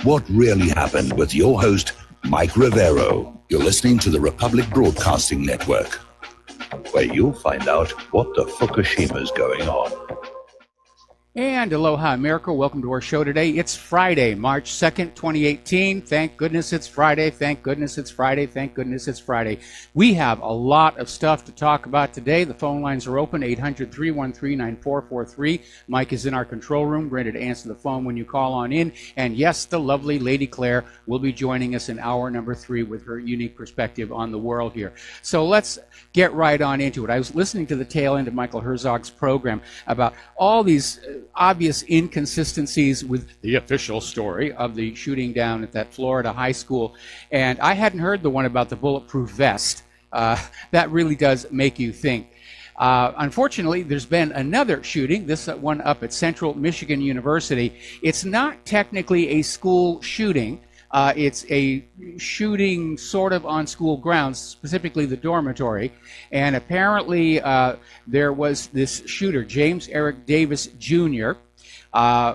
What really happened with your host, Mike Rivero. You're listening to the Republic Broadcasting Network, where you'll find out what the Fukushima's going on. And aloha, America. Welcome to our show today. It's Friday, March 2nd, 2018. Thank goodness it's Friday. Thank goodness it's Friday. Thank goodness it's Friday. We have a lot of stuff to talk about today. The phone lines are open, 800-313-9443. Mike is in our control room, ready to answer the phone when you call on in. And yes, the lovely Lady Claire will be joining us in hour number 3 with her unique perspective on the world here. So let's get right on into it. I was listening to the tail end of Michael Herzog's program about all these obvious inconsistencies with the official story of the shooting down at that Florida high school. And I hadn't heard the one about the bulletproof vest. That really does make you think. Unfortunately, there's been another shooting, this one up at Central Michigan University. It's not technically a school shooting. It's a shooting sort of on school grounds, specifically the dormitory. And apparently there was this shooter, James Eric Davis Jr.,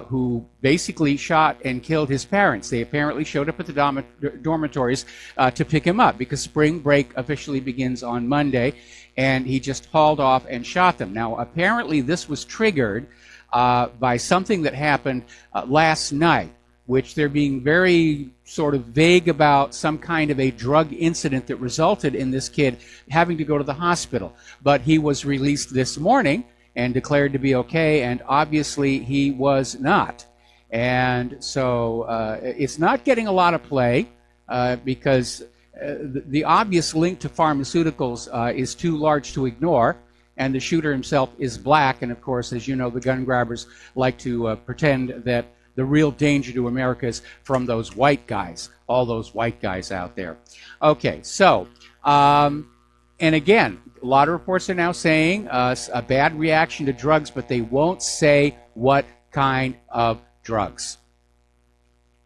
who basically shot and killed his parents. They apparently showed up at the dormitories to pick him up because spring break officially begins on Monday, and he just hauled off and shot them. Now, apparently this was triggered by something that happened last night, which they're being very sort of vague about, some kind of a drug incident that resulted in this kid having to go to the hospital. But he was released this morning and declared to be okay, and obviously he was not. And so it's not getting a lot of play because the obvious link to pharmaceuticals is too large to ignore, and the shooter himself is black. And of course, as you know, the gun grabbers like to pretend that the real danger to America is from those white guys, all those white guys out there. Okay, so, and again, a lot of reports are now saying a bad reaction to drugs, but they won't say what kind of drugs.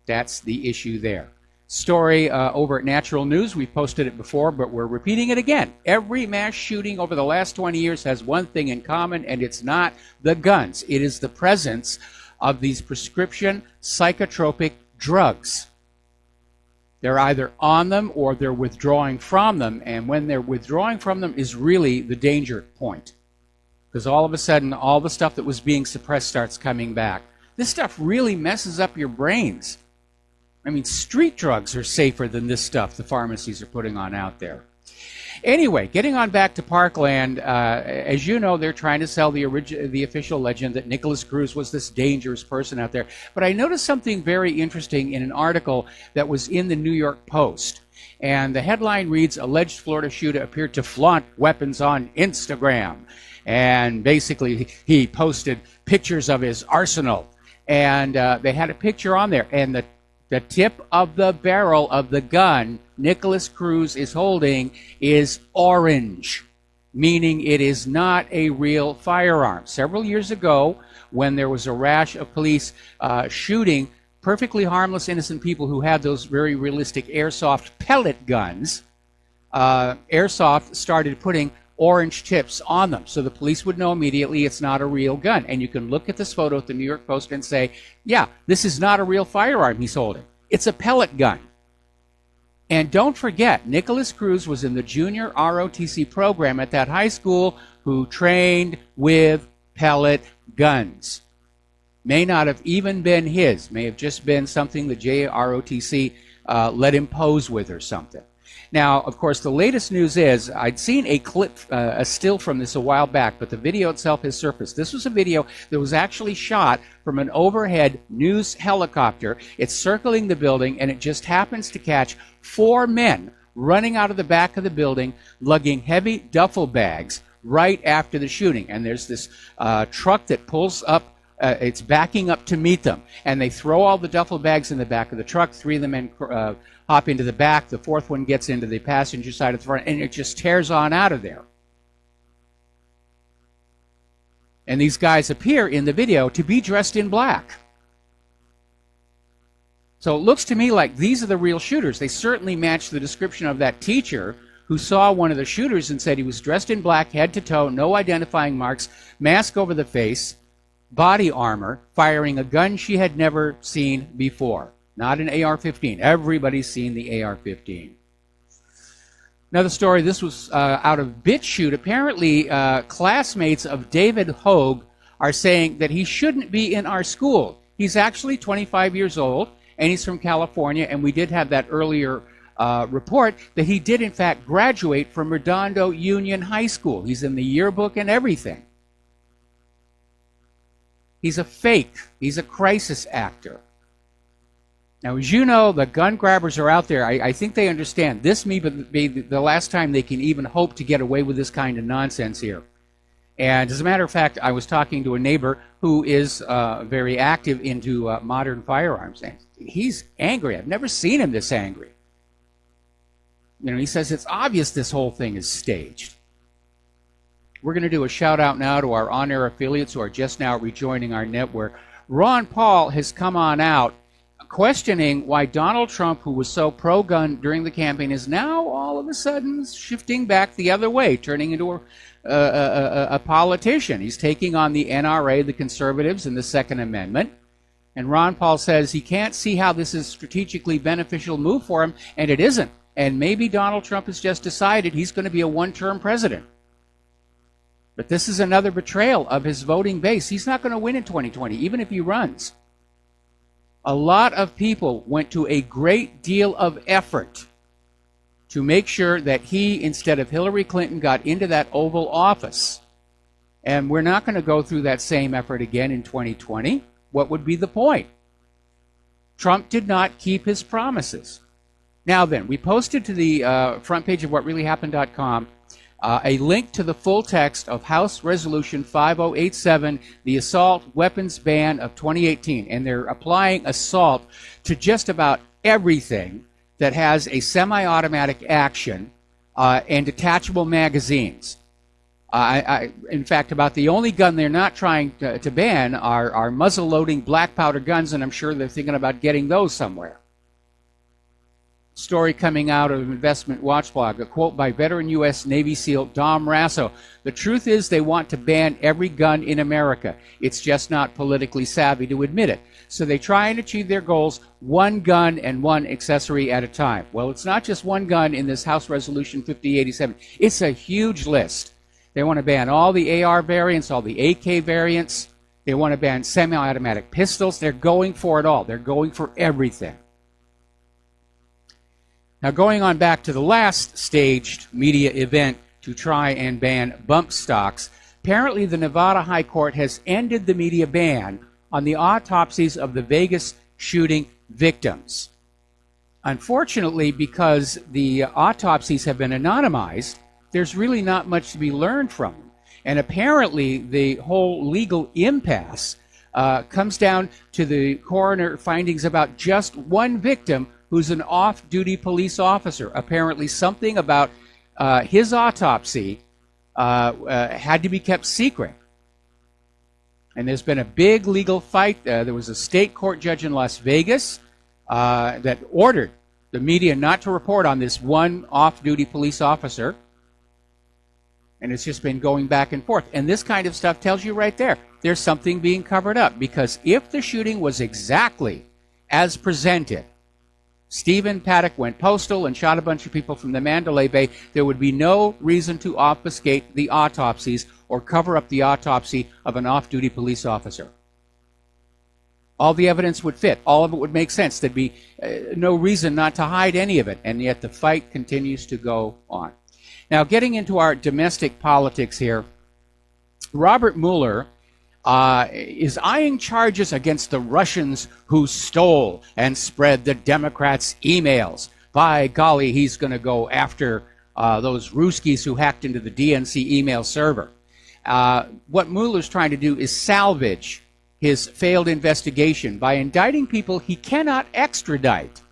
That's the issue there. Story over at Natural News. We posted it before, but we're repeating it again. Every mass shooting over the last 20 years has one thing in common, and it's not the guns. It is the presence of these prescription psychotropic drugs. They're either on them or they're withdrawing from them, and when they're withdrawing from them is really the danger point, because all of a sudden all the stuff that was being suppressed starts coming back. This stuff really messes up your brains. I mean, street drugs are safer than this stuff the pharmacies are putting on out there. Anyway, getting on back to Parkland, as you know, they're trying to sell the official legend that Nicholas Cruz was this dangerous person out there. But I noticed something very interesting in an article that was in the New York Post. And the headline reads, "Alleged Florida shooter appeared to flaunt weapons on Instagram." And basically, he posted pictures of his arsenal. And they had a picture on there. And the tip of the barrel of the gun Nicholas Cruz is holding is orange, meaning it is not a real firearm. Several years ago, when there was a rash of police shooting perfectly harmless, innocent people who had those very realistic airsoft pellet guns, Airsoft started putting orange tips on them, so the police would know immediately it's not a real gun. And you can look at this photo at the New York Post and say, yeah, this is not a real firearm he's holding. It's a pellet gun. And don't forget, Nicholas Cruz was in the junior ROTC program at that high school who trained with pellet guns. May not have even been his, may have just been something the JROTC let him pose with or something. Now, of course, the latest news is, I'd seen a clip, a still from this a while back, but the video itself has surfaced. This was a video that was actually shot from an overhead news helicopter. It's circling the building, and it just happens to catch 4 men running out of the back of the building, lugging heavy duffel bags right after the shooting. And there's this truck that pulls up. It's backing up to meet them, and they throw all the duffel bags in the back of the truck. 3 of the men hop into the back. The 4th one gets into the passenger side of the front, and it just tears on out of there. And these guys appear in the video to be dressed in black. So it looks to me like these are the real shooters. They certainly match the description of that teacher who saw one of the shooters and said he was dressed in black, head to toe, no identifying marks, mask over the face, body armor, firing a gun she had never seen before. not an AR-15. Everybody's seen the AR-15. Another story, this was out of BitChute. Apparently, classmates of David Hogue are saying that he shouldn't be in our school. He's actually 25 years old, and he's from California, and we did have that earlier report that he did, in fact, graduate from Redondo Union High School. He's in the yearbook and everything. He's a fake. He's a crisis actor. Now, as you know, the gun grabbers are out there. I think they understand this may be the last time they can even hope to get away with this kind of nonsense here. And as a matter of fact, I was talking to a neighbor who is very active into modern firearms, and he's angry. I've never seen him this angry. You know, he says it's obvious this whole thing is staged. We're going to do a shout out now to our on-air affiliates who are just now rejoining our network. Ron Paul has come on out questioning why Donald Trump, who was so pro-gun during the campaign, is now all of a sudden shifting back the other way, turning into a politician. He's taking on the NRA, the conservatives, and the Second Amendment. And Ron Paul says he can't see how this is a strategically beneficial move for him, and it isn't. And maybe Donald Trump has just decided he's going to be a one-term president. But this is another betrayal of his voting base. He's not going to win in 2020, even if he runs. A lot of people went to a great deal of effort to make sure that he, instead of Hillary Clinton, got into that Oval Office. And we're not going to go through that same effort again in 2020. What would be the point? Trump did not keep his promises. Now then, we posted to the front page of whatreallyhappened.com a link to the full text of House Resolution 5087, the assault weapons ban of 2018. And they're applying assault to just about everything that has a semi-automatic action and detachable magazines. In fact, about the only gun they're not trying to ban are muzzle-loading black powder guns, and I'm sure they're thinking about getting those somewhere. Story coming out of Investment Watch blog, a quote by veteran U.S. Navy SEAL Dom Rasso. The truth is they want to ban every gun in America. It's just not politically savvy to admit it. So they try and achieve their goals one gun and one accessory at a time. Well, it's not just one gun in this House Resolution 5087. It's a huge list. They want to ban all the AR variants, all the AK variants. They want to ban semi-automatic pistols. They're going for it all. They're going for everything. Now, going on back to the last staged media event to try and ban bump stocks, apparently the Nevada High Court has ended the media ban on the autopsies of the Vegas shooting victims. Unfortunately, because the autopsies have been anonymized, there's really not much to be learned from them. And apparently, the whole legal impasse comes down to the coroner findings about just one victim who's an off-duty police officer. Apparently something about his autopsy had to be kept secret. And there's been a big legal fight. There was a state court judge in Las Vegas that ordered the media not to report on this one off-duty police officer. And it's just been going back and forth. And this kind of stuff tells you right there, there's something being covered up. Because if the shooting was exactly as presented, Stephen Paddock went postal and shot a bunch of people from the Mandalay Bay, there would be no reason to obfuscate the autopsies or cover up the autopsy of an off-duty police officer. All the evidence would fit. All of it would make sense. There'd be no reason not to hide any of it. And yet the fight continues to go on. Now, getting into our domestic politics here, Robert Mueller is eyeing charges against the Russians who stole and spread the Democrats' emails. By golly, he's going to go after those Ruskies who hacked into the DNC email server. What Mueller's trying to do is salvage his failed investigation by indicting people he cannot extradite.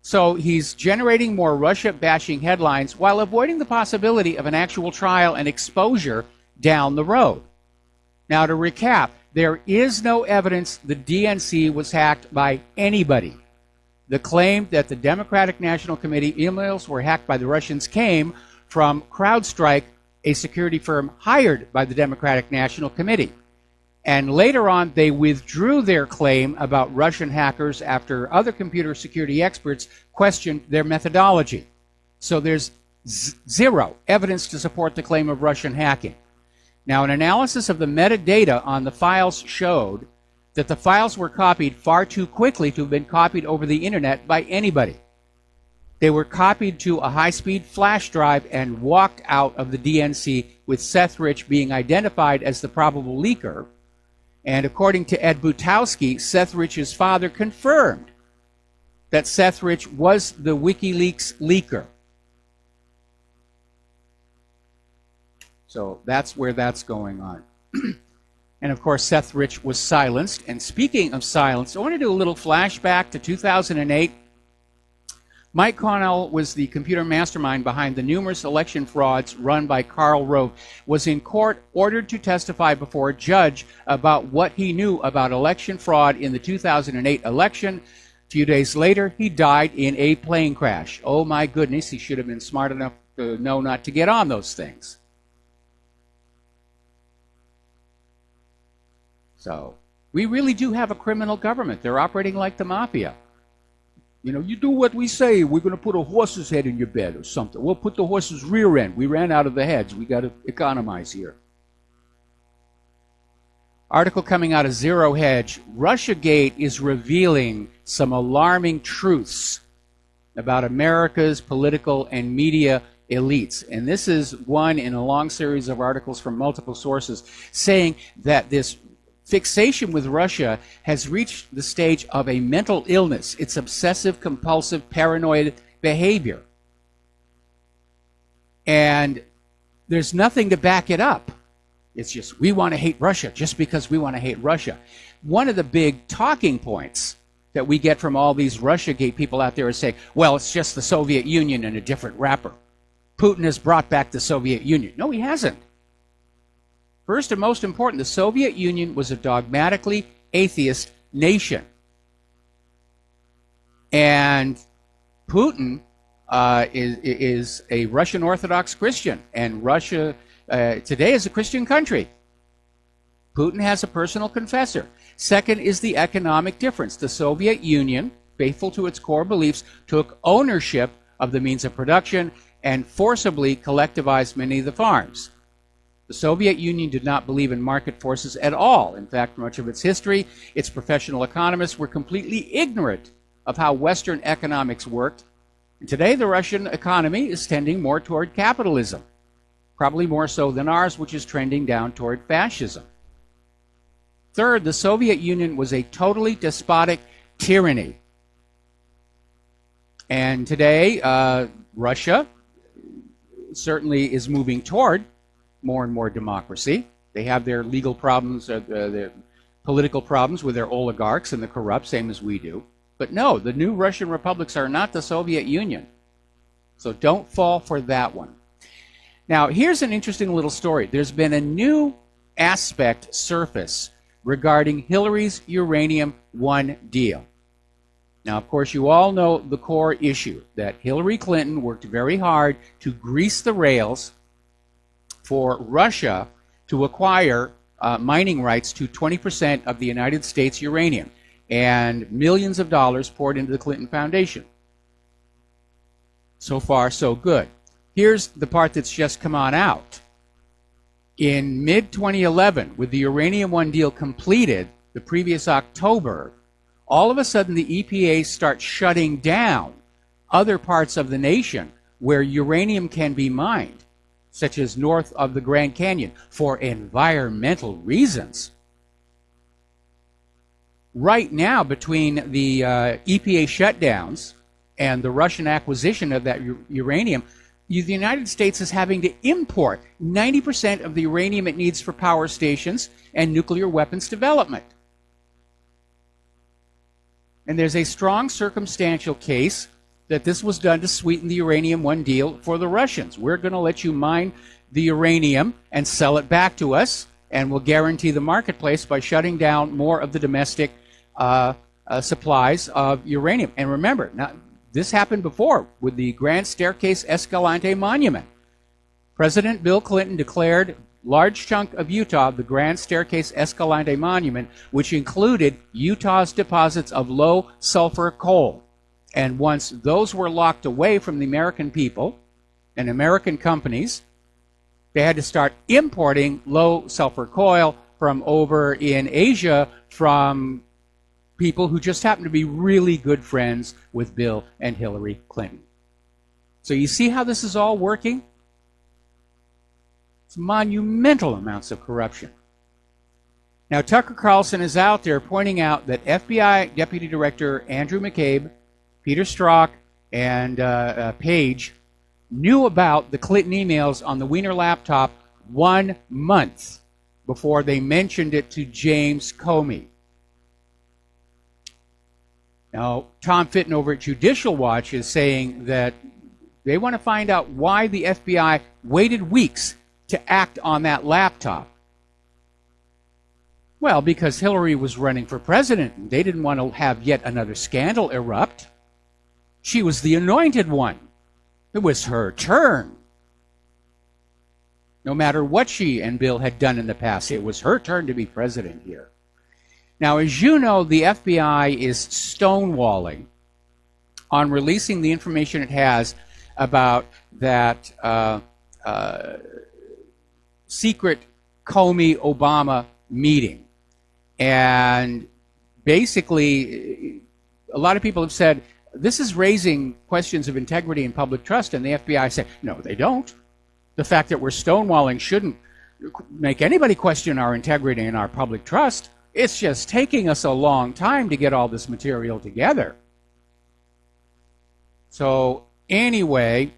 So he's generating more Russia-bashing headlines while avoiding the possibility of an actual trial and exposure down the road. Now, to recap, there is no evidence the DNC was hacked by anybody. The claim that the Democratic National Committee emails were hacked by the Russians came from CrowdStrike, a security firm hired by the Democratic National Committee. And later on, they withdrew their claim about Russian hackers after other computer security experts questioned their methodology. So there's zero evidence to support the claim of Russian hacking. Now, an analysis of the metadata on the files showed that the files were copied far too quickly to have been copied over the internet by anybody. They were copied to a high-speed flash drive and walked out of the DNC, with Seth Rich being identified as the probable leaker. And according to Ed Butowski, Seth Rich's father confirmed that Seth Rich was the WikiLeaks leaker. So that's where that's going on. And of course, Seth Rich was silenced. And speaking of silence, I want to do a little flashback to 2008. Mike Connell was the computer mastermind behind the numerous election frauds run by Karl Rove, was in court ordered to testify before a judge about what he knew about election fraud in the 2008 election. A few days later, he died in a plane crash. Oh my goodness, he should have been smart enough to know not to get on those things. So, we really do have a criminal government. They're operating like the mafia. You know, you do what we say, we're going to put a horse's head in your bed or something. We'll put the horse's rear end. We ran out of the heads. We got to economize here. Article coming out of Zero Hedge. Russiagate is revealing some alarming truths about America's political and media elites. And this is one in a long series of articles from multiple sources saying that this fixation with Russia has reached the stage of a mental illness. It's obsessive, compulsive, paranoid behavior. And there's nothing to back it up. It's just, we want to hate Russia just because we want to hate Russia. One of the big talking points that we get from all these Russiagate people out there is saying, well, it's just the Soviet Union in a different wrapper. Putin has brought back the Soviet Union. No, he hasn't. First and most important, the Soviet Union was a dogmatically atheist nation. And Putin is a Russian Orthodox Christian. And Russia today is a Christian country. Putin has a personal confessor. Second is the economic difference. The Soviet Union, faithful to its core beliefs, took ownership of the means of production and forcibly collectivized many of the farms. The Soviet Union did not believe in market forces at all. In fact, for much of its history, its professional economists were completely ignorant of how Western economics worked. And today, the Russian economy is tending more toward capitalism, probably more so than ours, which is trending down toward fascism. Third, the Soviet Union was a totally despotic tyranny. And today, Russia certainly is moving toward more and more democracy. They have their legal problems, their political problems with their oligarchs and the corrupt, same as we do. But no, the new Russian republics are not the Soviet Union. So don't fall for that one. Now, here's an interesting little story. There's been a new aspect surface regarding Hillary's Uranium One deal. Now, of course, you all know the core issue, that Hillary Clinton worked very hard to grease the rails for Russia to acquire mining rights to 20% of the United States uranium, and millions of dollars poured into the Clinton Foundation. So far, so good. Here's the part that's just come on out. In mid-2011, with the Uranium One deal completed the previous October, all of a sudden the EPA starts shutting down other parts of the nation where uranium can be mined, such as north of the Grand Canyon, for environmental reasons. Right now, between the EPA shutdowns and the Russian acquisition of that uranium, the United States is having to import 90% of the uranium it needs for power stations and nuclear weapons development. And there's a strong circumstantial case that this was done to sweeten the Uranium One deal for the Russians. We're going to let you mine the uranium and sell it back to us, and we'll guarantee the marketplace by shutting down more of the domestic supplies of uranium. And remember, now, this happened before with the Grand Staircase Escalante Monument. President Bill Clinton declared large chunk of Utah, the Grand Staircase Escalante Monument, which included Utah's deposits of low sulfur coal. And once those were locked away from the American people and American companies, they had to start importing low sulfur coal from over in Asia from people who just happened to be really good friends with Bill and Hillary Clinton. So you see how this is all working? It's monumental amounts of corruption. Now, Tucker Carlson is out there pointing out that FBI Deputy Director Andrew McCabe, Peter Strzok, and Page knew about the Clinton emails on the Wiener laptop 1 month before they mentioned it to James Comey. Now, Tom Fitton over at Judicial Watch is saying that they want to find out why the FBI waited weeks to act on that laptop. Well, because Hillary was running for president, and they didn't want to have yet another scandal erupt. She was the anointed one. It was her turn. No matter what she and Bill had done in the past, it was her turn to be president here. Now, as you know, the FBI is stonewalling on releasing the information it has about that secret Comey-Obama meeting. And basically, a lot of people have said, this is raising questions of integrity and public trust, and the FBI said, no, they don't. The fact that we're stonewalling shouldn't make anybody question our integrity and our public trust. It's just taking us a long time to get all this material together. So anyway,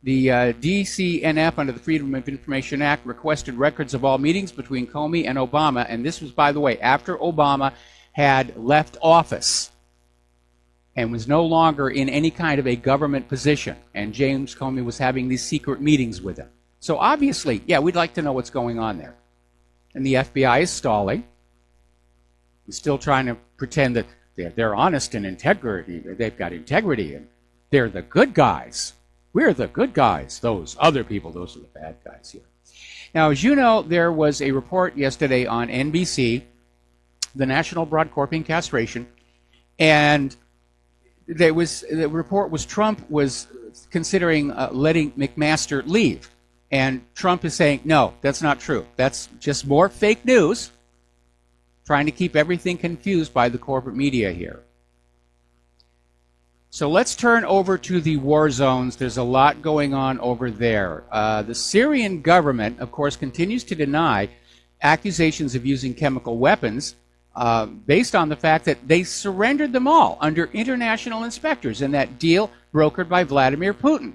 the DCNF under the Freedom of Information Act requested records of all meetings between Comey and Obama, and this was, by the way, after Obama had left office and was no longer in any kind of a government position, and James Comey was having these secret meetings with him. So obviously, yeah, we'd like to know what's going on there. And the FBI is stalling. He's still trying to pretend that they're honest and integrity. They've got integrity, and they're the good guys. We're the good guys. Those other people, those are the bad guys here. Now, as you know, there was a report yesterday on NBC, the National Broadcasting Castration, and the report was Trump was considering letting McMaster leave. And Trump is saying, no, that's not true. That's just more fake news, trying to keep everything confused by the corporate media here. So let's turn over to the war zones. There's a lot going on over there. The Syrian government, of course, continues to deny accusations of using chemical weapons based on the fact that they surrendered them all under international inspectors in that deal brokered by Vladimir Putin.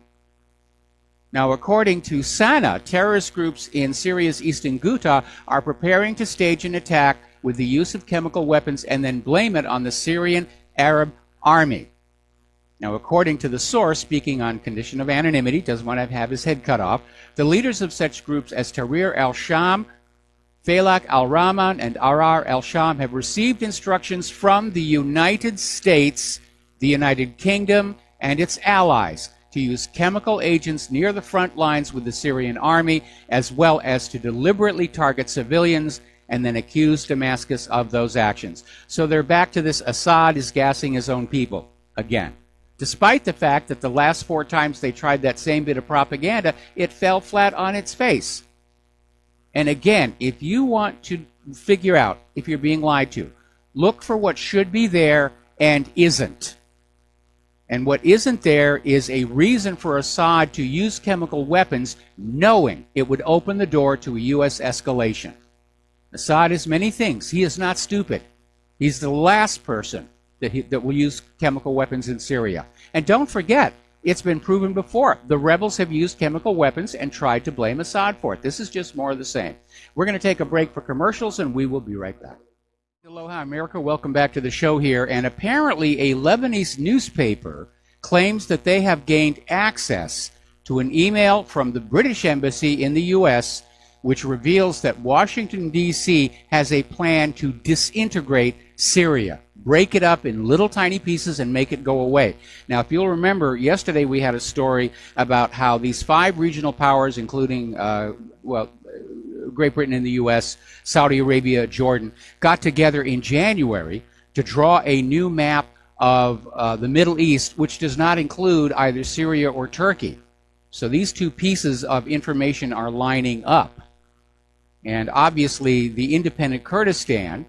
Now, according to SANA, terrorist groups in Syria's eastern Ghouta are preparing to stage an attack with the use of chemical weapons and then blame it on the Syrian Arab army. Now, according to the source, speaking on condition of anonymity, doesn't want to have his head cut off, the leaders of such groups as Tahrir al-Sham, Falak al-Rahman, and Arar al-Sham have received instructions from the United States, the United Kingdom, and its allies to use chemical agents near the front lines with the Syrian army, as well as to deliberately target civilians and then accuse Damascus of those actions. So they're back to this Assad is gassing his own people again. Despite the fact that the last 4 times they tried that same bit of propaganda, it fell flat on its face. And again, if you want to figure out if you're being lied to, look for what should be there and isn't. And what isn't there is a reason for Assad to use chemical weapons, knowing it would open the door to a U.S. escalation. Assad is many things. He is not stupid. He's the last person that will use chemical weapons in Syria. And don't forget, it's been proven before. The rebels have used chemical weapons and tried to blame Assad for it. This is just more of the same. We're going to take a break for commercials, and we will be right back. Aloha, America. Welcome back to the show here. And apparently a Lebanese newspaper claims that they have gained access to an email from the British Embassy in the U.S., which reveals that Washington, D.C. has a plan to disintegrate Syria. break it up in little tiny pieces and make it go away. Now, if you'll remember, yesterday we had a story about how these 5 regional powers, including, Great Britain and the U.S., Saudi Arabia, Jordan, got together in January to draw a new map of the Middle East, which does not include either Syria or Turkey. So these 2 pieces of information are lining up. And obviously, the independent Kurdistan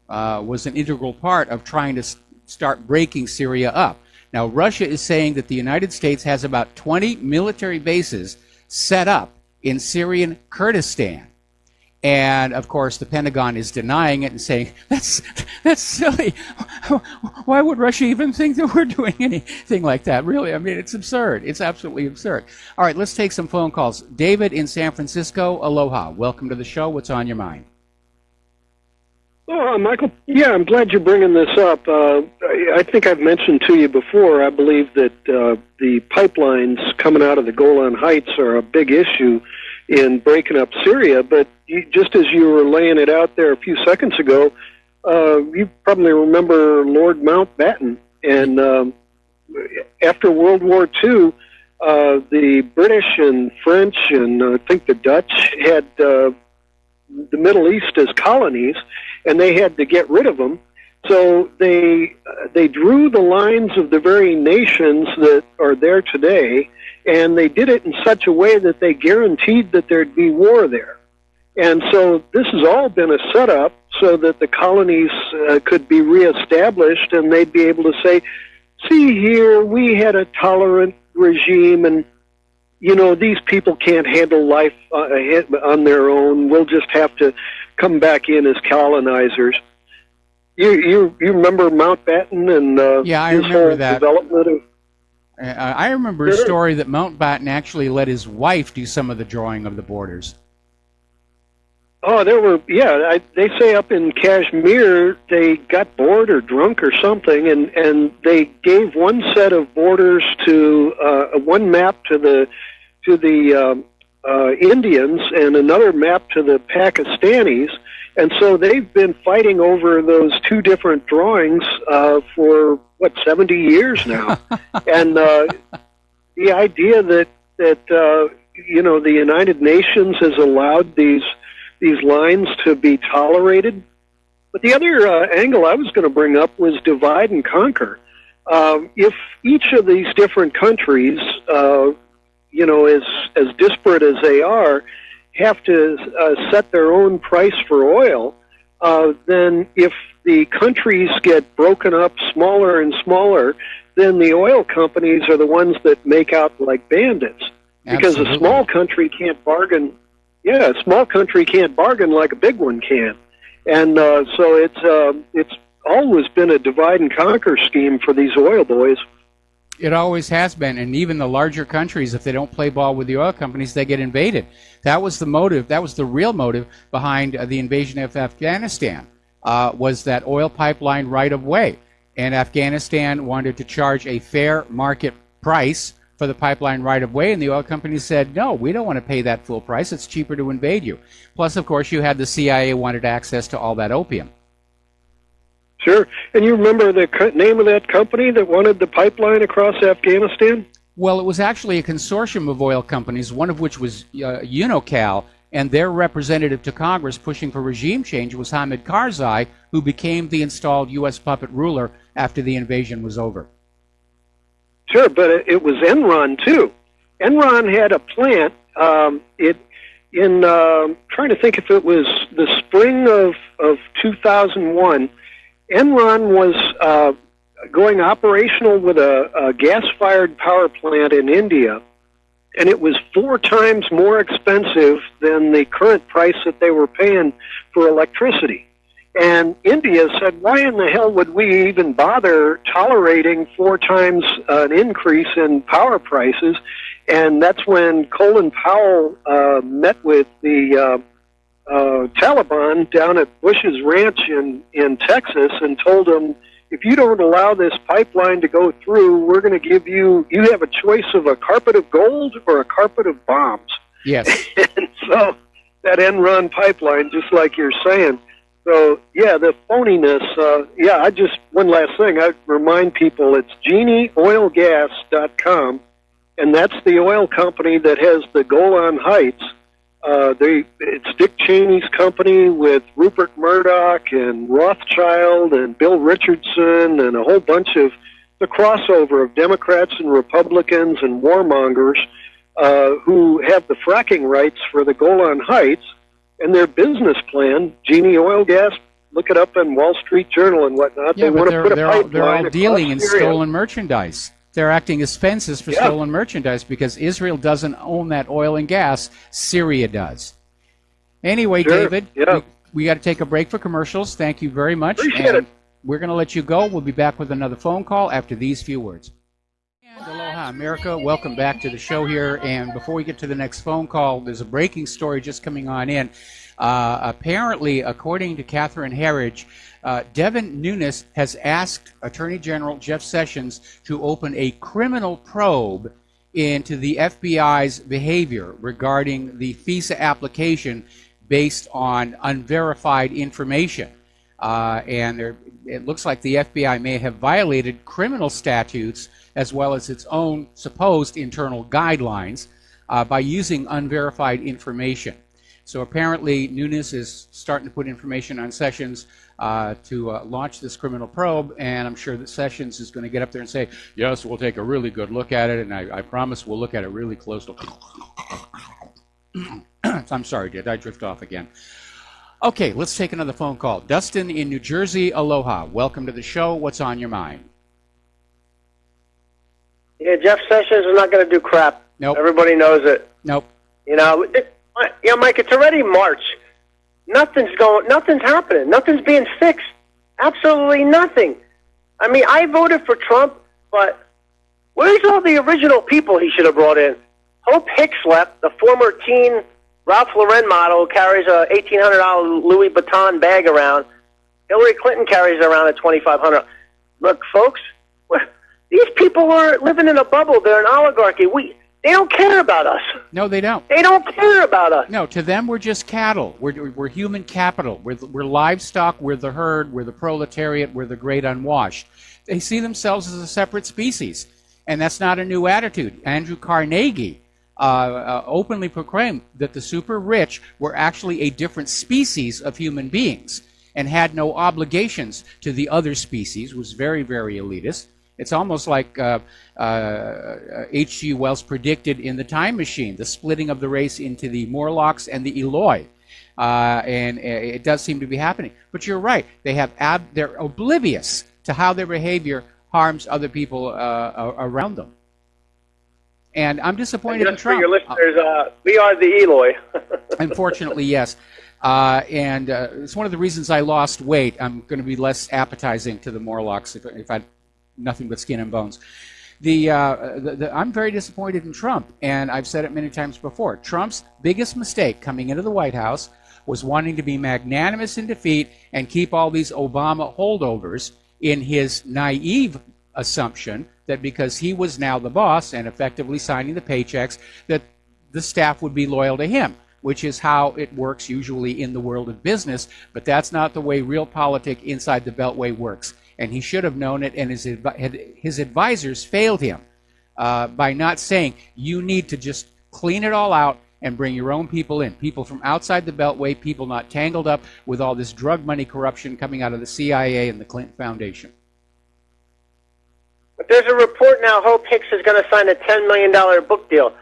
was an integral part of trying to start breaking Syria up. Now, Russia is saying that the United States has about 20 military bases set up in Syrian Kurdistan. And, of course, the Pentagon is denying it and saying, that's silly. Why would Russia even think that we're doing anything like that? Really, I mean, it's absurd. It's absolutely absurd. All right, let's take some phone calls. David in San Francisco, aloha. Welcome to the show. What's on your mind? Oh, Michael. Yeah, I'm glad you're bringing this up. I think I've mentioned to you before, I believe that the pipelines coming out of the Golan Heights are a big issue in breaking up Syria, but just as you were laying it out there a few seconds ago, you probably remember Lord Mountbatten. And after World War II, the British and French and I think the Dutch had the Middle East as colonies, and they had to get rid of them. So they drew the lines of the very nations that are there today, and they did it in such a way that they guaranteed that there'd be war there. And so this has all been a setup so that the colonies could be reestablished, and they'd be able to say, see here, we had a tolerant regime, and you know, these people can't handle life on their own. We'll just have to come back in as colonizers. You remember Mountbatten and yeah, I his remember whole that. development of... I remember a story that Mountbatten actually let his wife do some of the drawing of the borders. Oh, there were, yeah, they say up in Kashmir they got bored or drunk or something, and they gave one set of borders to one map to the Indians and another map to the Pakistanis, and so they've been fighting over those 2 different drawings for 70 years now. And the idea that you know, the United Nations has allowed these lines to be tolerated. But the other angle I was going to bring up was divide and conquer. If each of these different countries, you know, as disparate as they are, have to set their own price for oil, then if the countries get broken up smaller and smaller, then the oil companies are the ones that make out like bandits. Because Absolutely. a small country can't bargain. Yeah, a small country can't bargain like a big one can. And so it's always been a divide and conquer scheme for these oil boys. It always has been, and even the larger countries, if they don't play ball with the oil companies, they get invaded. That was the motive. That was the real motive behind the invasion of Afghanistan, was that oil pipeline right-of-way. And Afghanistan wanted to charge a fair market price for the pipeline right-of-way, and the oil companies said, no, we don't want to pay that full price. It's cheaper to invade you. Plus, of course, you had the CIA wanted access to all that opium. Sure. And you remember the name of that company that wanted the pipeline across Afghanistan? Well, it was actually a consortium of oil companies, one of which was Unocal, and their representative to Congress pushing for regime change was Hamid Karzai, who became the installed U.S. puppet ruler after the invasion was over. Sure, but it was Enron, too. Enron had a plant, trying to think if it was the spring of 2001, Enron was going operational with a gas-fired power plant in India, and it was 4 times more expensive than the current price that they were paying for electricity. And India said, why in the hell would we even bother tolerating 4 times an increase in power prices? And that's when Colin Powell met with the Taliban down at Bush's ranch in Texas and told them, if you don't allow this pipeline to go through, we're going to give you have a choice of a carpet of gold or a carpet of bombs. Yes. And so that Enron pipeline, just like you're saying, So, yeah, the phoniness, one last thing. I remind people it's genieoilgas.com, and that's the oil company that has the Golan Heights. It's Dick Cheney's company with Rupert Murdoch and Rothschild and Bill Richardson and a whole bunch of the crossover of Democrats and Republicans and warmongers who have the fracking rights for the Golan Heights. And their business plan, Genie Oil Gas, look it up in Wall Street Journal and whatnot. Yeah, they want to put a pipeline. They're all dealing in across Syria. stolen merchandise. They're acting as fences for stolen merchandise because Israel doesn't own that oil and gas. Syria does. Anyway, Sure. David, Yeah. we got to take a break for commercials. Thank you very much. Appreciate it. We're going to let you go. We'll be back with another phone call after these few words. And aloha, America. Welcome back to the show here. And before we get to the next phone call, there's a breaking story just coming on in. Apparently, according to Catherine Herridge, Devin Nunes has asked Attorney General Jeff Sessions to open a criminal probe into the FBI's behavior regarding the FISA application based on unverified information. It looks like the FBI may have violated criminal statutes as well as its own supposed internal guidelines by using unverified information. So apparently Nunes is starting to put information on Sessions to launch this criminal probe, and I'm sure that Sessions is going to get up there and say, yes, we'll take a really good look at it, and I promise we'll look at it really closely. I'm sorry, did I drift off again? Okay, let's take another phone call. Dustin in New Jersey, aloha. Welcome to the show. What's on your mind? Yeah, Jeff Sessions is not going to do crap. Nope. Everybody knows it. Nope. Mike, it's already March. Nothing's happening. Nothing's being fixed. Absolutely nothing. I mean, I voted for Trump, but where's all the original people he should have brought in? Hope Hicks left, the former teen Ralph Lauren model who carries a $1,800 Louis Vuitton bag around. Hillary Clinton carries around a $2,500. Look, folks, these people are living in a bubble. They're an oligarchy. They don't care about us. No, they don't. They don't care about us. No, to them, we're just cattle. We're human capital. We're livestock. We're the herd. We're the proletariat. We're the great unwashed. They see themselves as a separate species, and that's not a new attitude. Andrew Carnegie openly proclaimed that the super rich were actually a different species of human beings and had no obligations to the other species, was very, very elitist. It's almost like H.G. Wells predicted in The Time Machine, the splitting of the race into the Morlocks and the Eloi. And it does seem to be happening. But you're right. They're oblivious to how their behavior harms other people around them. And I'm disappointed in Trump. For your listeners, we are the Eloi. Unfortunately, yes. And it's one of the reasons I lost weight. I'm going to be less appetizing to the Morlocks if I nothing but skin and bones. I'm very disappointed in Trump, and I've said it many times before. Trump's biggest mistake coming into the White House was wanting to be magnanimous in defeat and keep all these Obama holdovers in his naive assumption that because he was now the boss and effectively signing the paychecks, that the staff would be loyal to him, which is how it works usually in the world of business, but that's not the way real politics inside the Beltway works. And he should have known it, and his advisors failed him by not saying, you need to just clean it all out and bring your own people in, people from outside the Beltway, people not tangled up with all this drug money corruption coming out of the CIA and the Clinton Foundation. But there's a report now, Hope Hicks is going to sign a $10 million book deal.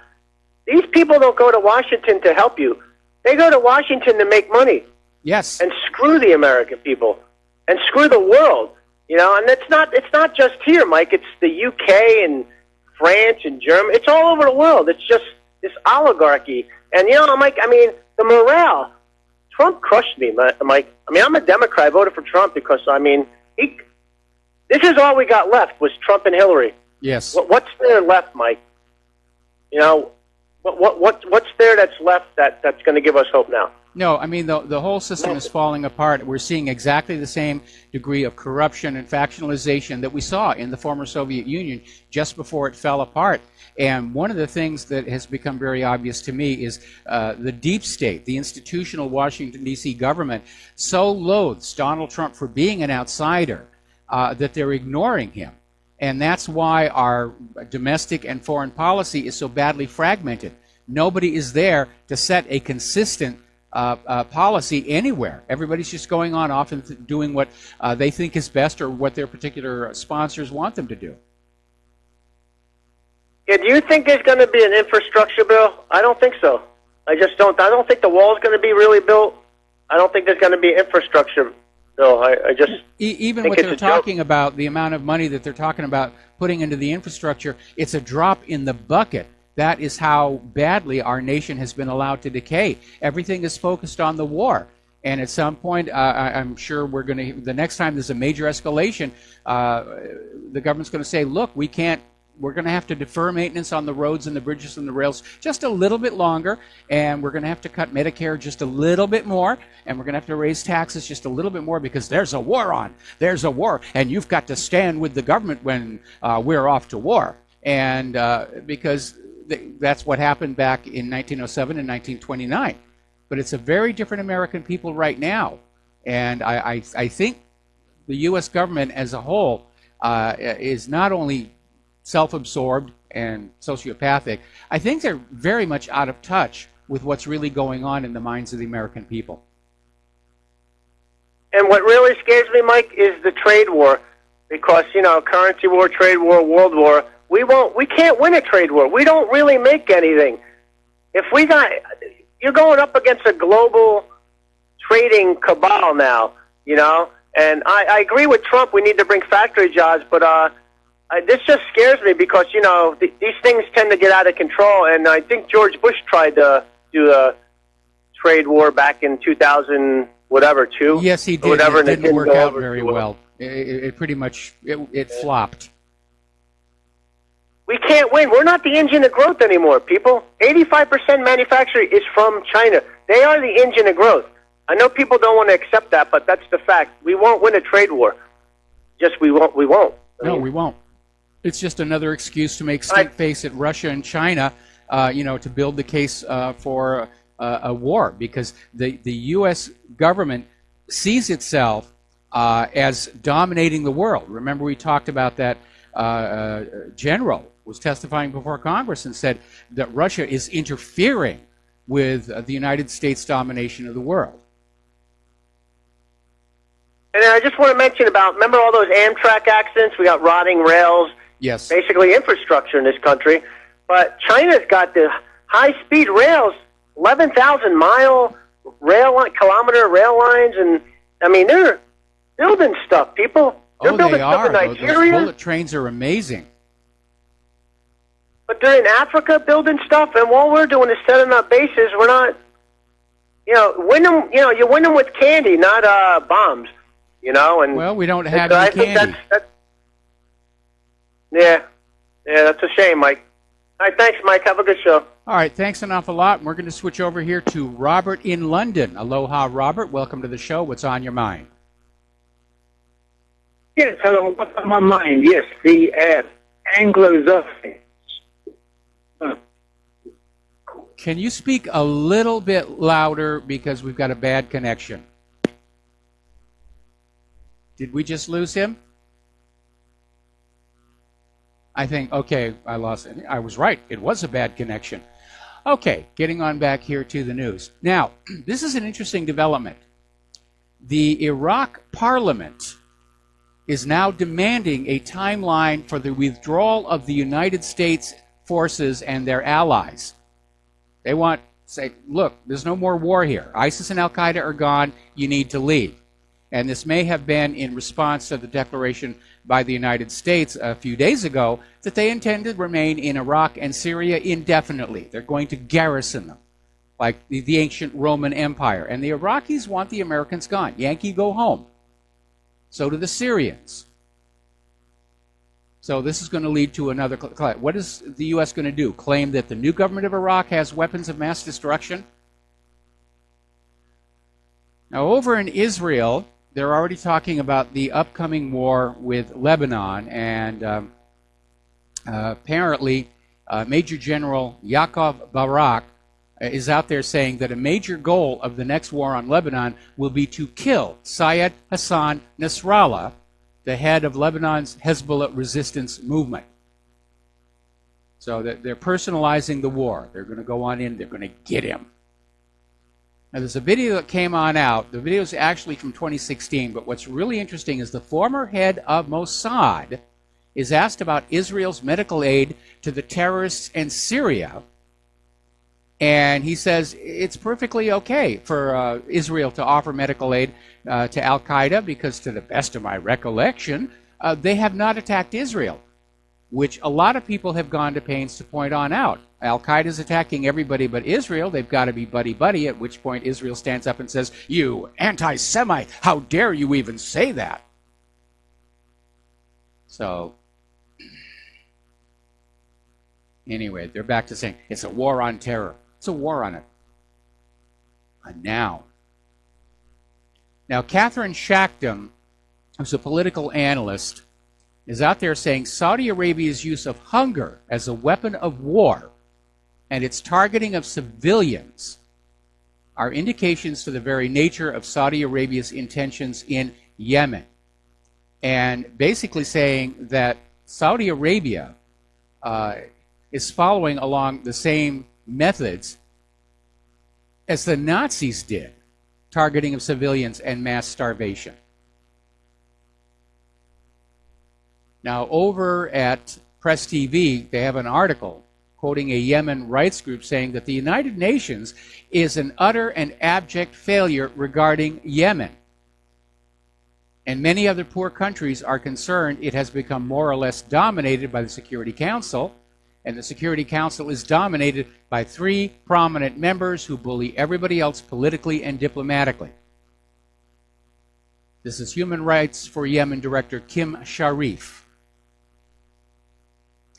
These people don't go to Washington to help you. They go to Washington to make money. Yes. And screw the American people. And screw the world. And it's not just here, Mike. It's the UK and France and Germany. It's all over the world. It's just this oligarchy. And, Mike, the morale. Trump crushed me, Mike. I'm a Democrat. I voted for Trump because, this is all we got left was Trump and Hillary. Yes. What's there left, Mike? What's there that's left that's going to give us hope now? No, I mean, the whole system is falling apart. We're seeing exactly the same degree of corruption and factionalization that we saw in the former Soviet Union just before it fell apart. And one of the things that has become very obvious to me is the deep state, the institutional Washington, D.C. government, so loathes Donald Trump for being an outsider that they're ignoring him. And that's why our domestic and foreign policy is so badly fragmented. Nobody is there to set a consistent policy anywhere. Everybody's just going on off and doing what they think is best or what their particular sponsors want them to do. Yeah, do you think there's going to be an infrastructure bill? I don't think so. I just don't. I don't think the wall's going to be really built. I don't think there's going to be infrastructure bill. I just even think what they're it's a talking joke. about, the amount of money that they're talking about putting into the infrastructure, it's a drop in the bucket. That is how badly our nation has been allowed to decay. Everything is focused on the war. And at some point, I'm sure we're going to, the next time there's a major escalation, the government's going to say, look, we're going to have to defer maintenance on the roads and the bridges and the rails just a little bit longer, and we're going to have to cut Medicare just a little bit more, and we're going to have to raise taxes just a little bit more because there's a war on. There's a war, and you've got to stand with the government when we're off to war. And because that's what happened back in 1907 and 1929. But it's a very different American people right now. And I think the U.S. government as a whole is not only self-absorbed and sociopathic, I think they're very much out of touch with what's really going on in the minds of the American people. And what really scares me, Mike, is the trade war. Because, currency war, trade war, world war, we can't win a trade war. We don't really make anything. You're going up against a global trading cabal now, and I agree with Trump. We need to bring factory jobs, but this just scares me because, these things tend to get out of control, and I think George Bush tried to do a trade war back in 2000, whatever, 2? Yes, he did. Whatever, It didn't work out very well. It pretty much, it flopped. We can't win. We're not the engine of growth anymore, people. 85% manufacturing is from China. They are the engine of growth. I know people don't want to accept that, but that's the fact. We won't win a trade war. We won't. No, we won't. It's just another excuse to make stink face at Russia and China, to build the case for a war, because the U.S. government sees itself as dominating the world. Remember, we talked about that general was testifying before Congress and said that Russia is interfering with the United States domination of the world. And I just want to mention remember all those Amtrak accidents? We got rotting rails. Yes. Basically infrastructure in this country. But China's got the high-speed rails, 11,000-mile kilometer rail lines, and, they're building stuff, people. They're building they stuff are. in Nigeria. Those bullet trains are amazing. But they're in Africa building stuff, and all we're doing is setting up bases. We're not, win them. You win them with candy, not bombs. And Well, we don't have I any think candy. Yeah, that's a shame, Mike. All right, thanks, Mike. Have a good show. All right, thanks an awful lot. We're going to switch over here to Robert in London. Aloha, Robert. Welcome to the show. What's on your mind? Yes, hello. What's on my mind? Yes, the Anglo-Saxons. Can you speak a little bit louder because we've got a bad connection? Did we just lose him? I think, okay, I lost it. I was right. It was a bad connection. Okay, getting on back here to the news. Now, this is an interesting development. The Iraq parliament is now demanding a timeline for the withdrawal of the United States forces and their allies. They want to say, look, there's no more war here. ISIS and Al-Qaeda are gone. You need to leave. And this may have been in response to the declaration by the United States a few days ago that they intend to remain in Iraq and Syria indefinitely. They're going to garrison them, like the ancient Roman Empire. And the Iraqis want the Americans gone. Yankee, go home. So do the Syrians. So this is going to lead to another. What is the U.S. going to do? Claim that the new government of Iraq has weapons of mass destruction? Now, over in Israel, they're already talking about the upcoming war with Lebanon, and apparently Major General Yaakov Barak is out there saying that a major goal of the next war on Lebanon will be to kill Syed Hassan Nasrallah, the head of Lebanon's Hezbollah resistance movement. So they're personalizing the war. They're going to go on in, they're going to get him. Now, there's a video that came on out. The video is actually from 2016, but what's really interesting is the former head of Mossad is asked about Israel's medical aid to the terrorists in Syria, and he says it's perfectly okay for Israel to offer medical aid to Al-Qaeda because, to the best of my recollection, they have not attacked Israel, which a lot of people have gone to pains to point on out. Al-Qaeda is attacking everybody but Israel. They've got to be buddy-buddy, at which point Israel stands up and says, "You anti-Semite, how dare you even say that?" So, anyway, they're back to saying it's a war on terror. It's a war on it. A noun. Now, Catherine Shackdom, who's a political analyst, is out there saying Saudi Arabia's use of hunger as a weapon of war and its targeting of civilians are indications to the very nature of Saudi Arabia's intentions in Yemen. And basically saying that Saudi Arabia is following along the same methods as the Nazis did, targeting of civilians and mass starvation. Now, over at Press TV, they have an article quoting a Yemen rights group saying that the United Nations is an utter and abject failure regarding Yemen. And many other poor countries are concerned it has become more or less dominated by the Security Council, and the Security Council is dominated by 3 prominent members who bully everybody else politically and diplomatically. This is Human Rights for Yemen Director Kim Sharif.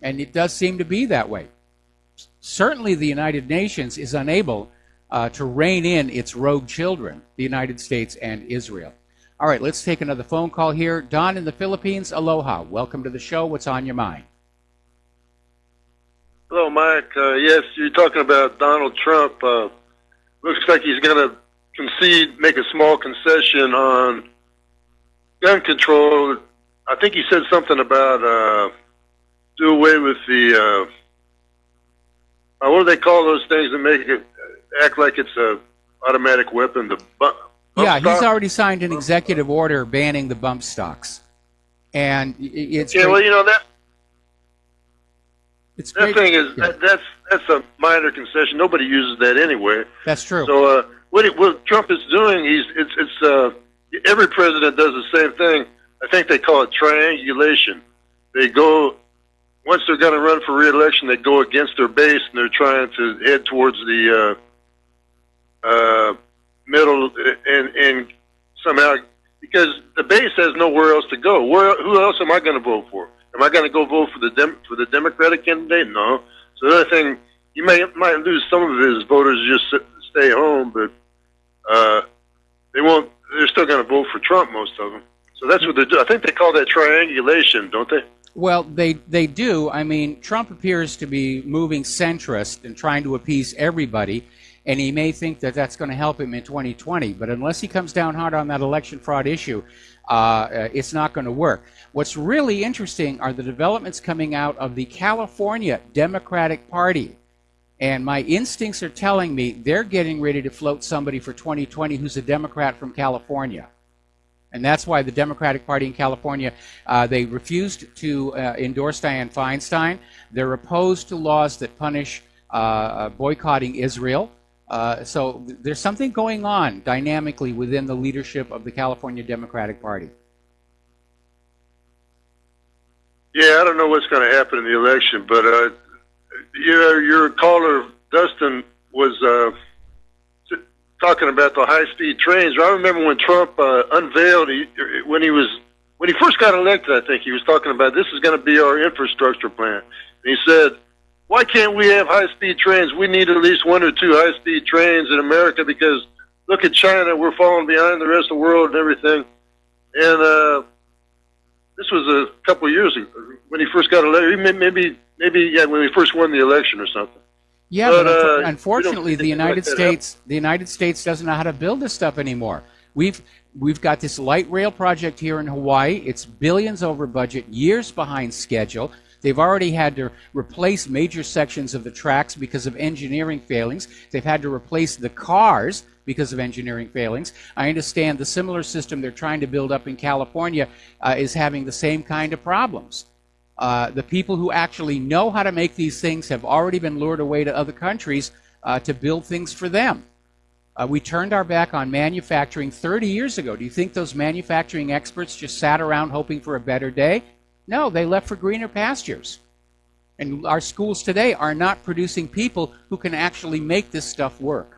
And it does seem to be that way. Certainly the United Nations is unable to rein in its rogue children, the United States and Israel. All right, let's take another phone call here. Don in the Philippines, aloha. Welcome to the show. What's on your mind? Hello, Mike. Yes, you're talking about Donald Trump. Looks like he's going to concede, make a small concession on gun control. I think he said something about do away with the, what do they call those things that make it act like it's a automatic weapon? The bump yeah, stock? He's already signed an executive order banning the bump stocks. And it's... Yeah, well, you know, that thing is, yeah. that's a minor concession. Nobody uses that anyway. That's true. So what Trump is doing, every president does the same thing. I think they call it triangulation. They go, once they're going to run for re-election, they go against their base, and they're trying to head towards the middle, and somehow, because the base has nowhere else to go. Who else am I going to vote for? Am I going to go vote for the Democratic candidate? No. So the other thing, you might lose some of his voters just stay home, but they won't. They're still going to vote for Trump, most of them. So that's what they do. I think they call that triangulation, don't they? Well, they do. I mean, Trump appears to be moving centrist and trying to appease everybody, and he may think that that's going to help him in 2020. But unless he comes down hard on that election fraud issue, it's not going to work. What's really interesting are the developments coming out of the California Democratic Party. And my instincts are telling me they're getting ready to float somebody for 2020 who's a Democrat from California. And that's why the Democratic Party in California, they refused to endorse Dianne Feinstein. They're opposed to laws that punish boycotting Israel. So there's something going on dynamically within the leadership of the California Democratic Party. Yeah, I don't know what's going to happen in the election, but your caller, Dustin, was talking about the high-speed trains. I remember when Trump unveiled, when he first got elected, I think he was talking about this is going to be our infrastructure plan. And he said, why can't we have high-speed trains? We need at least 1 or 2 high-speed trains in America because look at China. We're falling behind the rest of the world and everything. And this was a couple of years ago when he first got elected. Maybe when he first won the election or something. Yeah, but unfortunately, the United States doesn't know how to build this stuff anymore. We've got this light rail project here in Hawaii. It's billions over budget, years behind schedule. They've already had to replace major sections of the tracks because of engineering failings. They've had to replace the cars because of engineering failings. I understand the similar system they're trying to build up in California is having the same kind of problems. The people who actually know how to make these things have already been lured away to other countries to build things for them. We turned our back on manufacturing 30 years ago. Do you think those manufacturing experts just sat around hoping for a better day? No, they left for greener pastures. And our schools today are not producing people who can actually make this stuff work.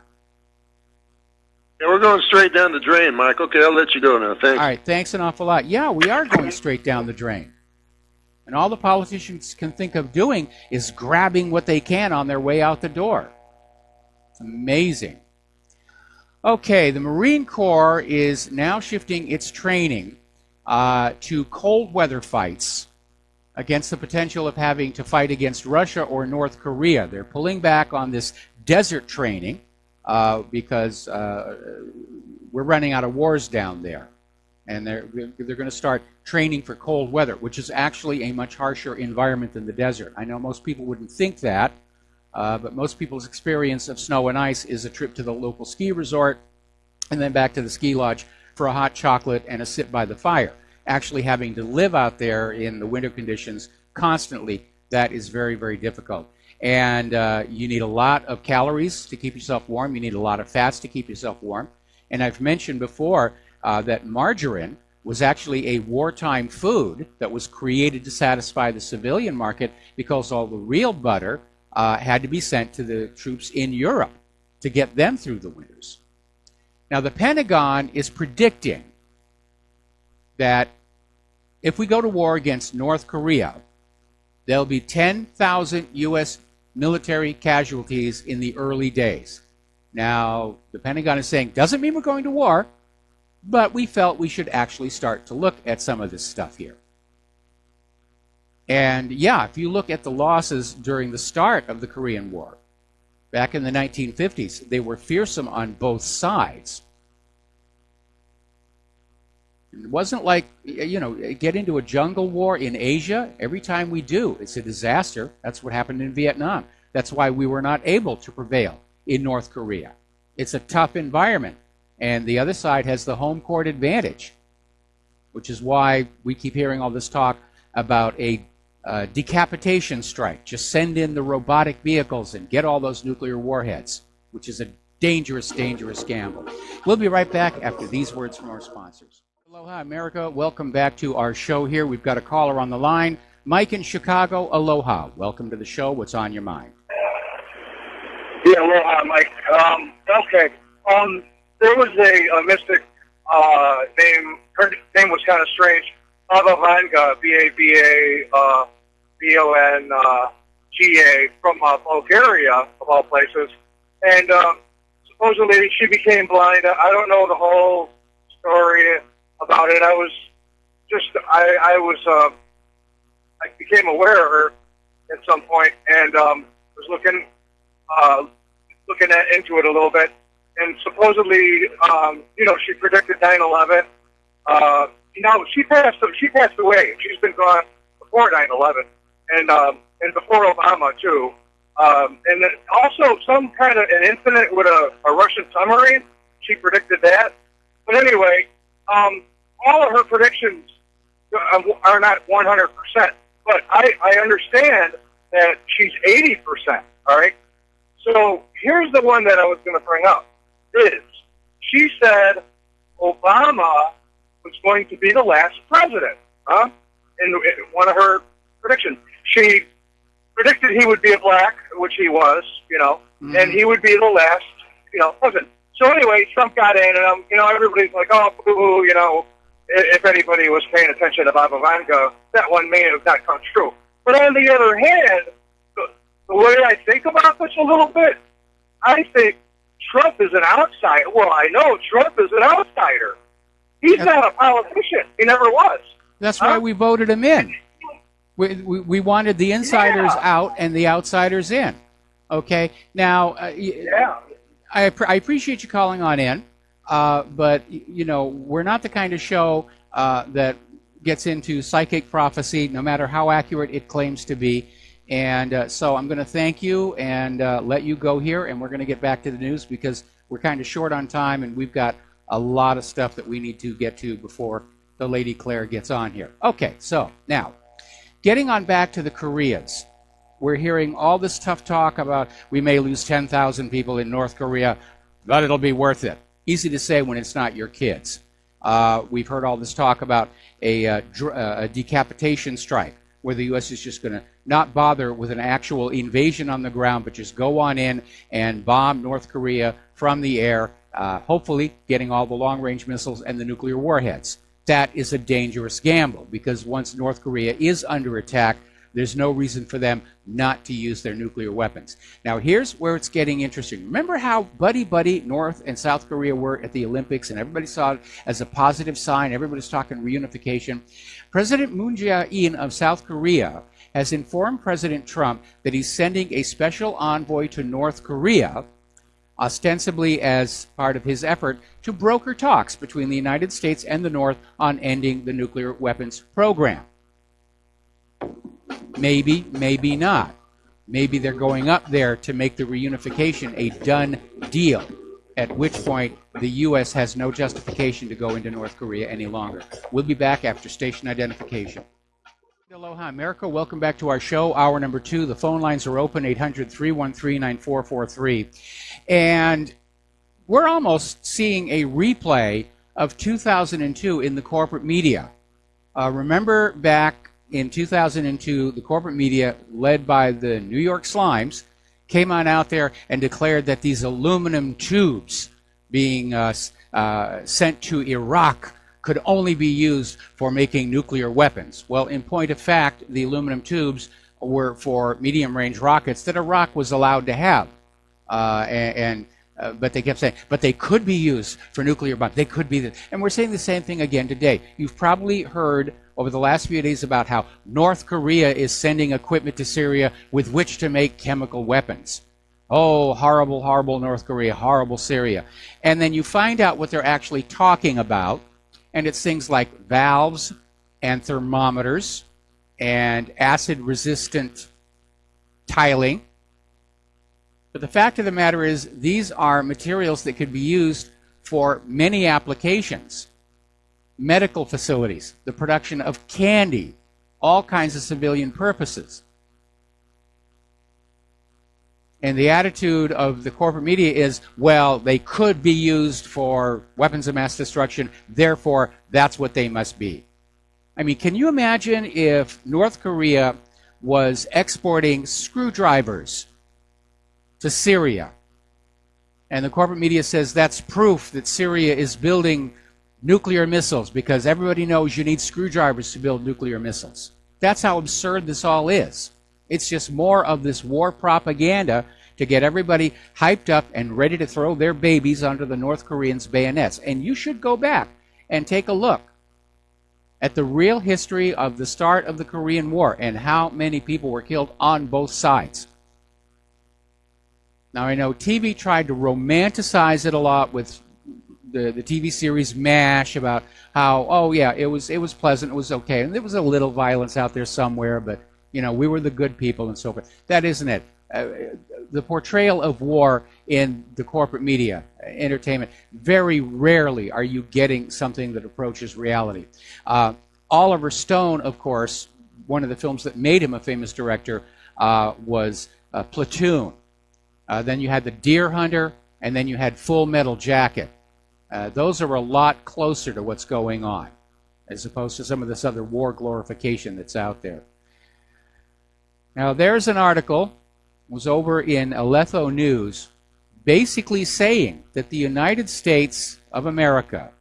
Yeah, we're going straight down the drain, Mike. Okay, I'll let you go now. Thanks. All right, thanks an awful lot. Yeah, we are going straight down the drain. And all the politicians can think of doing is grabbing what they can on their way out the door. It's amazing. Okay, the Marine Corps is now shifting its training to cold weather fights against the potential of having to fight against Russia or North Korea. They're pulling back on this desert training because we're running out of wars down there. And they're going to start training for cold weather, which is actually a much harsher environment than the desert. I know most people wouldn't think that, but most people's experience of snow and ice is a trip to the local ski resort and then back to the ski lodge for a hot chocolate and a sit by the fire. Actually having to live out there in the winter conditions constantly, that is very, very difficult. And you need a lot of calories to keep yourself warm. You need a lot of fats to keep yourself warm. And I've mentioned before that margarine was actually a wartime food that was created to satisfy the civilian market because all the real butter had to be sent to the troops in Europe to get them through the winters. Now, the Pentagon is predicting that if we go to war against North Korea, there'll be 10,000 U.S. military casualties in the early days. Now, the Pentagon is saying, doesn't mean we're going to war, but we felt we should actually start to look at some of this stuff here. And yeah, if you look at the losses during the start of the Korean War, back in the 1950s, they were fearsome on both sides. It wasn't like, get into a jungle war in Asia. Every time we do, it's a disaster. That's what happened in Vietnam. That's why we were not able to prevail in North Korea. It's a tough environment. And the other side has the home court advantage, which is why we keep hearing all this talk about a decapitation strike. Just send in the robotic vehicles and get all those nuclear warheads, which is a dangerous, dangerous gamble. We'll be right back after these words from our sponsors. Aloha, America. Welcome back to our show here. We've got a caller on the line. Mike in Chicago, aloha. Welcome to the show. What's on your mind? Yeah, aloha, Mike. Okay. There was a mystic name. Her name was kind of strange. Baba Vanga, B-A-B-A-B-O-N-G-A, from Bulgaria, of all places. And supposedly she became blind. I don't know the whole story about it. I became aware of her at some point and was looking into it a little bit. And supposedly, she predicted 9/11. She passed away. She's been gone before 9/11, and before Obama too. And then also some kind of an incident with a Russian submarine. She predicted that. But anyway, all of her predictions are not 100%. But I understand that she's 80%. All right. So here's the one that I was going to bring up. She said Obama was going to be the last president, in one of her predictions. She predicted he would be a black, which he was, and he would be the last, president. So anyway, Trump got in, and, everybody's like, oh, boo-hoo, if anybody was paying attention to Baba Vanga, that one may have not come true. But on the other hand, the way I think about this a little bit, I think Trump is an outsider. Well, I know Trump is an outsider. He's not a politician. He never was. That's why we voted him in. We wanted the insiders out and the outsiders in. Okay? Now, I appreciate you calling on in, but, you know, we're not the kind of show that gets into psychic prophecy, no matter how accurate it claims to be. And so I'm going to thank you and let you go here, and we're going to get back to the news because we're kind of short on time, and we've got a lot of stuff that we need to get to before the Lady Claire gets on here. Okay, so now, getting on back to the Koreas. We're hearing all this tough talk about we may lose 10,000 people in North Korea, but it'll be worth it. Easy to say when it's not your kids. We've heard all this talk about a decapitation strike, where the U.S. is just going to not bother with an actual invasion on the ground, but just go on in and bomb North Korea from the air, hopefully getting all the long-range missiles and the nuclear warheads. That is a dangerous gamble, because once North Korea is under attack, there's no reason for them not to use their nuclear weapons. Now, here's where it's getting interesting. Remember how buddy-buddy North and South Korea were at the Olympics, and everybody saw it as a positive sign? Everybody's talking reunification. President Moon Jae-in of South Korea has informed President Trump that he's sending a special envoy to North Korea, ostensibly as part of his effort to broker talks between the United States and the North on ending the nuclear weapons program. Maybe, maybe not. Maybe they're going up there to make the reunification a done deal, at which point the U.S. has no justification to go into North Korea any longer. We'll be back after station identification. Aloha, America. Welcome back to our show, hour number 2. The phone lines are open, 800-313-9443. And we're almost seeing a replay of 2002 in the corporate media. Remember back in 2002, the corporate media, led by the New York Slimes, came on out there and declared that these aluminum tubes being sent to Iraq could only be used for making nuclear weapons. Well, in point of fact, the aluminum tubes were for medium-range rockets that Iraq was allowed to have. But they kept saying, but they could be used for nuclear bombs. They could be. And we're saying the same thing again today. You've probably heard over the last few days about how North Korea is sending equipment to Syria with which to make chemical weapons. Oh, horrible, horrible North Korea, horrible Syria. And then you find out what they're actually talking about, and it's things like valves and thermometers and acid-resistant tiling. But the fact of the matter is, these are materials that could be used for many applications. Medical facilities, the production of candy, all kinds of civilian purposes. And the attitude of the corporate media is, well, they could be used for weapons of mass destruction, therefore that's what they must be. I mean, can you imagine if North Korea was exporting screwdrivers to Syria, and the corporate media says that's proof that Syria is building nuclear missiles because everybody knows you need screwdrivers to build nuclear missiles. That's how absurd this all is. It's just more of this war propaganda to get everybody hyped up and ready to throw their babies under the North Koreans' bayonets. And you should go back and take a look at the real history of the start of the Korean War and how many people were killed on both sides. Now, I know TV tried to romanticize it a lot with the TV series MASH about how, oh yeah, it was pleasant, it was okay, and there was a little violence out there somewhere, but you know, we were the good people and so forth. That isn't it. The portrayal of war in the corporate media, entertainment, very rarely are you getting something that approaches reality. Oliver Stone, of course, one of the films that made him a famous director was Platoon. Then you had The Deer Hunter, and then you had Full Metal Jacket. Those are a lot closer to what's going on, as opposed to some of this other war glorification that's out there. Now, there's an article, was over in Aletho News, basically saying that the United States of America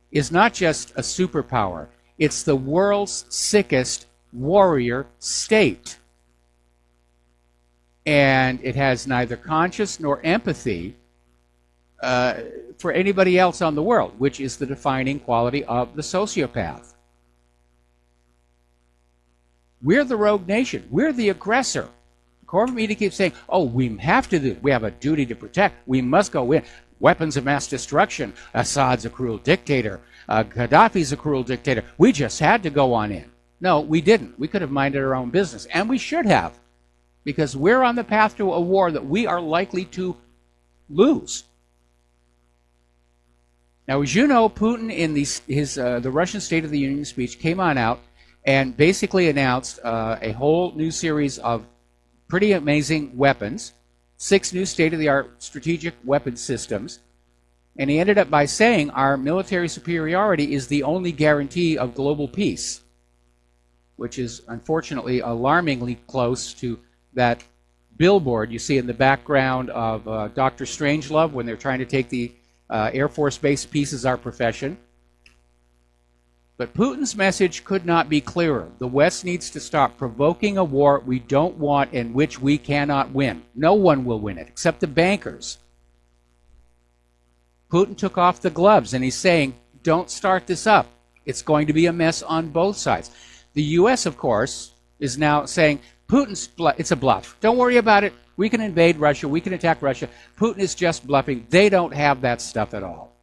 is not just a superpower, it's the world's sickest warrior state. And it has neither conscience nor empathy for anybody else on the world, which is the defining quality of the sociopath. We're the rogue nation. We're the aggressor. The corporate media keeps saying, oh, we have to do, we have a duty to protect. We must go in. Weapons of mass destruction. Assad's a cruel dictator. Gaddafi's a cruel dictator. We just had to go on in. No, we didn't. We could have minded our own business, and we should have, because we're on the path to a war that we are likely to lose. Now, as you know, Putin in the Russian State of the Union speech came on out and basically announced a whole new series of pretty amazing weapons, 6 new state-of-the-art strategic weapon systems, and he ended up by saying our military superiority is the only guarantee of global peace, which is unfortunately alarmingly close to that billboard you see in the background of Dr. Strangelove when they're trying to take the Air Force Base Peace is Our Profession. But Putin's message could not be clearer. The West needs to stop provoking a war we don't want and which we cannot win. No one will win it, except the bankers. Putin took off the gloves, and he's saying, don't start this up. It's going to be a mess on both sides. The U.S., of course, is now saying, it's a bluff. Don't worry about it. We can invade Russia. We can attack Russia. Putin is just bluffing. They don't have that stuff at all.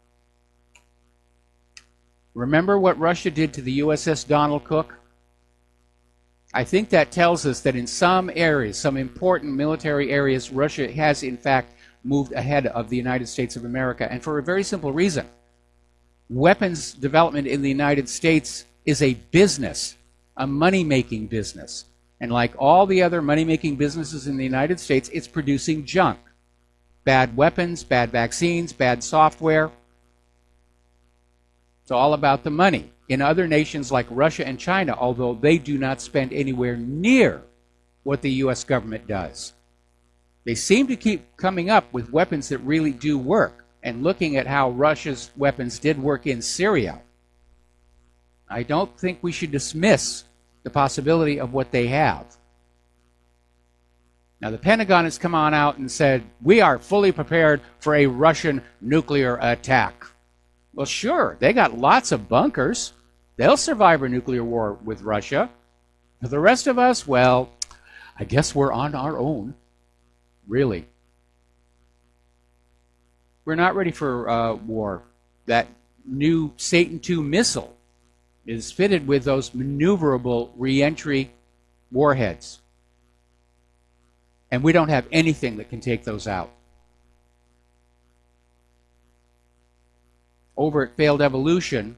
Remember what Russia did to the USS Donald Cook? I think that tells us that in some areas, some important military areas, Russia has in fact moved ahead of the United States of America, and for a very simple reason. Weapons development in the United States is a business, a money-making business. And like all the other money-making businesses in the United States, it's producing junk. Bad weapons, bad vaccines, bad software. It's all about the money. In other nations like Russia and China, although they do not spend anywhere near what the U.S. government does, they seem to keep coming up with weapons that really do work. And looking at how Russia's weapons did work in Syria, I don't think we should dismiss the possibility of what they have. Now, the Pentagon has come on out and said, we are fully prepared for a Russian nuclear attack. Well, sure, they got lots of bunkers. They'll survive a nuclear war with Russia. For the rest of us, well, I guess we're on our own. Really. We're not ready for war. That new Satan II missile is fitted with those maneuverable reentry warheads. And we don't have anything that can take those out. Over at Failed Evolution,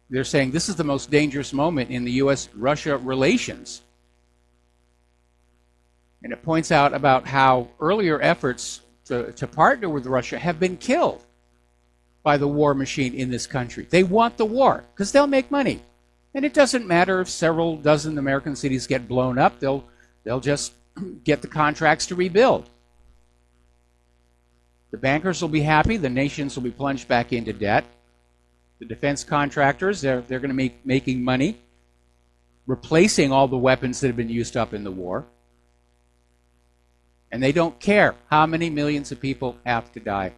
they're saying this is the most dangerous moment in the U.S.-Russia relations. And it points out about how earlier efforts to partner with Russia have been killed by the war machine in this country. They want the war because they'll make money. And it doesn't matter if several dozen American cities get blown up. They'll just get the contracts to rebuild. The bankers will be happy. The nations will be plunged back into debt. The defense contractors, they're going to be making money, replacing all the weapons that have been used up in the war. And they don't care how many millions of people have to die.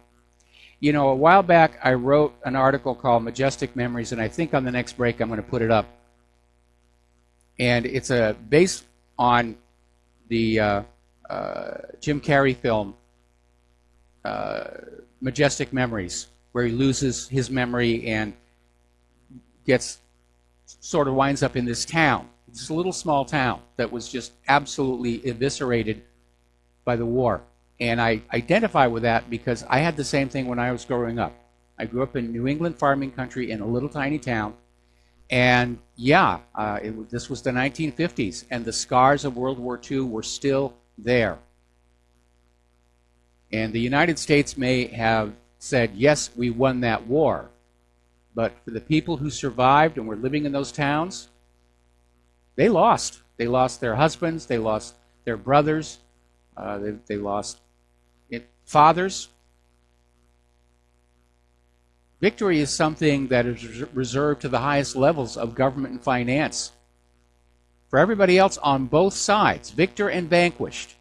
You know, a while back, I wrote an article called Majestic Memories, and I think on the next break I'm going to put it up. And it's based on the Jim Carrey film, Majestic Memories, where he loses his memory and winds up in this town. It's a little small town that was just absolutely eviscerated by the war. And I identify with that because I had the same thing when I was growing up. I grew up in New England farming country in a little tiny town. And yeah, this was the 1950s, and the scars of World War II were still there. And the United States may have said, yes, we won that war. But for the people who survived and were living in those towns, they lost. They lost their husbands. They lost their brothers. They lost fathers. Victory is something that is reserved to the highest levels of government and finance. For everybody else on both sides, victor and vanquished.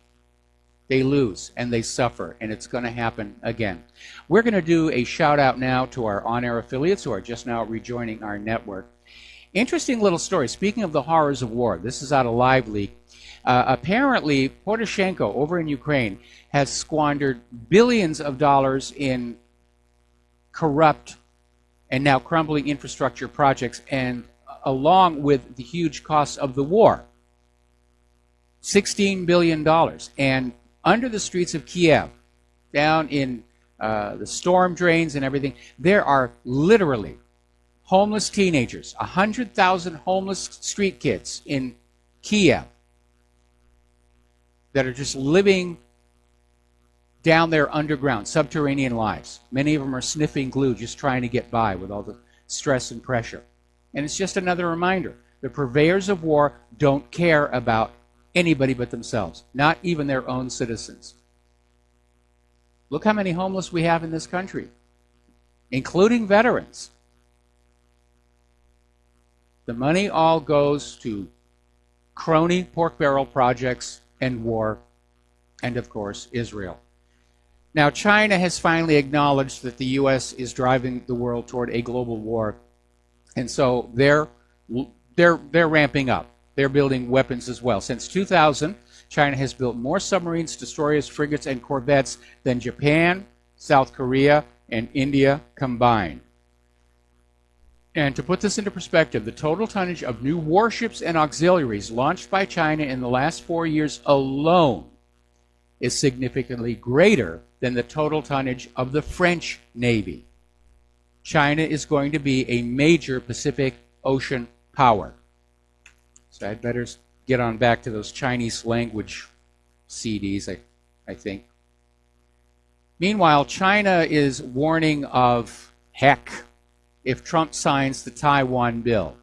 they lose and they suffer, and it's going to happen again. We're going to do a shout out now to our on-air affiliates who are just now rejoining our network. Interesting little story. Speaking of the horrors of war, this is out of Live Leak. Apparently, Poroshenko over in Ukraine has squandered billions of dollars in corrupt and now crumbling infrastructure projects, and along with the huge costs of the war, $16 billion. And under the streets of Kiev, down in the storm drains and everything, there are literally homeless teenagers, 100,000 homeless street kids in Kiev that are just living down there underground, subterranean lives. Many of them are sniffing glue, just trying to get by with all the stress and pressure. And it's just another reminder. The purveyors of war don't care about anybody but themselves, not even their own citizens. Look how many homeless we have in this country, including veterans. The money all goes to crony pork barrel projects and war, and of course, Israel. Now, China has finally acknowledged that the U.S. is driving the world toward a global war, and so they're ramping up. They're building weapons as well. Since 2000, China has built more submarines, destroyers, frigates, and corvettes than Japan, South Korea, and India combined. And to put this into perspective, the total tonnage of new warships and auxiliaries launched by China in the last 4 years alone is significantly greater than the total tonnage of the French Navy. China is going to be a major Pacific Ocean power. So I'd better get on back to those Chinese language CDs, I think. Meanwhile, China is warning of heck if Trump signs the Taiwan bill.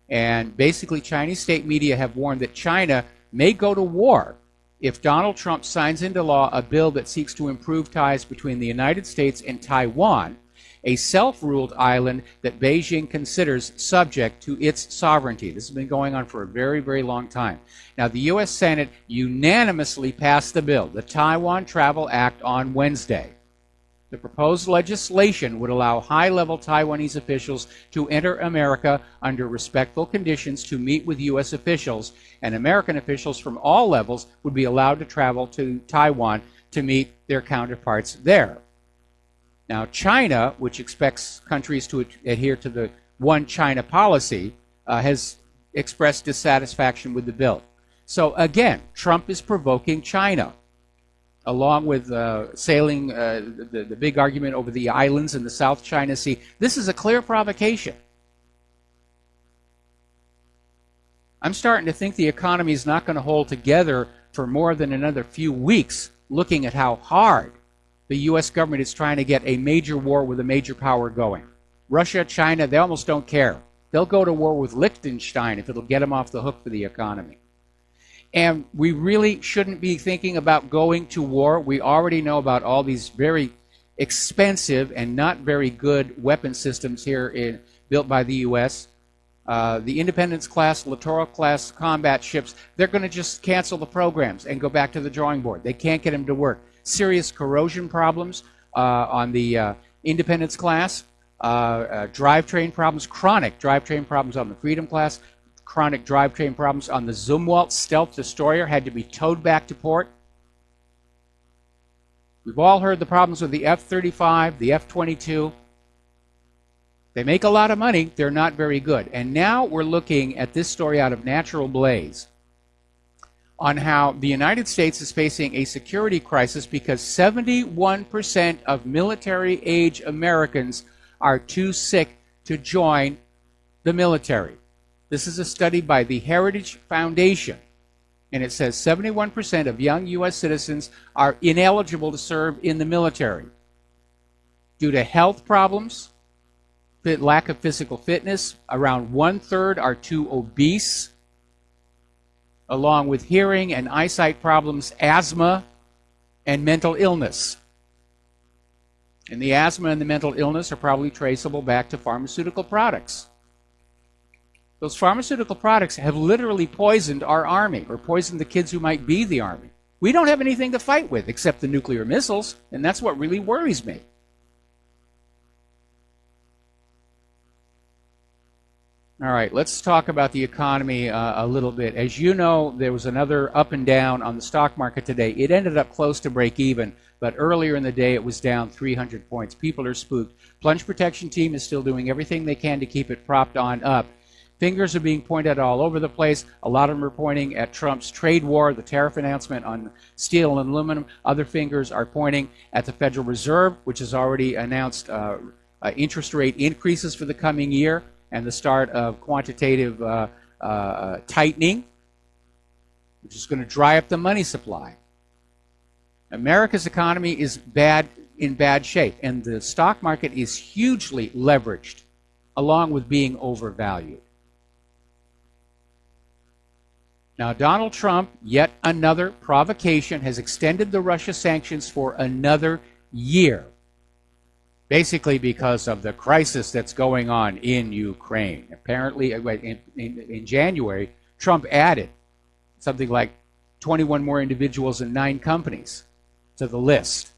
And basically, Chinese state media have warned that China may go to war if Donald Trump signs into law a bill that seeks to improve ties between the United States and Taiwan, a self-ruled island that Beijing considers subject to its sovereignty. This has been going on for a very, very long time. Now, the U.S. Senate unanimously passed the bill, the Taiwan Travel Act, on Wednesday. The proposed legislation would allow high-level Taiwanese officials to enter America under respectful conditions to meet with U.S. officials, and American officials from all levels would be allowed to travel to Taiwan to meet their counterparts there. Now, China, which expects countries to adhere to the One China policy, has expressed dissatisfaction with the bill. So again, Trump is provoking China, along with sailing the big argument over the islands in the South China Sea. This is a clear provocation. I'm starting to think the economy is not going to hold together for more than another few weeks, looking at how hard the U.S. government is trying to get a major war with a major power going. Russia, China, they almost don't care. They'll go to war with Liechtenstein if it'll get them off the hook for the economy. And we really shouldn't be thinking about going to war. We already know about all these very expensive and not very good weapon systems here built by the U.S. The Independence class, Littoral class combat ships, they're going to just cancel the programs and go back to the drawing board. They can't get them to work. Serious corrosion problems on the Independence class, drivetrain problems, chronic drivetrain problems on the Freedom class, chronic drivetrain problems on the Zumwalt stealth destroyer, had to be towed back to port. We've all heard the problems with the F-35, the F-22. They make a lot of money. They're not very good. And now we're looking at this story out of Natural Blaze on how the United States is facing a security crisis because 71% of military-age Americans are too sick to join the military. This is a study by the Heritage Foundation, and it says 71% of young U.S. citizens are ineligible to serve in the military due to health problems, lack of physical fitness. Around 1/3 are too obese, along with hearing and eyesight problems, asthma, and mental illness. And the asthma and the mental illness are probably traceable back to pharmaceutical products. Those pharmaceutical products have literally poisoned our Army, or poisoned the kids who might be the Army. We don't have anything to fight with except the nuclear missiles, and that's what really worries me. All right, let's talk about the economy a little bit. As you know, there was another up and down on the stock market today. It ended up close to break even, but earlier in the day it was down 300 points. People are spooked. Plunge Protection Team is still doing everything they can to keep it propped on up. Fingers are being pointed all over the place. A lot of them are pointing at Trump's trade war, the tariff announcement on steel and aluminum. Other fingers are pointing at the Federal Reserve, which has already announced interest rate increases for the coming year and the start of quantitative tightening, which is going to dry up the money supply. America's economy is in bad shape, and the stock market is hugely leveraged, along with being overvalued. Now, Donald Trump, yet another provocation, has extended the Russia sanctions for another year, basically because of the crisis that's going on in Ukraine. Apparently, in January, Trump added something like 21 more individuals and 9 companies to the list.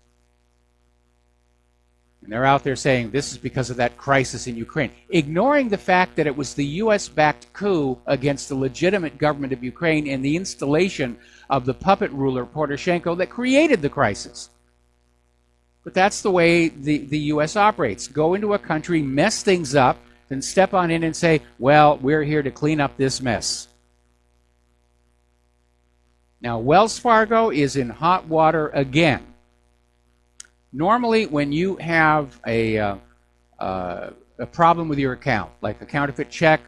And they're out there saying this is because of that crisis in Ukraine, ignoring the fact that it was the U.S.-backed coup against the legitimate government of Ukraine and the installation of the puppet ruler Poroshenko that created the crisis. But that's the way the U.S. operates. Go into a country, mess things up, then step on in and say, well, we're here to clean up this mess. Now, Wells Fargo is in hot water again. Normally, when you have a problem with your account, like a counterfeit check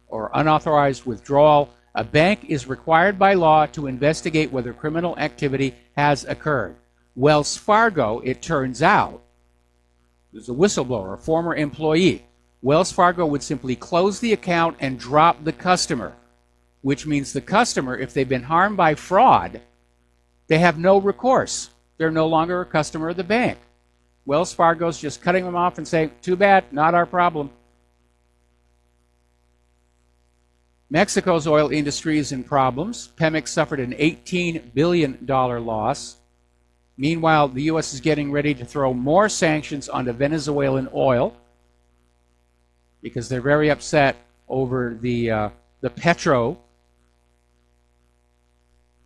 or unauthorized withdrawal, a bank is required by law to investigate whether criminal activity has occurred. Wells Fargo, it turns out, is a whistleblower, a former employee. Wells Fargo would simply close the account and drop the customer, which means the customer, if they've been harmed by fraud, they have no recourse. They're no longer a customer of the bank. Wells Fargo's just cutting them off and saying, too bad, not our problem. Mexico's oil industry is in problems. Pemex suffered an $18 billion loss. Meanwhile, the U.S. is getting ready to throw more sanctions onto Venezuelan oil because they're very upset over the petro.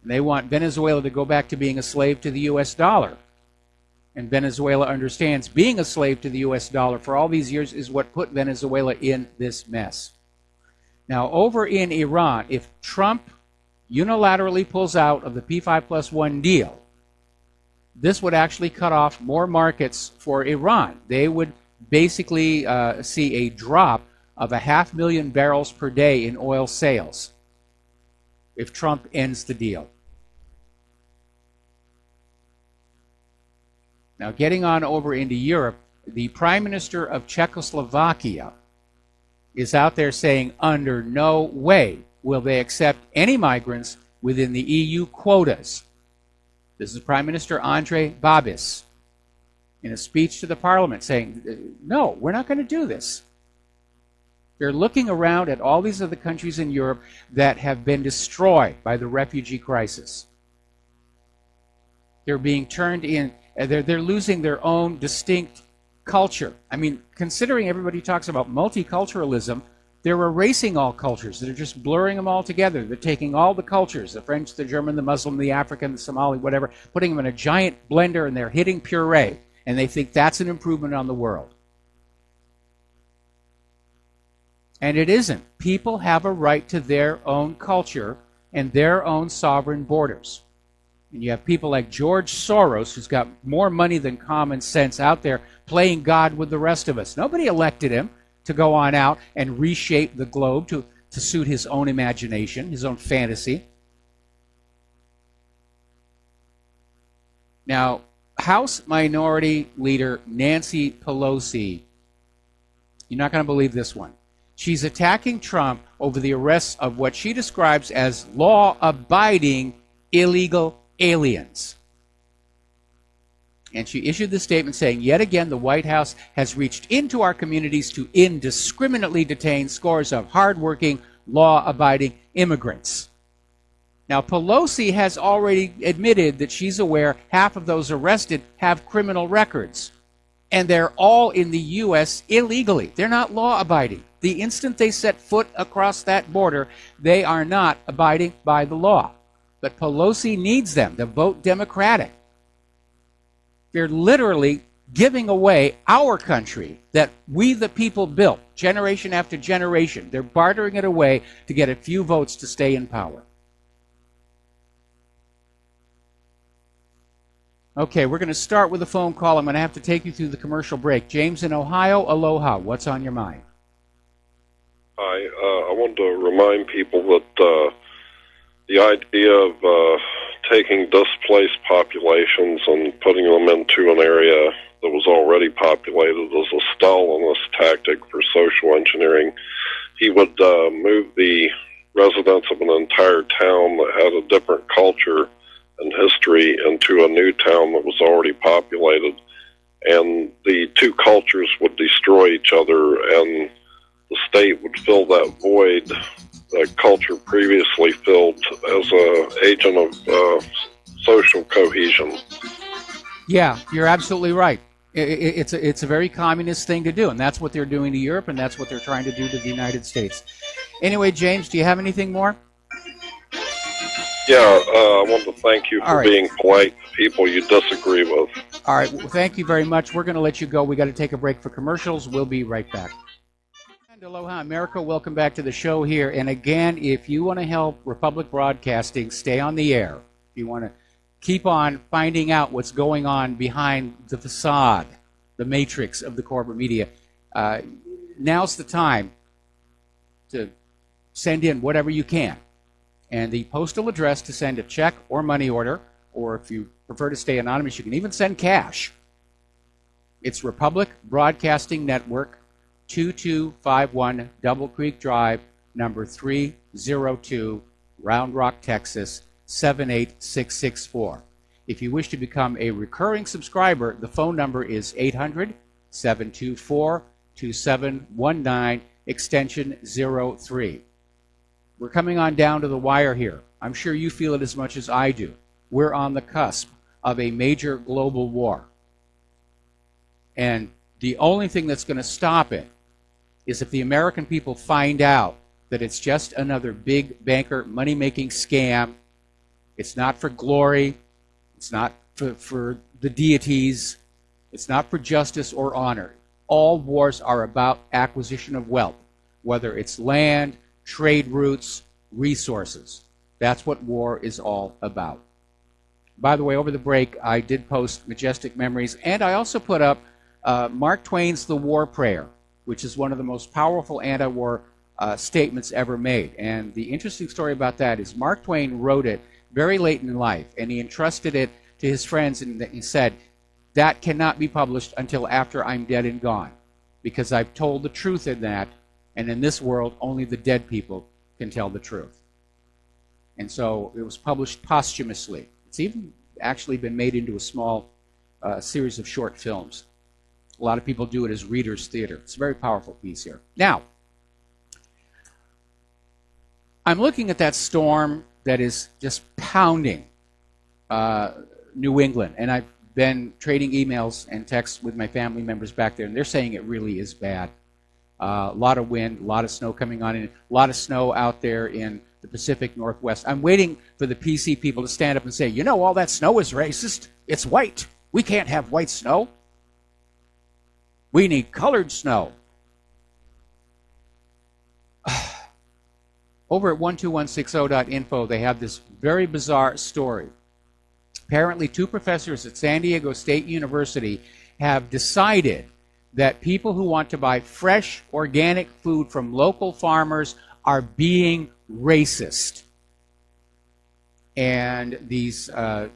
And they want Venezuela to go back to being a slave to the U.S. dollar. And Venezuela understands being a slave to the U.S. dollar for all these years is what put Venezuela in this mess. Now, over in Iran, if Trump unilaterally pulls out of the P5+1 deal, this would actually cut off more markets for Iran. They would basically see a drop of 500,000 barrels per day in oil sales if Trump ends the deal. Now, getting on over into Europe, the Prime Minister of Czechoslovakia is out there saying under no way will they accept any migrants within the EU quotas. This is Prime Minister Andrej Babis in a speech to the parliament saying, no, we're not going to do this. They're looking around at all these other countries in Europe that have been destroyed by the refugee crisis. They're being turned in, they're losing their own distinct culture. I mean, considering everybody talks about multiculturalism, they're erasing all cultures. They're just blurring them all together. They're taking all the cultures, the French, the German, the Muslim, the African, the Somali, whatever, putting them in a giant blender and they're hitting puree. And they think that's an improvement on the world. And it isn't. People have a right to their own culture and their own sovereign borders. And you have people like George Soros, who's got more money than common sense out there, playing God with the rest of us. Nobody elected him to go on out and reshape the globe to suit his own imagination, his own fantasy. Now, House Minority Leader Nancy Pelosi, you're not going to believe this one. She's attacking Trump over the arrests of what she describes as law-abiding illegal aliens. And she issued this statement saying, yet again, the White House has reached into our communities to indiscriminately detain scores of hardworking, law-abiding immigrants. Now, Pelosi has already admitted that she's aware half of those arrested have criminal records. And they're all in the U.S. illegally. They're not law-abiding. The instant they set foot across that border, they are not abiding by the law. But Pelosi needs them to vote Democratic. They're literally giving away our country that we the people built, generation after generation. They're bartering it away to get a few votes to stay in power. Okay, we're going to start with a phone call. I'm going to have to take you through the commercial break. James in Ohio, aloha. What's on your mind? Hi, I wanted to remind people that the idea of taking displaced populations and putting them into an area that was already populated is a Stalinist tactic for social engineering. He would move the residents of an entire town that had a different culture and history into a new town that was already populated, and the two cultures would destroy each other, and the state would fill that void that culture previously filled as an agent of social cohesion. Yeah, you're absolutely right. It's a very communist thing to do, and that's what they're doing to Europe, and that's what they're trying to do to the United States. Anyway, James, do you have anything more? Yeah, I want to thank you for being polite to people you disagree with. All right, well, thank you very much. We're going to let you go. We got to take a break for commercials. We'll be right back. And aloha, America. Welcome back to the show here. And again, if you want to help Republic Broadcasting stay on the air, if you want to keep on finding out what's going on behind the facade, the matrix of the corporate media, now's the time to send in whatever you can. And the postal address to send a check or money order, or if you prefer to stay anonymous, you can even send cash. It's Republic Broadcasting Network, 2251 Double Creek Drive, number 302, Round Rock, Texas, 78664. If you wish to become a recurring subscriber, the phone number is 800-724-2719, extension 03. We're coming on down to the wire here. I'm sure you feel it as much as I do. We're on the cusp of a major global war. And the only thing that's going to stop it is if the American people find out that it's just another big banker money-making scam. It's not for glory. It's not for the deities. It's not for justice or honor. All wars are about acquisition of wealth, whether it's land, trade routes, resources. That's what war is all about. By the way, over the break, I did post Majestic Memories, and I also put up Mark Twain's The War Prayer, which is one of the most powerful anti-war statements ever made. And the interesting story about that is Mark Twain wrote it very late in life, and he entrusted it to his friends, and he said, that cannot be published until after I'm dead and gone, because I've told the truth in that, and in this world, only the dead people can tell the truth. And so it was published posthumously. It's even actually been made into a small series of short films. A lot of people do it as readers' theater. It's a very powerful piece here. Now, I'm looking at that storm that is just pounding New England, and I've been trading emails and texts with my family members back there, and they're saying it really is bad. A lot of wind, a lot of snow coming on in, a lot of snow out there in the Pacific Northwest. I'm waiting for the PC people to stand up and say, you know, all that snow is racist. It's white. We can't have white snow. We need colored snow. Over at 12160.info, they have this very bizarre story. Apparently, 2 professors at San Diego State University have decided that people who want to buy fresh, organic food from local farmers are being racist. And these 2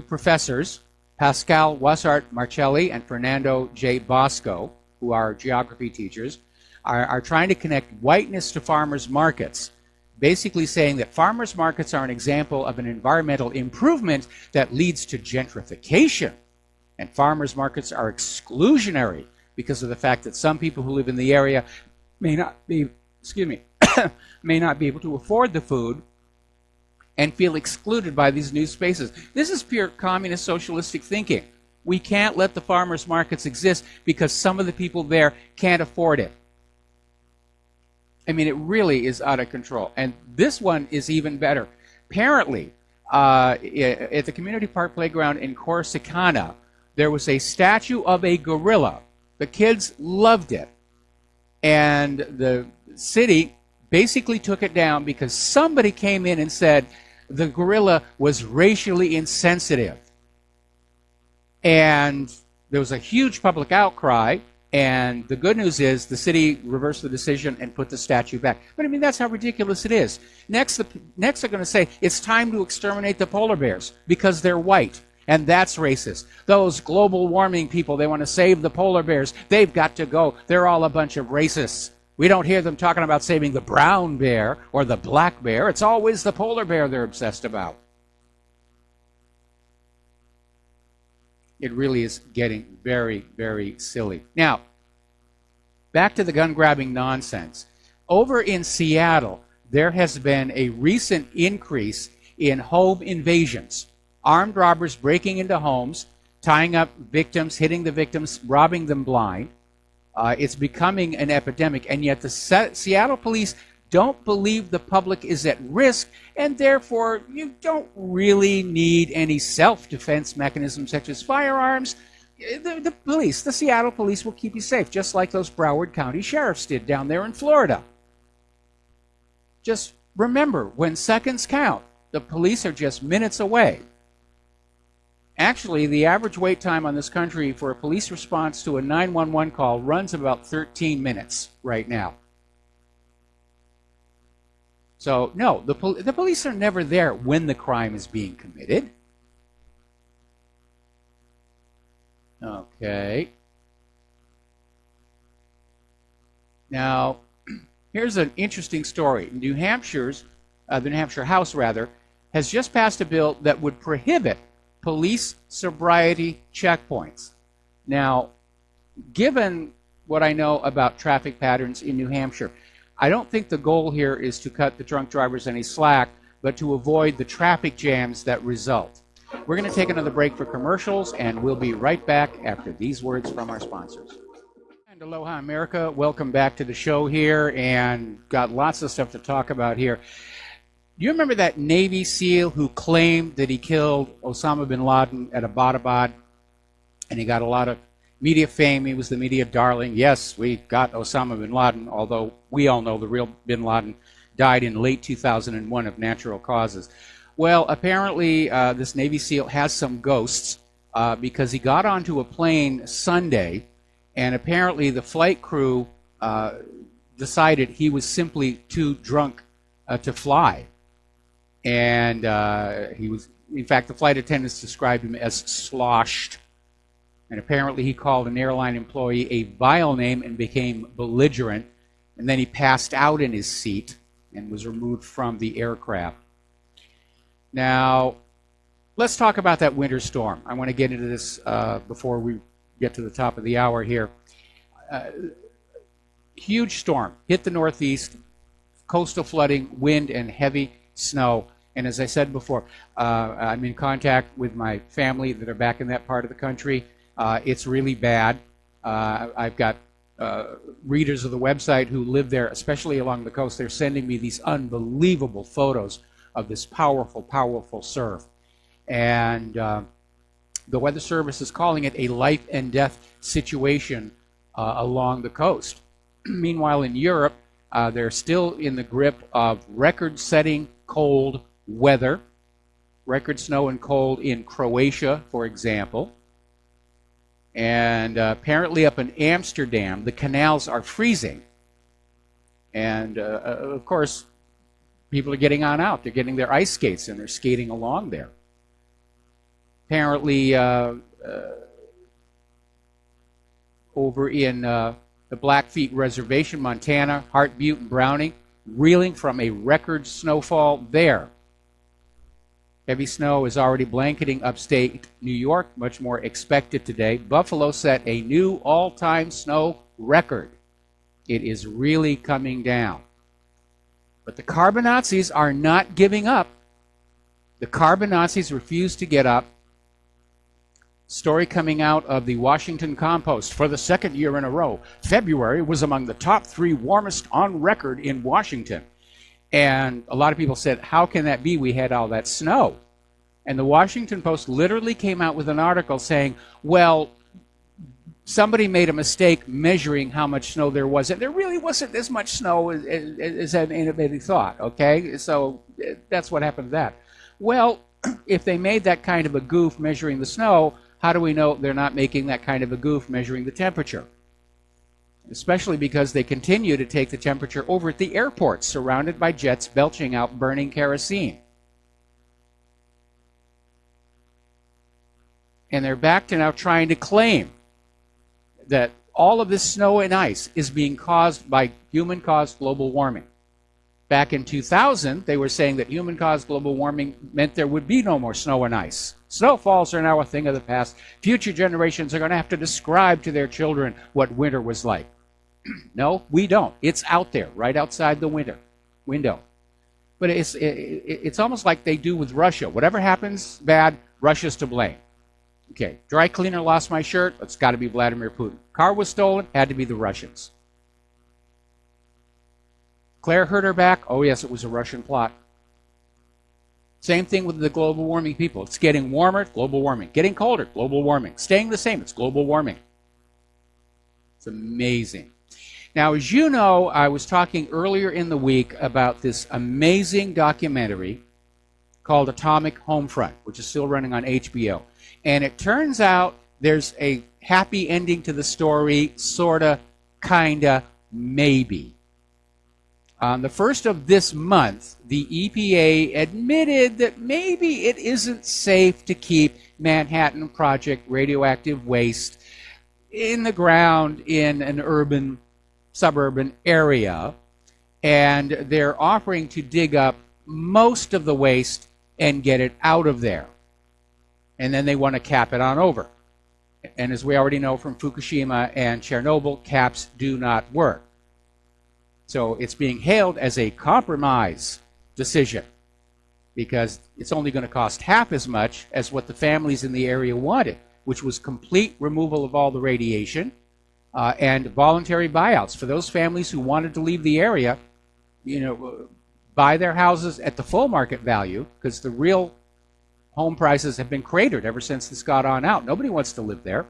professors, Pascal Wassart Marcelli and Fernando J. Bosco, who are geography teachers, are trying to connect whiteness to farmers' markets, basically saying that farmers' markets are an example of an environmental improvement that leads to gentrification. And farmers' markets are exclusionary because of the fact that some people who live in the area may not be, may not be able to afford the food, and feel excluded by these new spaces. This is pure communist socialistic thinking. We can't let the farmers markets exist because some of the people there can't afford it. I mean, it really is out of control. And this one is even better. Apparently, at the Community Park Playground in Corsicana, there was a statue of a gorilla. The kids loved it. And the city basically took it down because somebody came in and said the gorilla was racially insensitive. And there was a huge public outcry. And the good news is the city reversed the decision and put the statue back. But I mean, that's how ridiculous it is. Next they're going to say it's time to exterminate the polar bears because they're white. And that's racist. Those global warming people, they want to save the polar bears. They've got to go. They're all a bunch of racists. We don't hear them talking about saving the brown bear or the black bear. It's always the polar bear they're obsessed about. It really is getting very, very silly. Now, back to the gun-grabbing nonsense. Over in Seattle, there has been a recent increase in home invasions. Armed robbers breaking into homes, tying up victims, hitting the victims, robbing them blind. It's becoming an epidemic, and yet the Seattle police don't believe the public is at risk, and therefore you don't really need any self-defense mechanisms such as firearms. The Seattle police will keep you safe, just like those Broward County sheriffs did down there in Florida. Just remember, when seconds count, the police are just minutes away. Actually, the average wait time on this country for a police response to a 911 call runs about 13 minutes right now. So, no, the police are never there when the crime is being committed. Okay. Now, here's an interesting story. New Hampshire's, the New Hampshire House, rather, has just passed a bill that would prohibit police sobriety checkpoints. Now, given what I know about traffic patterns in New Hampshire, I don't think the goal here is to cut the drunk drivers any slack, but to avoid the traffic jams that result. We're going to take another break for commercials, and we'll be right back after these words from our sponsors. And aloha, America. Welcome back to the show here, and got lots of stuff to talk about here. Do you remember that Navy SEAL who claimed that he killed Osama bin Laden at Abbottabad? And he got a lot of media fame. He was the media darling. Yes, we got Osama bin Laden, although we all know the real bin Laden died in late 2001 of natural causes. Well, apparently this Navy SEAL has some ghosts because he got onto a plane Sunday, and apparently the flight crew decided he was simply too drunk to fly. And he was, in fact, the flight attendants described him as sloshed. And apparently he called an airline employee a vile name and became belligerent. And then he passed out in his seat and was removed from the aircraft. Now, let's talk about that winter storm. I want to get into this before we get to the top of the hour here. Huge storm hit the Northeast, coastal flooding, wind, and heavy snow. And as I said before, I'm in contact with my family that are back in that part of the country. It's really bad. I've got readers of the website who live there, especially along the coast. They're sending me these unbelievable photos of this powerful, powerful surf. And the Weather Service is calling it a life and death situation along the coast. Meanwhile, in Europe, they're still in the grip of record-setting cold weather, record snow and cold in Croatia, for example. And apparently up in Amsterdam, the canals are freezing. And, of course, people are getting on out. They're getting their ice skates, and they're skating along there. Apparently, over in the Blackfeet Reservation, Montana, Hart Butte and Browning, reeling from a record snowfall there. Heavy snow is already blanketing upstate New York, much more expected today. Buffalo set a new all-time snow record. It is really coming down. But the Carbonazis are not giving up. The carbon Nazis refused to get up. Story coming out of the Washington Compost for the second year in a row. February was among the top 3 warmest on record in Washington. And a lot of people said, how can that be? We had all that snow. And the Washington Post literally came out with an article saying, well, somebody made a mistake measuring how much snow there was. And there really wasn't as much snow as anybody thought, okay? So that's what happened to that. Well, if they made that kind of a goof measuring the snow, how do we know they're not making that kind of a goof measuring the temperature? Especially because they continue to take the temperature over at the airport, surrounded by jets belching out burning kerosene. And they're back to now trying to claim that all of this snow and ice is being caused by human-caused global warming. Back in 2000, they were saying that human-caused global warming meant there would be no more snow and ice. Snowfalls are now a thing of the past. Future generations are going to have to describe to their children what winter was like. No, we don't. It's out there, right outside the window. But it's almost like they do with Russia. Whatever happens bad, Russia's to blame. Okay, dry cleaner lost my shirt, it's got to be Vladimir Putin. Car was stolen, had to be the Russians. Claire hurt her back, oh yes, it was a Russian plot. Same thing with the global warming people. It's getting warmer, global warming. Getting colder, global warming. Staying the same, it's global warming. It's amazing. Now, as you know, I was talking earlier in the week about this amazing documentary called Atomic Homefront, which is still running on HBO. And it turns out there's a happy ending to the story, sorta, kinda, maybe. On the 1st of this month, the EPA admitted that maybe it isn't safe to keep Manhattan Project radioactive waste in the ground in an suburban area, and they're offering to dig up most of the waste and get it out of there. And then they want to cap it on over. And as we already know from Fukushima and Chernobyl, caps do not work. So it's being hailed as a compromise decision because it's only going to cost half as much as what the families in the area wanted, which was complete removal of all the radiation and voluntary buyouts for those families who wanted to leave the area, buy their houses at the full market value, because the real home prices have been cratered ever since this got on out. Nobody wants to live there.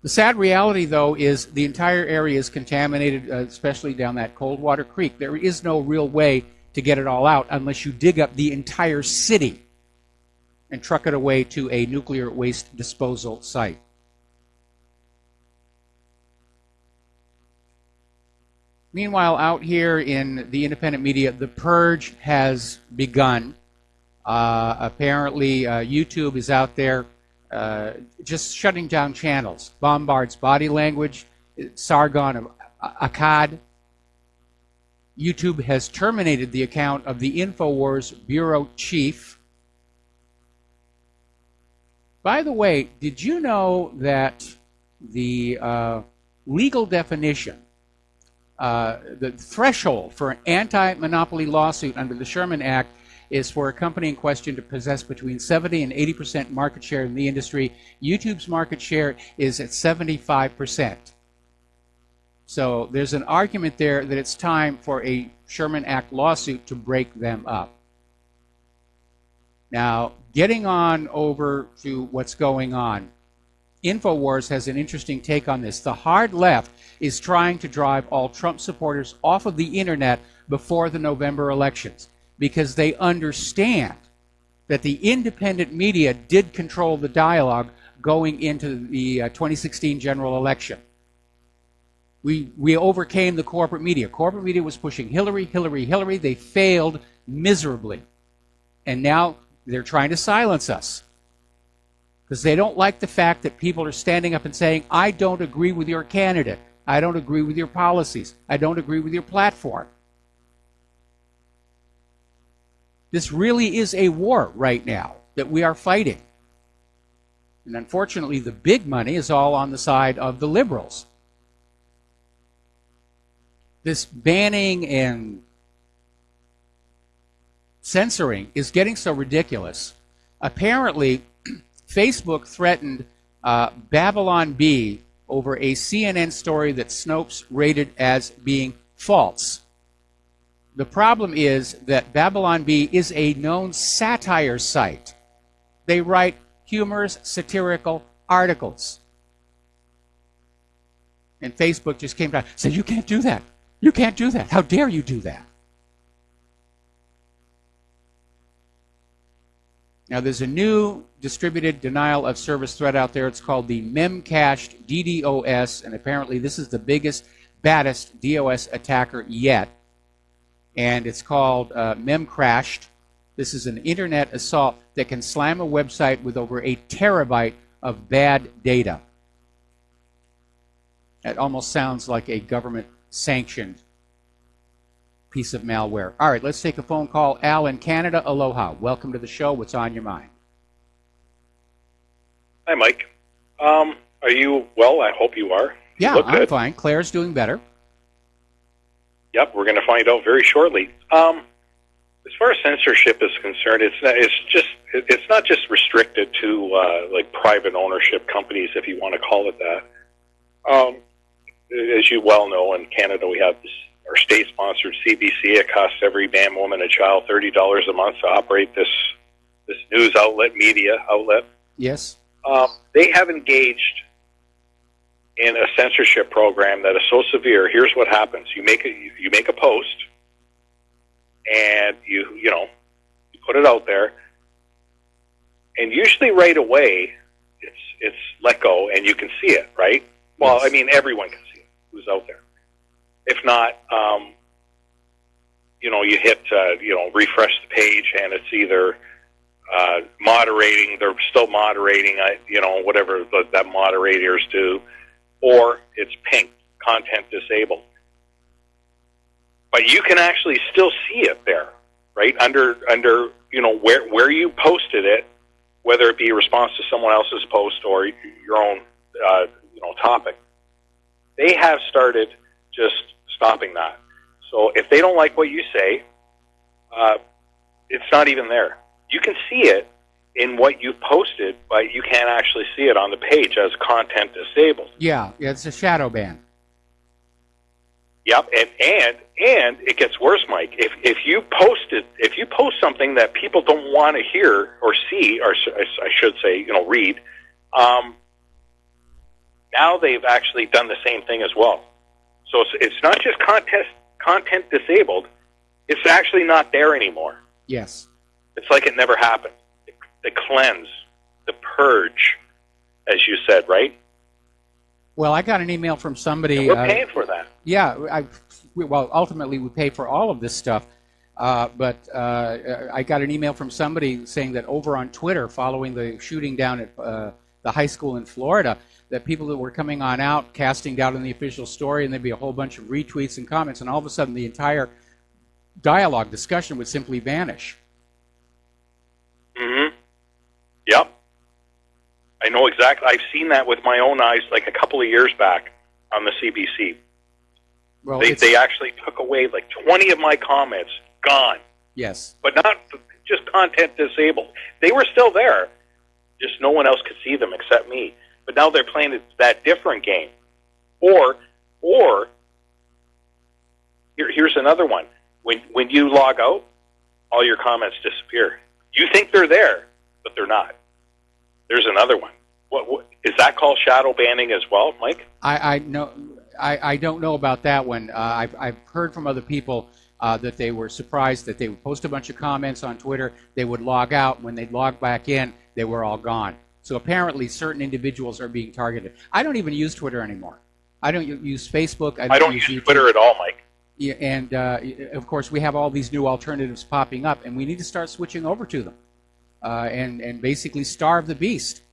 The sad reality, though, is the entire area is contaminated, especially down that Coldwater Creek. There is no real way to get it all out unless you dig up the entire city and truck it away to a nuclear waste disposal site. Meanwhile, out here in the independent media, the purge has begun. Apparently, YouTube is out there just shutting down channels. Bombard's Body Language, Sargon of Akkad. YouTube has terminated the account of the InfoWars bureau chief. By the way, did you know that the legal definition, the threshold for an anti-monopoly lawsuit under the Sherman Act is for a company in question to possess between 70 and 80% market share in the industry? YouTube's market share is at 75%. So there's an argument there that it's time for a Sherman Act lawsuit to break them up. Now, getting on over to what's going on, InfoWars has an interesting take on this. The hard left is trying to drive all Trump supporters off of the internet before the November elections because they understand that the independent media did control the dialogue going into the 2016 general election. We overcame the corporate media. Corporate media was pushing Hillary, Hillary, Hillary. They failed miserably. And now they're trying to silence us because they don't like the fact that people are standing up and saying, I don't agree with your candidate. I don't agree with your policies. I don't agree with your platform. This really is a war right now that we are fighting. And unfortunately, the big money is all on the side of the liberals. This banning and censoring is getting so ridiculous. Apparently, Facebook threatened Babylon Bee over a CNN story that Snopes rated as being false. The problem is that Babylon Bee is a known satire site. They write humorous, satirical articles. And Facebook just came down and said, you can't do that. You can't do that. How dare you do that? Now, there's a new distributed denial of service threat out there. It's called the Memcached DDoS, and apparently this is the biggest, baddest DOS attacker yet. And it's called Memcached. This is an internet assault that can slam a website with over a terabyte of bad data. That almost sounds like a government-sanctioned piece of malware. All right, let's take a phone call. Al in Canada, aloha. Welcome to the show. What's on your mind? Hi, Mike. Are you well? I hope you are. Yeah, I'm good. Fine. Claire's doing better. Yep, we're going to find out very shortly. As far as censorship is concerned, it's not just restricted to like private ownership companies, if you want to call it that. As you well know, in Canada we have our state-sponsored CBC. It costs every man, woman, and child $30 a month to operate this news outlet, media outlet. Yes. They have engaged in a censorship program that is so severe. Here's what happens: you make a post, and you put it out there, and usually right away it's let go, and you can see it, right? Well, Yes. I mean, everyone can see it who's out there. If not, you hit refresh the page, and it's either moderating. They're still moderating, whatever that moderators do, or it's pink, content disabled. But you can actually still see it there, right? Under where you posted it, whether it be a response to someone else's post or your own topic. They have started just stopping that. So if they don't like what you say, it's not even there. You can see it in what you posted, but you can't actually see it on the page as content disabled. Yeah, it's a shadow ban. Yep, and it gets worse, Mike. If you post something that people don't want to hear or see, or I should say, read, now they've actually done the same thing as well. So it's not just content disabled; it's actually not there anymore. Yes. It's like it never happened. The cleanse, the purge, as you said, right? Well, I got an email from somebody. And we're paying for that. Yeah, ultimately we pay for all of this stuff. But I got an email from somebody saying that over on Twitter, following the shooting down at the high school in Florida, that people that were coming on out, casting doubt on the official story, and there'd be a whole bunch of retweets and comments, and all of a sudden the entire dialogue, discussion would simply vanish. Mm-hmm. Yep. I know exactly. I've seen that with my own eyes like a couple of years back on the CBC. Well, they actually took away like 20 of my comments, gone. Yes. But not just content disabled. They were still there. Just no one else could see them except me. But now they're playing that different game. Or here's another one. When you log out, all your comments disappear. You think they're there, but they're not. There's another one. What is that called? Shadow banning as well, Mike? I don't know about that one. I've heard from other people that they were surprised that they would post a bunch of comments on Twitter. They would log out. When they'd log back in, they were all gone. So apparently certain individuals are being targeted. I don't even use Twitter anymore. I don't use Facebook. I don't use YouTube. Twitter at all, Mike. Yeah, and of course, we have all these new alternatives popping up, and we need to start switching over to them and basically starve the beast.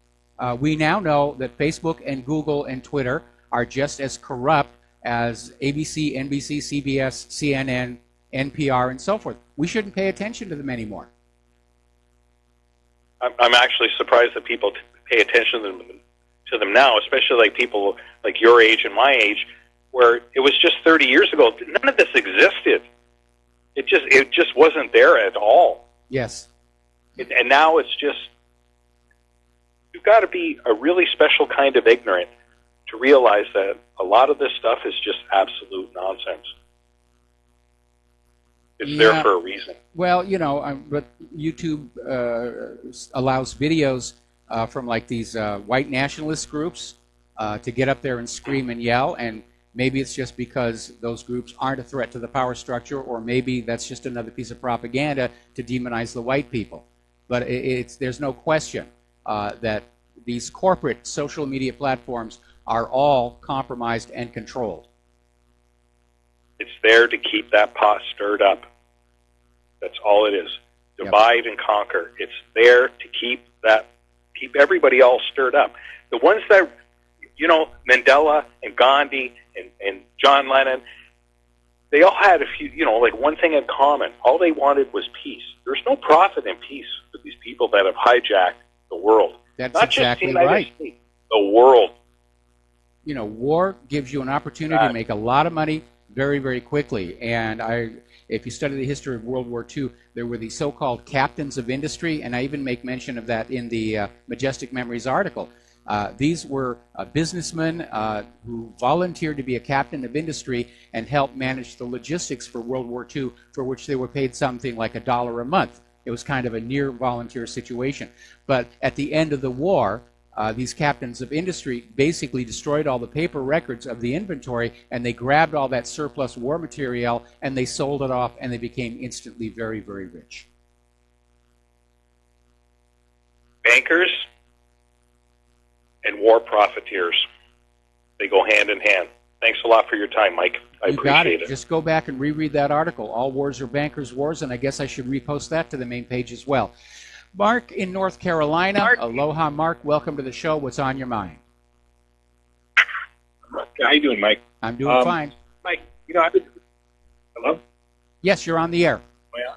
We now know that Facebook and Google and Twitter are just as corrupt as ABC, NBC, CBS, CNN, NPR, and so forth. We shouldn't pay attention to them anymore. I'm actually surprised that people pay attention to them now, especially like people like your age and my age, where it was just 30 years ago. None of this existed. It just wasn't there at all. Yes. And now it's just, you've got to be a really special kind of ignorant to realize that a lot of this stuff is just absolute nonsense. It's there for a reason. Well, but YouTube allows videos from like these white nationalist groups to get up there and scream and yell, and maybe it's just because those groups aren't a threat to the power structure, or maybe that's just another piece of propaganda to demonize the white people. But there's no question that these corporate social media platforms are all compromised and controlled. It's there to keep that pot stirred up. That's all it is. Divide and conquer. It's there to keep everybody all stirred up. The ones that, Mandela and Gandhi and John Lennon, they all had a few, like one thing in common. All they wanted was peace. There's no profit in peace for these people that have hijacked the world. That's Not exactly just the United right. States, the world. War gives you an opportunity to make a lot of money very, very quickly. And if you study the history of World War II, there were these so-called captains of industry, and I even make mention of that in the Majestic Memories article. These were businessmen who volunteered to be a captain of industry and help manage the logistics for World War II, for which they were paid something like $1 a month. It was kind of a near volunteer situation. But at the end of the war, these captains of industry basically destroyed all the paper records of the inventory, and they grabbed all that surplus war material and they sold it off, and they became instantly very, very rich. Bankers and war profiteers, they go hand in hand. Thanks a lot for your time, Mike. I appreciate it. Just go back and reread that article. All wars are bankers' wars, and I guess I should repost that to the main page as well. Mark in North Carolina. Mark. Aloha, Mark. Welcome to the show. What's on your mind? How you doing, Mike? I'm doing fine. Mike, hello? Yes, you're on the air. Oh, yeah.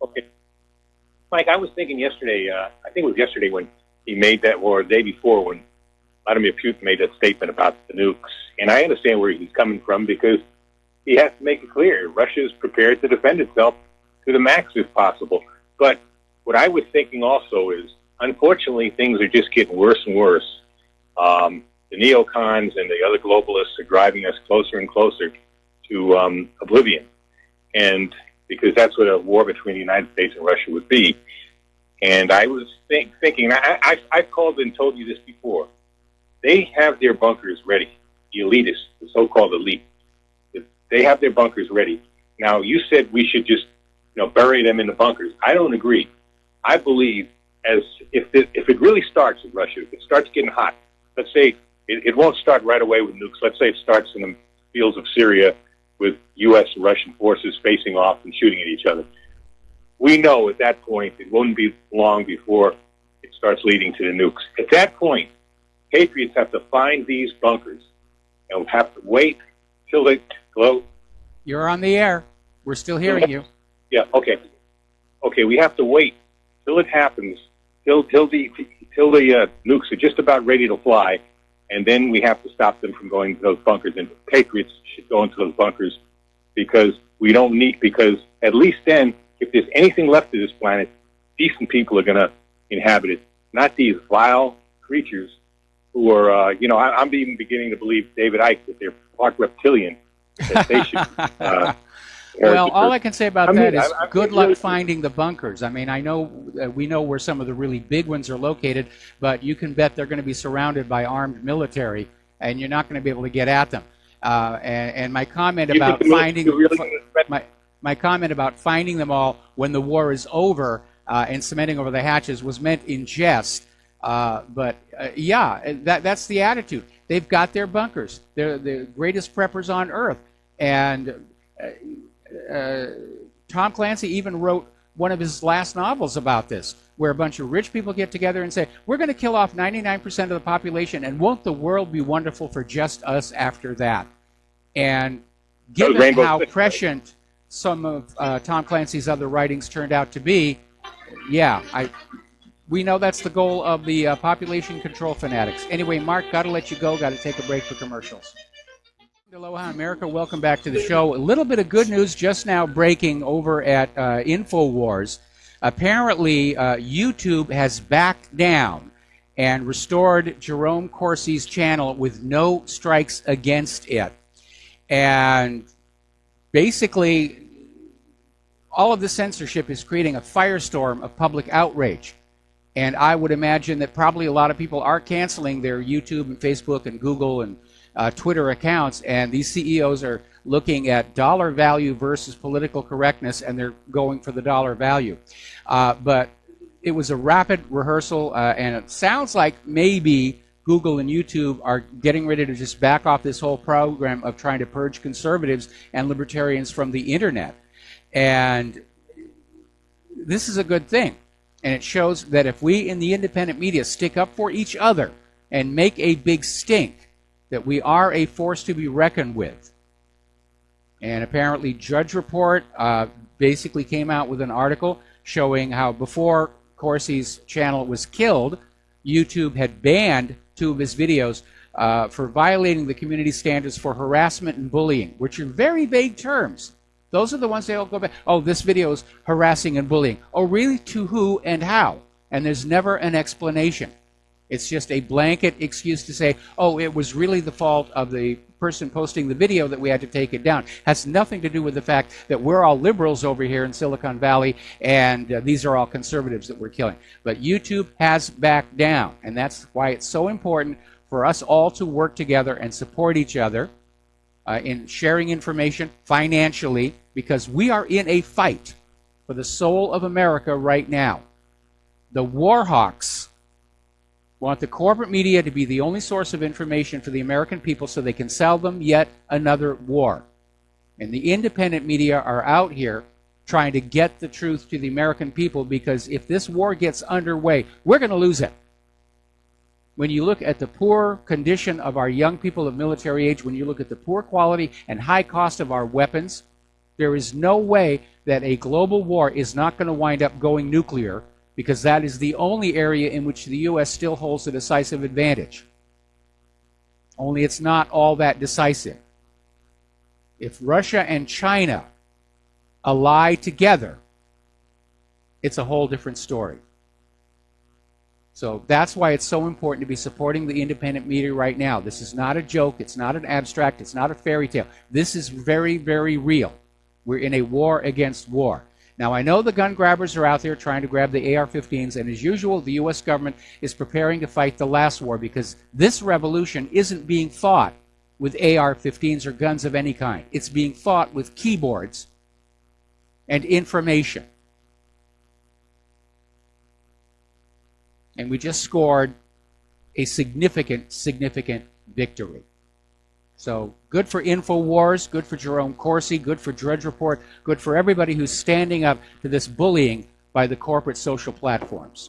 Okay. Mike, I was thinking yesterday, I think it was yesterday when he made that, or the day before when Vladimir Putin made that statement about the nukes. And I understand where he's coming from, because he has to make it clear Russia is prepared to defend itself to the max if possible. But what I was thinking also is, unfortunately, things are just getting worse and worse. The neocons and the other globalists are driving us closer and closer to oblivion. And because that's what a war between the United States and Russia would be. And I was thinking, I've called and told you this before, they have their bunkers ready, the elitists, the so-called elite. They have their bunkers ready. Now, you said we should just bury them in the bunkers. I don't agree. I believe if it really starts in Russia, if it starts getting hot, let's say it won't start right away with nukes. Let's say it starts in the fields of Syria with U.S. and Russian forces facing off and shooting at each other. We know at that point it won't be long before it starts leading to the nukes. At that point, patriots have to find these bunkers and we'll have to wait till they glow. You're on the air. We're still hearing you. Yeah, okay. Okay, we have to wait till it happens, till the nukes are just about ready to fly, and then we have to stop them from going to those bunkers. And patriots should go into those bunkers because at least then, if there's anything left of this planet, decent people are going to inhabit it, not these vile creatures who are, I'm even beginning to believe David Icke, that they're part reptilian, that they should... Well, all I can say about that is good luck finding the bunkers. I mean, we know where some of the really big ones are located, but you can bet they're going to be surrounded by armed military, and you're not going to be able to get at them. And my comment about my comment about finding them all when the war is over and cementing over the hatches was meant in jest. But that's the attitude. They've got their bunkers. They're the greatest preppers on earth, and. Tom Clancy even wrote one of his last novels about this, where a bunch of rich people get together and say, we're going to kill off 99% of the population, and won't the world be wonderful for just us after that? And given how prescient some of Tom Clancy's other writings turned out to be, we know that's the goal of the population control fanatics. Anyway, Mark, got to let you go. Got to take a break for commercials. Aloha America, welcome back to the show. A little bit of good news just now breaking over at InfoWars. Apparently, YouTube has backed down and restored Jerome Corsi's channel with no strikes against it. And basically, all of the censorship is creating a firestorm of public outrage. And I would imagine that probably a lot of people are canceling their YouTube and Facebook and Google and Twitter accounts, and these CEOs are looking at dollar value versus political correctness, and they're going for the dollar value. But it was a rapid rehearsal, and it sounds like maybe Google and YouTube are getting ready to just back off this whole program of trying to purge conservatives and libertarians from the internet. And this is a good thing. And it shows that if we in the independent media stick up for each other and make a big stink, that we are a force to be reckoned with. And apparently Judge Report basically came out with an article showing how before Corsi's channel was killed, YouTube had banned 2 of his videos for violating the community standards for harassment and bullying, which are very vague terms. Those are the ones they all go back. Oh, this video is harassing and bullying. Oh, really? To who and how? And there's never an explanation. It's just a blanket excuse to say, oh, it was really the fault of the person posting the video that we had to take it down. Has nothing to do with the fact that we're all liberals over here in Silicon Valley and these are all conservatives that we're killing. But YouTube has backed down, and that's why it's so important for us all to work together and support each other in sharing information financially, because we are in a fight for the soul of America right now. The war hawks want the corporate media to be the only source of information for the American people so they can sell them yet another war. And the independent media are out here trying to get the truth to the American people, because if this war gets underway, we're going to lose it. When you look at the poor condition of our young people of military age, when you look at the poor quality and high cost of our weapons, there is no way that a global war is not going to wind up going nuclear, because that is the only area in which the U.S. still holds a decisive advantage. Only it's not all that decisive. If Russia and China ally together, it's a whole different story. So that's why it's so important to be supporting the independent media right now. This is not a joke. It's not an abstract. It's not a fairy tale. This is very, very real. We're in a war against war. Now, I know the gun grabbers are out there trying to grab the AR-15s, and as usual, the U.S. government is preparing to fight the last war, because this revolution isn't being fought with AR-15s or guns of any kind. It's being fought with keyboards and information. And we just scored a significant, significant victory. So good for InfoWars, good for Jerome Corsi, good for Drudge Report, good for everybody who's standing up to this bullying by the corporate social platforms.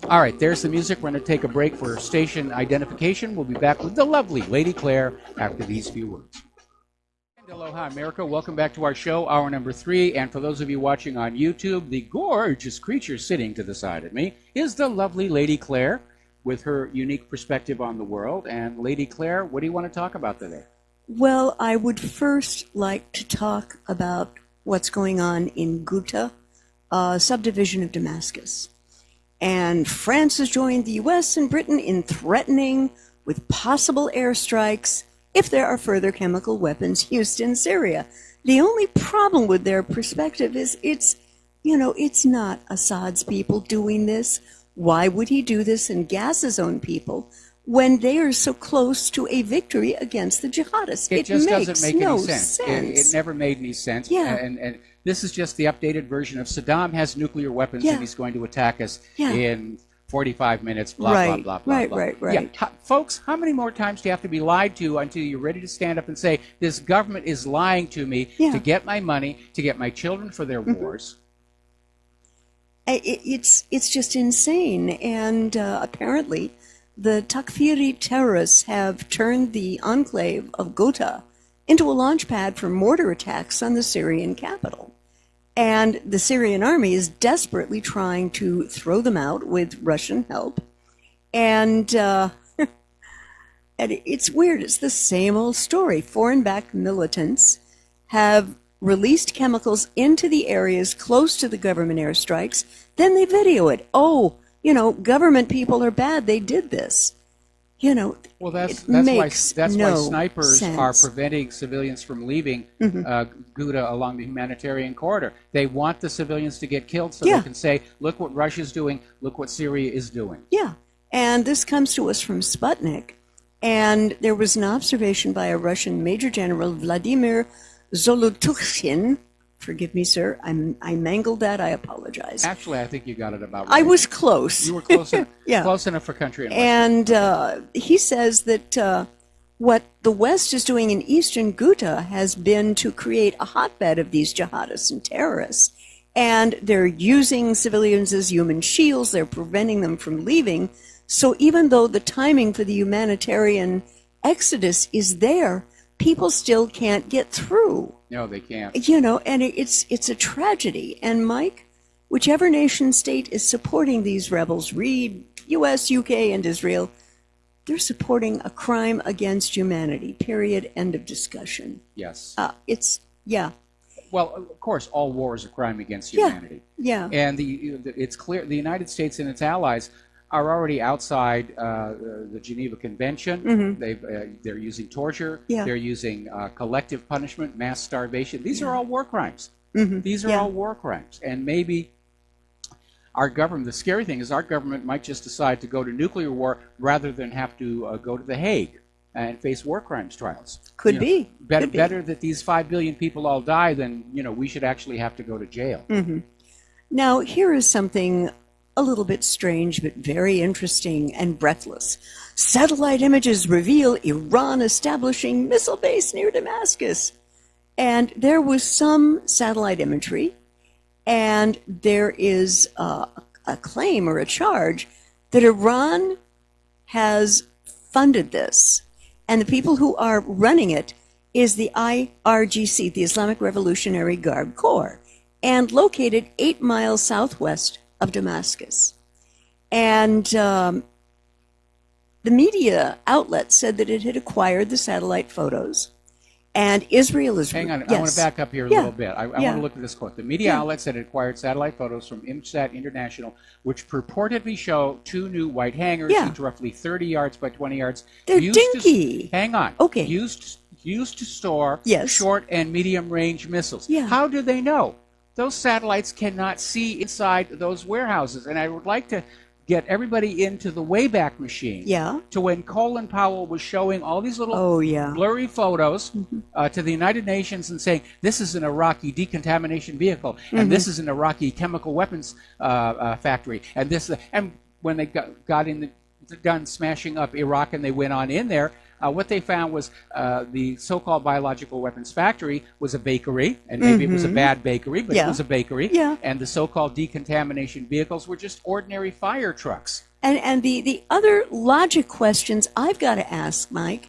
All right, there's the music. We're going to take a break for station identification. We'll be back with the lovely Lady Claire after these few words. And aloha, America. Welcome back to our show, hour number 3. And for those of you watching on YouTube, the gorgeous creature sitting to the side of me is the lovely Lady Claire, with her unique perspective on the world. And Lady Claire, what do you want to talk about today? Well, I would first like to talk about what's going on in Ghouta, a subdivision of Damascus. And France has joined the U.S. and Britain in threatening with possible airstrikes if there are further chemical weapons used in Syria. The only problem with their perspective is it's not Assad's people doing this. Why would he do this and gas his own people when they are so close to a victory against the jihadists? It just makes doesn't make no any sense. It never made any sense. Yeah. And this is just the updated version of Saddam has nuclear weapons and he's going to attack us in 45 minutes, blah, blah, blah, blah, blah. Right. Yeah. Folks, how many more times do you have to be lied to until you're ready to stand up and say, this government is lying to me to get my money, to get my children for their wars? It's just insane. And apparently the Takfiri terrorists have turned the enclave of Ghouta into a launch pad for mortar attacks on the Syrian capital. And the Syrian army is desperately trying to throw them out with Russian help. And and it's weird. It's the same old story. Foreign-backed militants have released chemicals into the areas close to the government airstrikes. Then they video it. Oh, government people are bad. They did this. Well, that's no why snipers sense. are preventing civilians from leaving Ghouta along the humanitarian corridor. They want the civilians to get killed so they can say, look what Russia's doing, look what Syria is doing. Yeah, and this comes to us from Sputnik, and there was an observation by a Russian Major General, Vladimir Zolotukhin. Forgive me, sir. I mangled that. I apologize. Actually, I think you got it about right. I was close. You were close enough, yeah. Close enough for country. And he says that what the West is doing in eastern Ghouta has been to create a hotbed of these jihadists and terrorists. And they're using civilians as human shields. They're preventing them from leaving. So even though the timing for the humanitarian exodus is there, people still can't get through. No, they can't. And it's a tragedy. And Mike, whichever nation state is supporting these rebels, read U.S., U.K., and Israel, they're supporting a crime against humanity, period, end of discussion. Yes. Well, of course, all war is a crime against humanity. Yeah. And it's clear the United States and its allies are already outside the Geneva Convention. Mm-hmm. They're using torture. Yeah. They're using collective punishment, mass starvation. These are all war crimes. Mm-hmm. These are all war crimes. And maybe our government, the scary thing is our government might just decide to go to nuclear war rather than have to go to The Hague and face war crimes trials. Could be. Better that these 5 billion people all die than, we should actually have to go to jail. Mm-hmm. Now, here is something a little bit strange, but very interesting and breathless. Satellite images reveal Iran establishing missile base near Damascus. And there was some satellite imagery, and there is a claim or a charge that Iran has funded this. And the people who are running it is the IRGC, the Islamic Revolutionary Guard Corps, and located 8 miles southwest of Damascus. And the media outlet said that it had acquired the satellite photos. And Israel is... Hang on, yes. I want to back up here a little bit. I want to look at this quote. The media outlet said it acquired satellite photos from ImSat International, which purportedly show 2 new white hangars, each roughly 30 yards by 20 yards. They're dinky. Hang on. Okay. Used to store Yes. short and medium range missiles. Yeah. How do they know? Those satellites cannot see inside those warehouses. And I would like to get everybody into the Wayback Machine to when Colin Powell was showing all these little blurry photos to the United Nations and saying, this is an Iraqi decontamination vehicle, and this is an Iraqi chemical weapons factory, and this, and when they got done smashing up Iraq and they went on in there, what they found was the so-called biological weapons factory was a bakery, and maybe it was a bad bakery, but it was a bakery. Yeah. And the so-called decontamination vehicles were just ordinary fire trucks. And the other logic questions I've got to ask, Mike,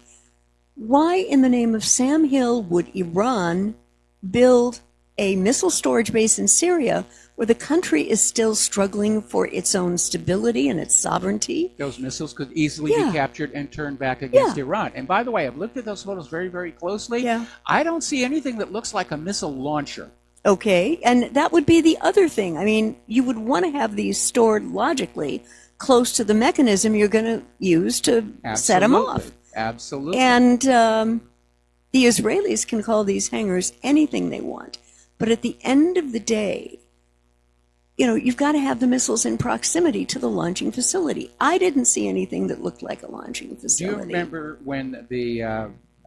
why in the name of Sam Hill would Iran build a missile storage base in Syria where the country is still struggling for its own stability and its sovereignty? Those missiles could easily be captured and turned back against Iran. And by the way, I've looked at those photos very, very closely. I don't see anything that looks like a missile launcher. Okay, and that would be the other thing. I mean, you would want to have these stored logically close to the mechanism you're going to use to set them off. Absolutely. And the Israelis can call these hangars anything they want. But at the end of the day, you've got to have the missiles in proximity to the launching facility. I didn't see anything that looked like a launching facility. Do you remember when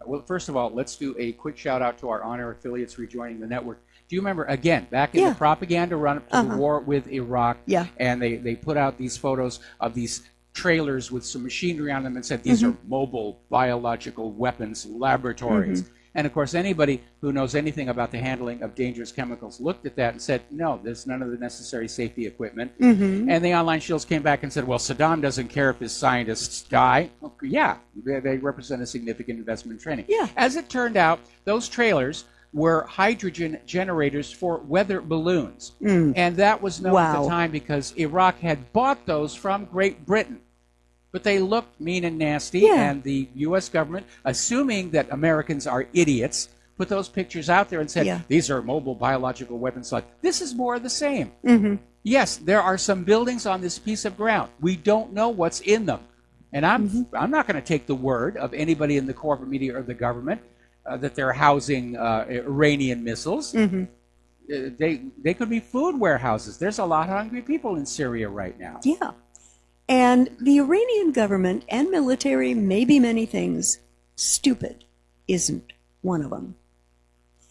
well, first of all, let's do a quick shout out to our on-air affiliates rejoining the network. Do you remember, again, back in the propaganda run-up to the war with Iraq, and they put out these photos of these trailers with some machinery on them and said, these are mobile biological weapons laboratories. And of course, anybody who knows anything about the handling of dangerous chemicals looked at that and said, no, there's none of the necessary safety equipment. And the online shields came back and said, well, Saddam doesn't care if his scientists die. They represent a significant investment in training. As it turned out, those trailers were hydrogen generators for weather balloons. And that was known at the time because Iraq had bought those from Great Britain. But they look mean and nasty, Yeah. and the U.S. government, assuming that Americans are idiots, put those pictures out there and said, Yeah. these are mobile biological weapons. Like, this is more of the same. Mm-hmm. Yes, there are some buildings on this piece of ground. We don't know what's in them. And I'm not going to take the word of anybody in the corporate media or the government that they're housing Iranian missiles. Mm-hmm. They could be food warehouses. There's a lot of hungry people in Syria right now. Yeah. And the Iranian government and military may be many things. Stupid isn't one of them.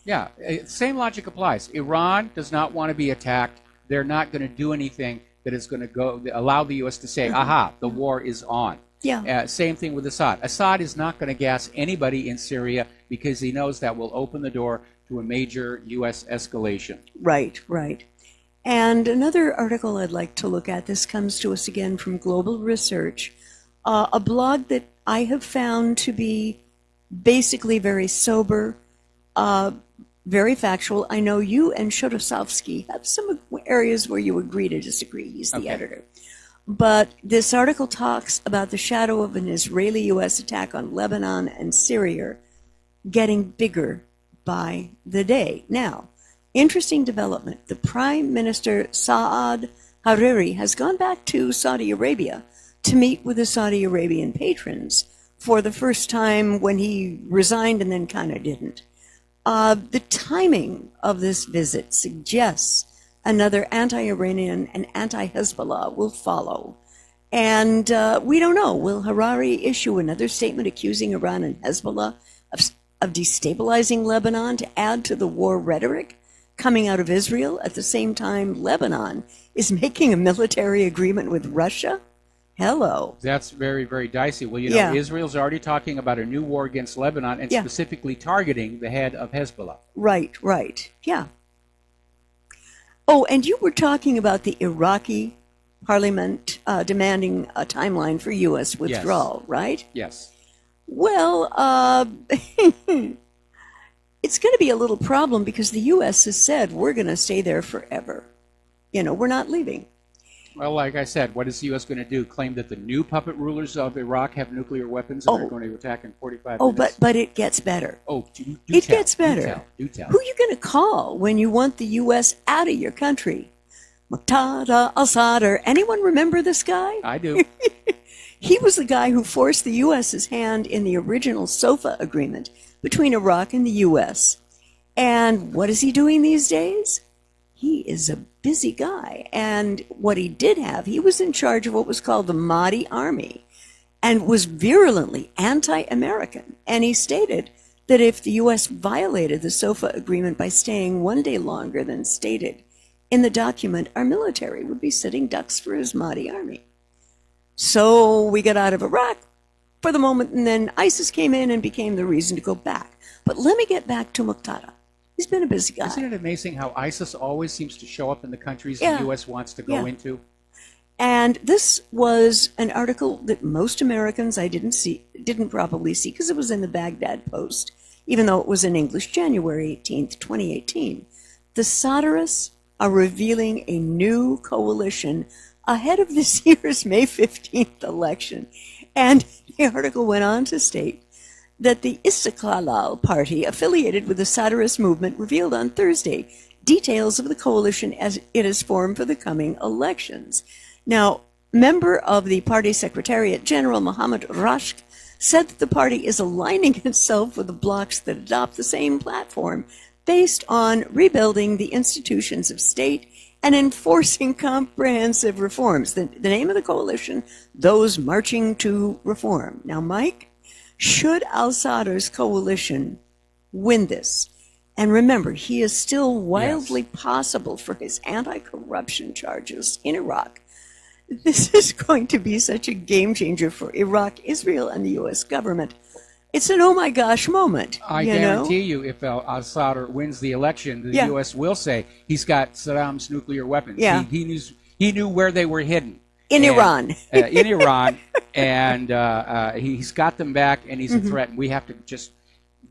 Yeah, same logic applies. Iran does not want to be attacked. They're not going to do anything that is going to allow the U.S. to say, aha, the war is on. Yeah. Same thing with Assad. Assad is not going to gas anybody in Syria because he knows that will open the door to a major U.S. escalation. Right, right. And another article I'd like to look at, this comes to us again from Global Research, a blog that I have found to be basically very sober, very factual. I know you and Shodosovsky have some areas where you agree to disagree. He's the editor. But this article talks about the shadow of an Israeli-U.S. attack on Lebanon and Syria getting bigger by the day. Now, interesting development. The Prime Minister Saad Hariri has gone back to Saudi Arabia to meet with the Saudi Arabian patrons for the first time when he resigned and then kind of didn't. The timing of this visit suggests another anti-Iranian and anti-Hezbollah will follow. And we don't know. Will Hariri issue another statement accusing Iran and Hezbollah of destabilizing Lebanon to add to the war rhetoric coming out of Israel at the same time Lebanon is making a military agreement with Russia? Hello. That's very, very dicey. Well, you know, Israel's already talking about a new war against Lebanon and specifically targeting the head of Hezbollah. Right, right. Yeah. Oh, and you were talking about the Iraqi parliament demanding a timeline for U.S. withdrawal, right? Yes. Well, it's going to be a little problem because the U.S. has said we're going to stay there forever. You know, we're not leaving. Well, like I said, what is the U.S. going to do? Claim that the new puppet rulers of Iraq have nuclear weapons and they're going to attack in 45 minutes? But it gets better. It gets better. Do tell. Who are you going to call when you want the U.S. out of your country? Muqtada al-Assad, or anyone remember this guy? I do. He was the guy who forced the U.S.'s hand in the original SOFA agreement between Iraq and the U.S. And what is he doing these days? He is a busy guy. And what he did have, he was in charge of what was called the Mahdi Army and was virulently anti-American. And he stated that if the U.S. violated the SOFA agreement by staying one day longer than stated in the document, our military would be sitting ducks for his Mahdi Army. So we got out of Iraq for the moment, and then ISIS came in and became the reason to go back. But let me get back to Muqtada. He's been a busy guy. Isn't it amazing how ISIS always seems to show up in the countries the U.S. wants to go into? And this was an article that most Americans didn't probably see because it was in the Baghdad Post, even though it was in English, January 18th, 2018. The Sadrists are revealing a new coalition ahead of this year's May 15th election. And the article went on to state that the Istiqlal Party, affiliated with the Sadrist movement, revealed on Thursday details of the coalition as it is formed for the coming elections. Now, member of the party secretariat, General Mohammad Rashk, said that the party is aligning itself with the blocs that adopt the same platform based on rebuilding the institutions of state and enforcing comprehensive reforms. The name of the coalition, Those Marching to Reform. Now, Mike, should al-Sadr's coalition win this, and remember, he is still wildly possible for his anti-corruption charges in Iraq, this is going to be such a game changer for Iraq, Israel, and the U.S. government. It's an oh my gosh moment. I guarantee you, if al-Sadr wins the election, the U.S. will say he's got Saddam's nuclear weapons. Yeah. He knew where they were hidden. In Iran. In Iran, and he's got them back, and he's a threat. And we have to just,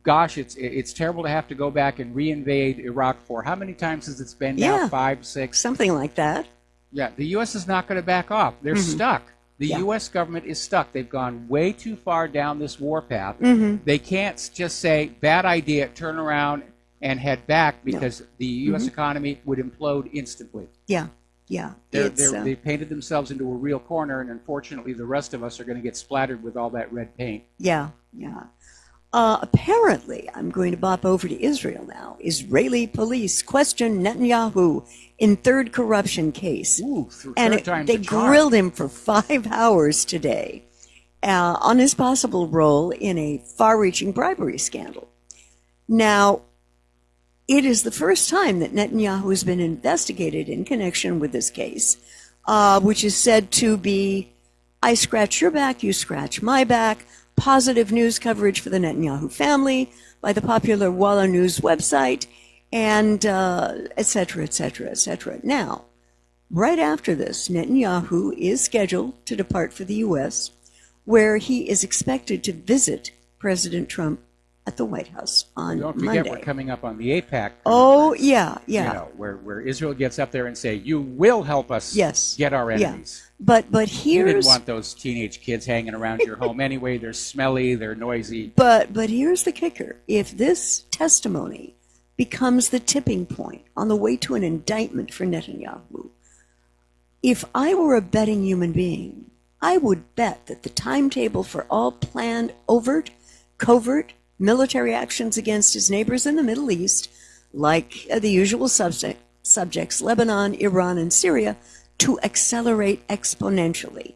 gosh, it's terrible to have to go back and reinvade Iraq for how many times has it been now? 5, 6? Something like that. Yeah, the U.S. is not going to back off. They're stuck. The U.S. government is stuck. They've gone way too far down this war path. Mm-hmm. They can't just say, bad idea, turn around and head back, because the U.S. economy would implode instantly. Yeah. They painted themselves into a real corner, and unfortunately the rest of us are going to get splattered with all that red paint. Yeah. Apparently, I'm going to bop over to Israel now. Israeli police question Netanyahu in third corruption case. Ooh, they grilled him for 5 hours today on his possible role in a far-reaching bribery scandal. Now, it is the first time that Netanyahu has been investigated in connection with this case, which is said to be, I scratch your back, you scratch my back, positive news coverage for the Netanyahu family by the popular Walla News website, and et cetera, et cetera, et cetera. Now, right after this, Netanyahu is scheduled to depart for the U.S., where he is expected to visit President Trump at the White House on Don't forget, Monday. we're coming up on the APAC. Oh, yeah. You know, where Israel gets up there and say, you will help us get our enemies. But You here's... didn't want those teenage kids hanging around your home anyway. They're smelly, they're noisy. But here's the kicker. If this testimony becomes the tipping point on the way to an indictment for Netanyahu, if I were a betting human being, I would bet that the timetable for all planned overt, covert military actions against his neighbors in the Middle East, like the usual subjects, Lebanon, Iran, and Syria, to accelerate exponentially.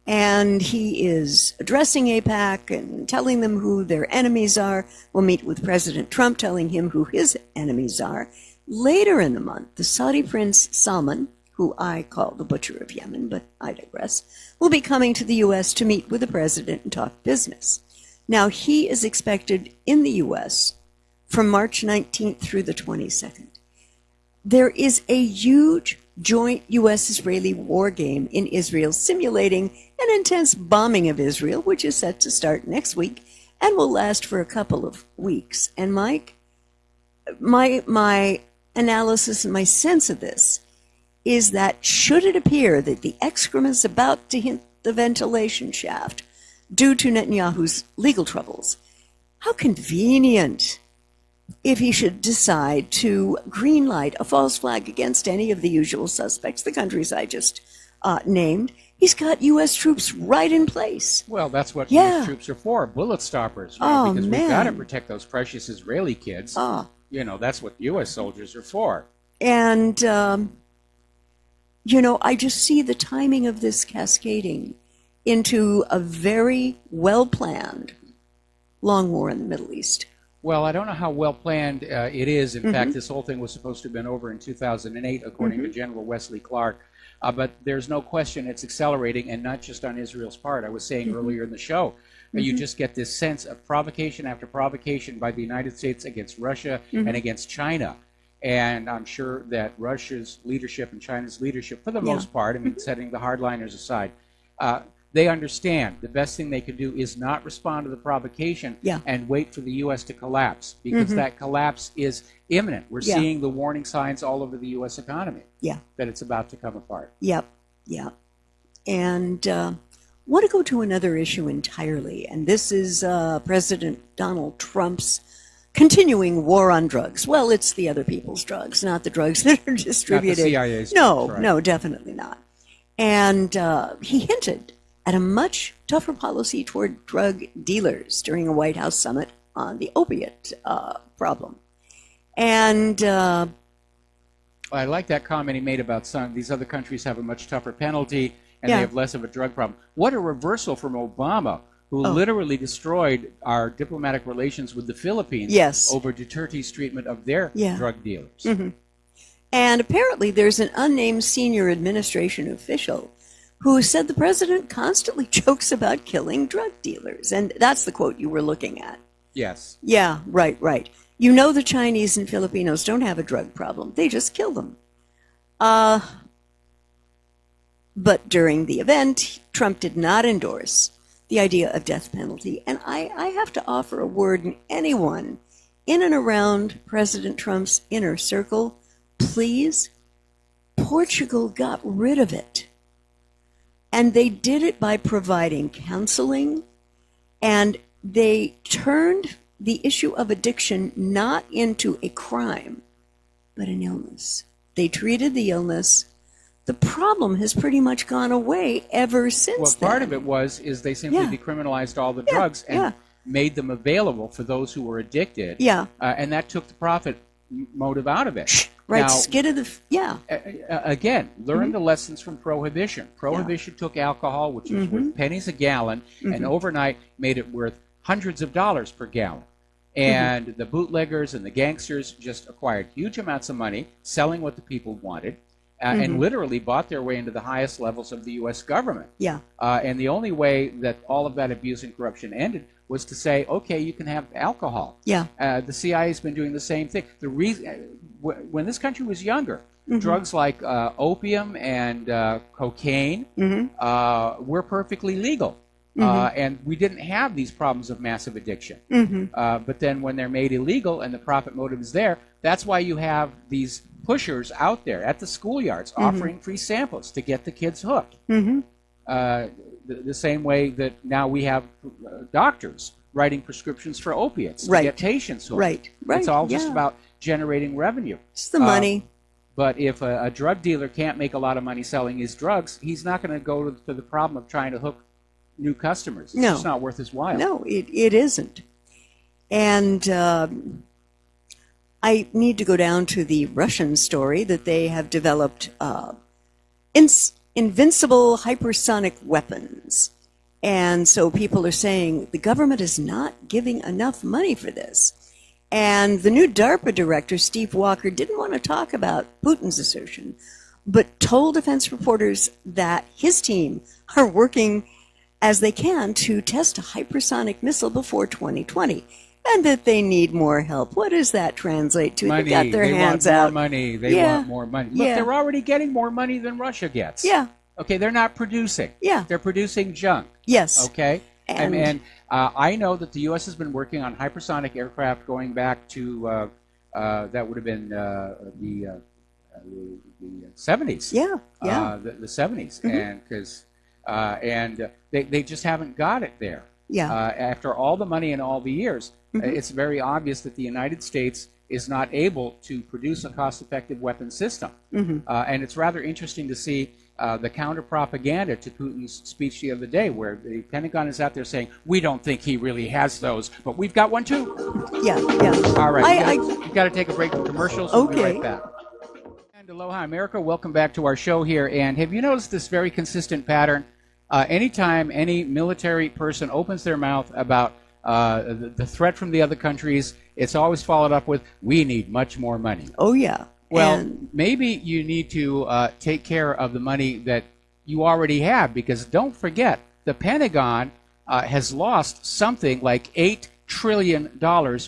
And he is addressing AIPAC and telling them who their enemies are. We'll meet with President Trump, telling him who his enemies are. Later in the month, the Saudi Prince Salman, who I call the Butcher of Yemen, but I digress, will be coming to the U.S. to meet with the president and talk business. Now, he is expected in the U.S. from March 19th through the 22nd. There is a huge joint U.S.-Israeli war game in Israel simulating an intense bombing of Israel, which is set to start next week and will last for a couple of weeks. And Mike, my analysis and my sense of this is that should it appear that the excrement is about to hit the ventilation shaft due to Netanyahu's legal troubles, how convenient if he should decide to greenlight a false flag against any of the usual suspects, the countries I just named. He's got U.S. troops right in place. Well, that's what U.S. troops are for, bullet stoppers. Right? Because we've got to protect those precious Israeli kids. You know, that's what U.S. soldiers are for. And, you know, I just see the timing of this cascading into a very well-planned long war in the Middle East. Well, I don't know how well planned it is. In fact, this whole thing was supposed to have been over in 2008, according to General Wesley Clark. But there's no question it's accelerating, and not just on Israel's part. I was saying earlier in the show, you just get this sense of provocation after provocation by the United States against Russia and against China. And I'm sure that Russia's leadership and China's leadership, for the most part, I mean, setting the hardliners aside, they understand the best thing they can do is not respond to the provocation and wait for the U.S. to collapse, because that collapse is imminent. We're seeing the warning signs all over the U.S. economy that it's about to come apart. And want to go to another issue entirely, and this is President Donald Trump's continuing war on drugs. Well, it's the other people's drugs, not the drugs that are distributed. Not the CIA's no, drugs, no, definitely not. And he hinted at a much tougher policy toward drug dealers during a White House summit on the opiate problem. And I like that comment he made about some these other countries have a much tougher penalty and they have less of a drug problem. What a reversal from Obama, who literally destroyed our diplomatic relations with the Philippines over Duterte's treatment of their drug dealers. And apparently there's an unnamed senior administration official who said the president constantly jokes about killing drug dealers. And that's the quote you were looking at. Yes. Yeah, right. You know the Chinese and Filipinos don't have a drug problem. They just kill them. But during the event, Trump did not endorse the idea of death penalty. And I have to offer a word, and anyone in and around President Trump's inner circle, please, Portugal got rid of it. And they did it by providing counseling, and they turned the issue of addiction not into a crime, but an illness. They treated the illness. The problem has pretty much gone away ever since then. Well, part of it is they simply decriminalized all the drugs and made them available for those who were addicted. Yeah. And that took the profit motive out of it. Right, Now, skid of the, again, learn the lessons from Prohibition. Prohibition took alcohol, which was worth pennies a gallon, and overnight made it worth hundreds of dollars per gallon. And the bootleggers and the gangsters just acquired huge amounts of money, selling what the people wanted, and literally bought their way into the highest levels of the U.S. government. Yeah. And the only way that all of that abuse and corruption ended was to say, okay, you can have alcohol. Yeah. The CIA's been doing the same thing. The reason, when this country was younger, drugs like opium and cocaine were perfectly legal. And we didn't have these problems of massive addiction. But then when they're made illegal and the profit motive is there, that's why you have these pushers out there at the schoolyards offering free samples to get the kids hooked. The same way that now we have doctors writing prescriptions for opiates to get patients hooked. Right. It's all just about generating revenue. It's the money. But if a drug dealer can't make a lot of money selling his drugs, he's not going to go to the problem of trying to hook new customers. It's just not worth his while. No, it isn't. And I need to go down to the Russian story that they have developed invincible hypersonic weapons. And so people are saying the government is not giving enough money for this. And the new DARPA director, Steve Walker, didn't want to talk about Putin's assertion, but told defense reporters that his team are working as they can to test a hypersonic missile before 2020, and that they need more help. What does that translate to? Money. They got their hands want out. More money. They want more money. Look, they're already getting more money than Russia gets. Yeah. Okay, they're not producing. Yeah. They're producing junk. Yes. Okay? And I know that the U.S. has been working on hypersonic aircraft going back to, that would have been the 70s. Yeah. The 70s. And because they just haven't got it there. Yeah. After all the money and all the years, it's very obvious that the United States is not able to produce a cost-effective weapon system. And it's rather interesting to see the counter-propaganda to Putin's speech the other day, where the Pentagon is out there saying, we don't think he really has those, but we've got one too. Yeah. All right, we've got to take a break from commercials. We'll be right back. And aloha, America. Welcome back to our show here. And have you noticed this very consistent pattern? Anytime any military person opens their mouth about the threat from the other countries, it's always followed up with, we need much more money. Oh, yeah. Well, maybe you need to take care of the money that you already have, because don't forget, the Pentagon has lost something like $8 trillion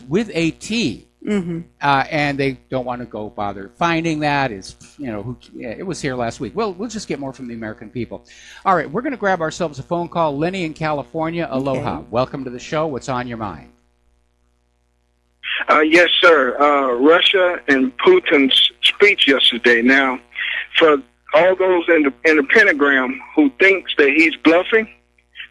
with a T. And they don't want to go bother finding that. It was here last week. Well, we'll just get more from the American people. All right, we're going to grab ourselves a phone call. Lenny in California, aloha. Okay. Welcome to the show. What's on your mind? Yes, sir. Russia and Putin's speech yesterday. Now, for all those in the pentagram who thinks that he's bluffing,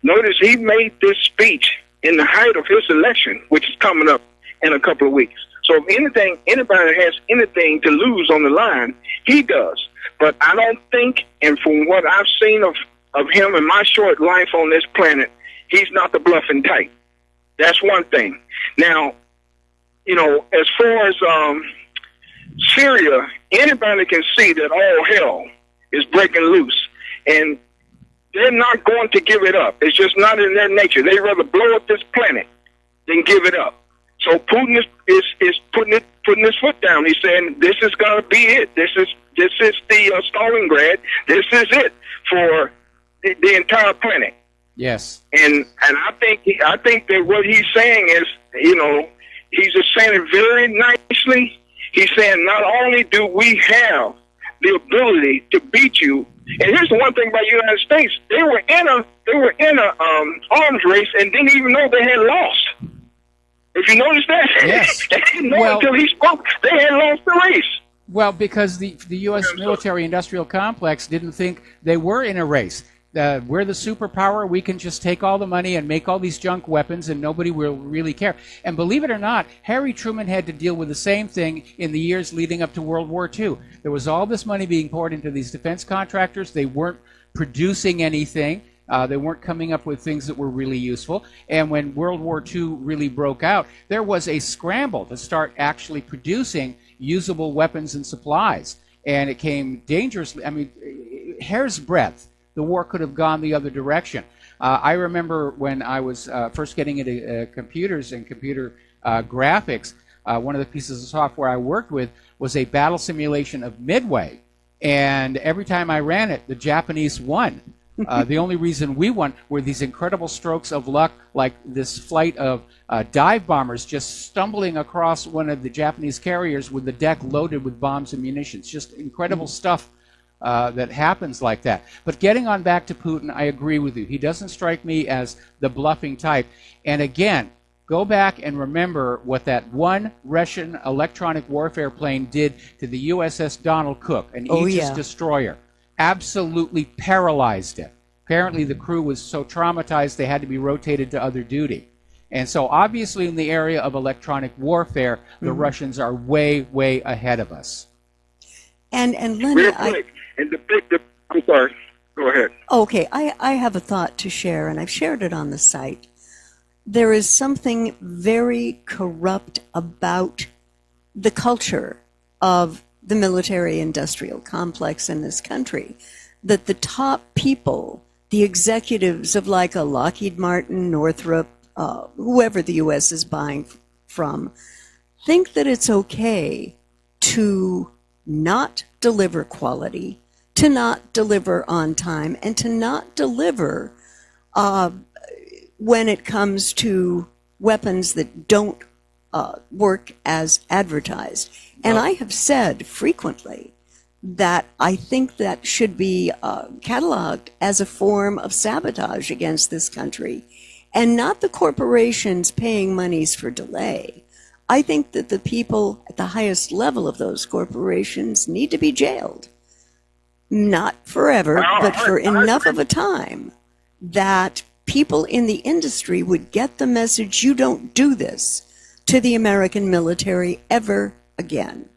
notice he made this speech in the height of his election, which is coming up in a couple of weeks. So if anybody has anything to lose on the line, he does. But I don't think, and from what I've seen of him in my short life on this planet, he's not the bluffing type. That's one thing. Now, as far as Syria, anybody can see that all hell is breaking loose, and they're not going to give it up. It's just not in their nature. They'd rather blow up this planet than give it up. So Putin is putting his foot down. He's saying this is going to be it. This is the Stalingrad. This is it for the entire planet. Yes. And I think that what he's saying is, he's just saying it very nicely. He's saying not only do we have the ability to beat you, and here's the one thing about the United States: they were in a arms race and didn't even know they had lost. If you notice that, yes. They didn't know until he spoke. They had lost the race. Well, because the U.S. military-industrial complex didn't think they were in a race. we're the superpower. We can just take all the money and make all these junk weapons, and nobody will really care. And believe it or not, Harry Truman had to deal with the same thing in the years leading up to World War II. There was all this money being poured into these defense contractors. They weren't producing anything. They weren't coming up with things that were really useful. And when World War II really broke out, there was a scramble to start actually producing usable weapons and supplies. And it came dangerously, I mean, hair's breadth. The war could have gone the other direction. I remember when I was first getting into computers and computer graphics, one of the pieces of software I worked with was a battle simulation of Midway. And every time I ran it, the Japanese won. The only reason we won were these incredible strokes of luck, like this flight of dive bombers just stumbling across one of the Japanese carriers with the deck loaded with bombs and munitions. Just incredible stuff that happens like that. But getting on back to Putin, I agree with you. He doesn't strike me as the bluffing type. And again, go back and remember what that one Russian electronic warfare plane did to the USS Donald Cook, an Aegis destroyer. Absolutely paralyzed it. Apparently the crew was so traumatized they had to be rotated to other duty. And so obviously in the area of electronic warfare, the Russians are way, way ahead of us. And Lenny, real quick, I'm sorry. Go ahead. Okay, I have a thought to share, and I've shared it on the site. There is something very corrupt about the culture of the military-industrial complex in this country, that the top people, the executives of like a Lockheed Martin, Northrop, whoever the U.S. is buying from, think that it's okay to not deliver quality, to not deliver on time, and to not deliver when it comes to weapons that don't work as advertised. And I have said frequently that I think that should be cataloged as a form of sabotage against this country, and not the corporations paying monies for delay. I think that the people at the highest level of those corporations need to be jailed. Not forever, but for enough of a time that people in the industry would get the message, you don't do this to the American military ever again.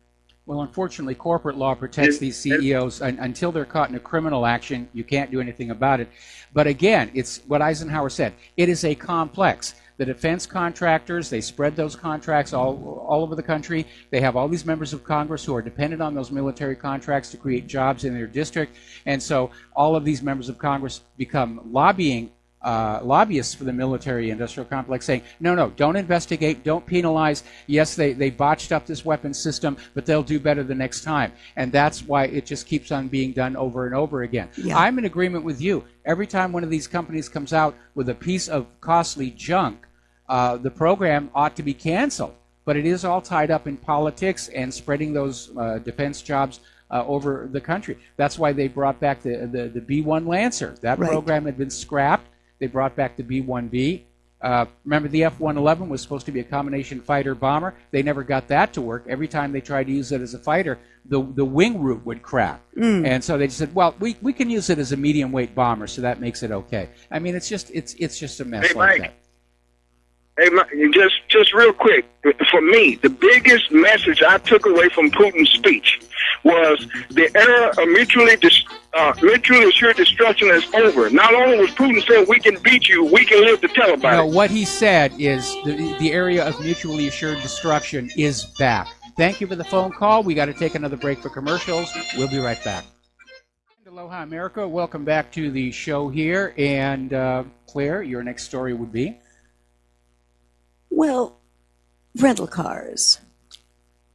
Well, unfortunately, corporate law protects these CEOs until they're caught in a criminal action. You can't do anything about it. But again, it's what Eisenhower said. It is a complex. The defense contractors, they spread those contracts all over the country. They have all these members of Congress who are dependent on those military contracts to create jobs in their district. And so all of these members of Congress become lobbyists for the military-industrial complex, saying, no, don't investigate, don't penalize. Yes, they botched up this weapons system, but they'll do better the next time. And that's why it just keeps on being done over and over again. Yeah. I'm in agreement with you. Every time one of these companies comes out with a piece of costly junk, the program ought to be canceled. But it is all tied up in politics and spreading those defense jobs over the country. That's why they brought back the B-1 Lancer. That program had been scrapped. They brought back the B-1B. Remember, the F-111 was supposed to be a combination fighter-bomber. They never got that to work. Every time they tried to use it as a fighter, the wing root would crack. And so they just said, well, we can use it as a medium-weight bomber, so that makes it okay. I mean, it's just a mess hey, like Mike. that. Hey, Mike, just real quick, for me, the biggest message I took away from Putin's speech was the era of mutually assured destruction is over. Not only was Putin saying we can beat you, we can live to tell about No, it. what he said is the area of mutually assured destruction is back. Thank you for the phone call. We got to take another break for commercials. We'll be right back. Aloha, America. Welcome back to the show here. And Claire, your next story would be? Well, rental cars.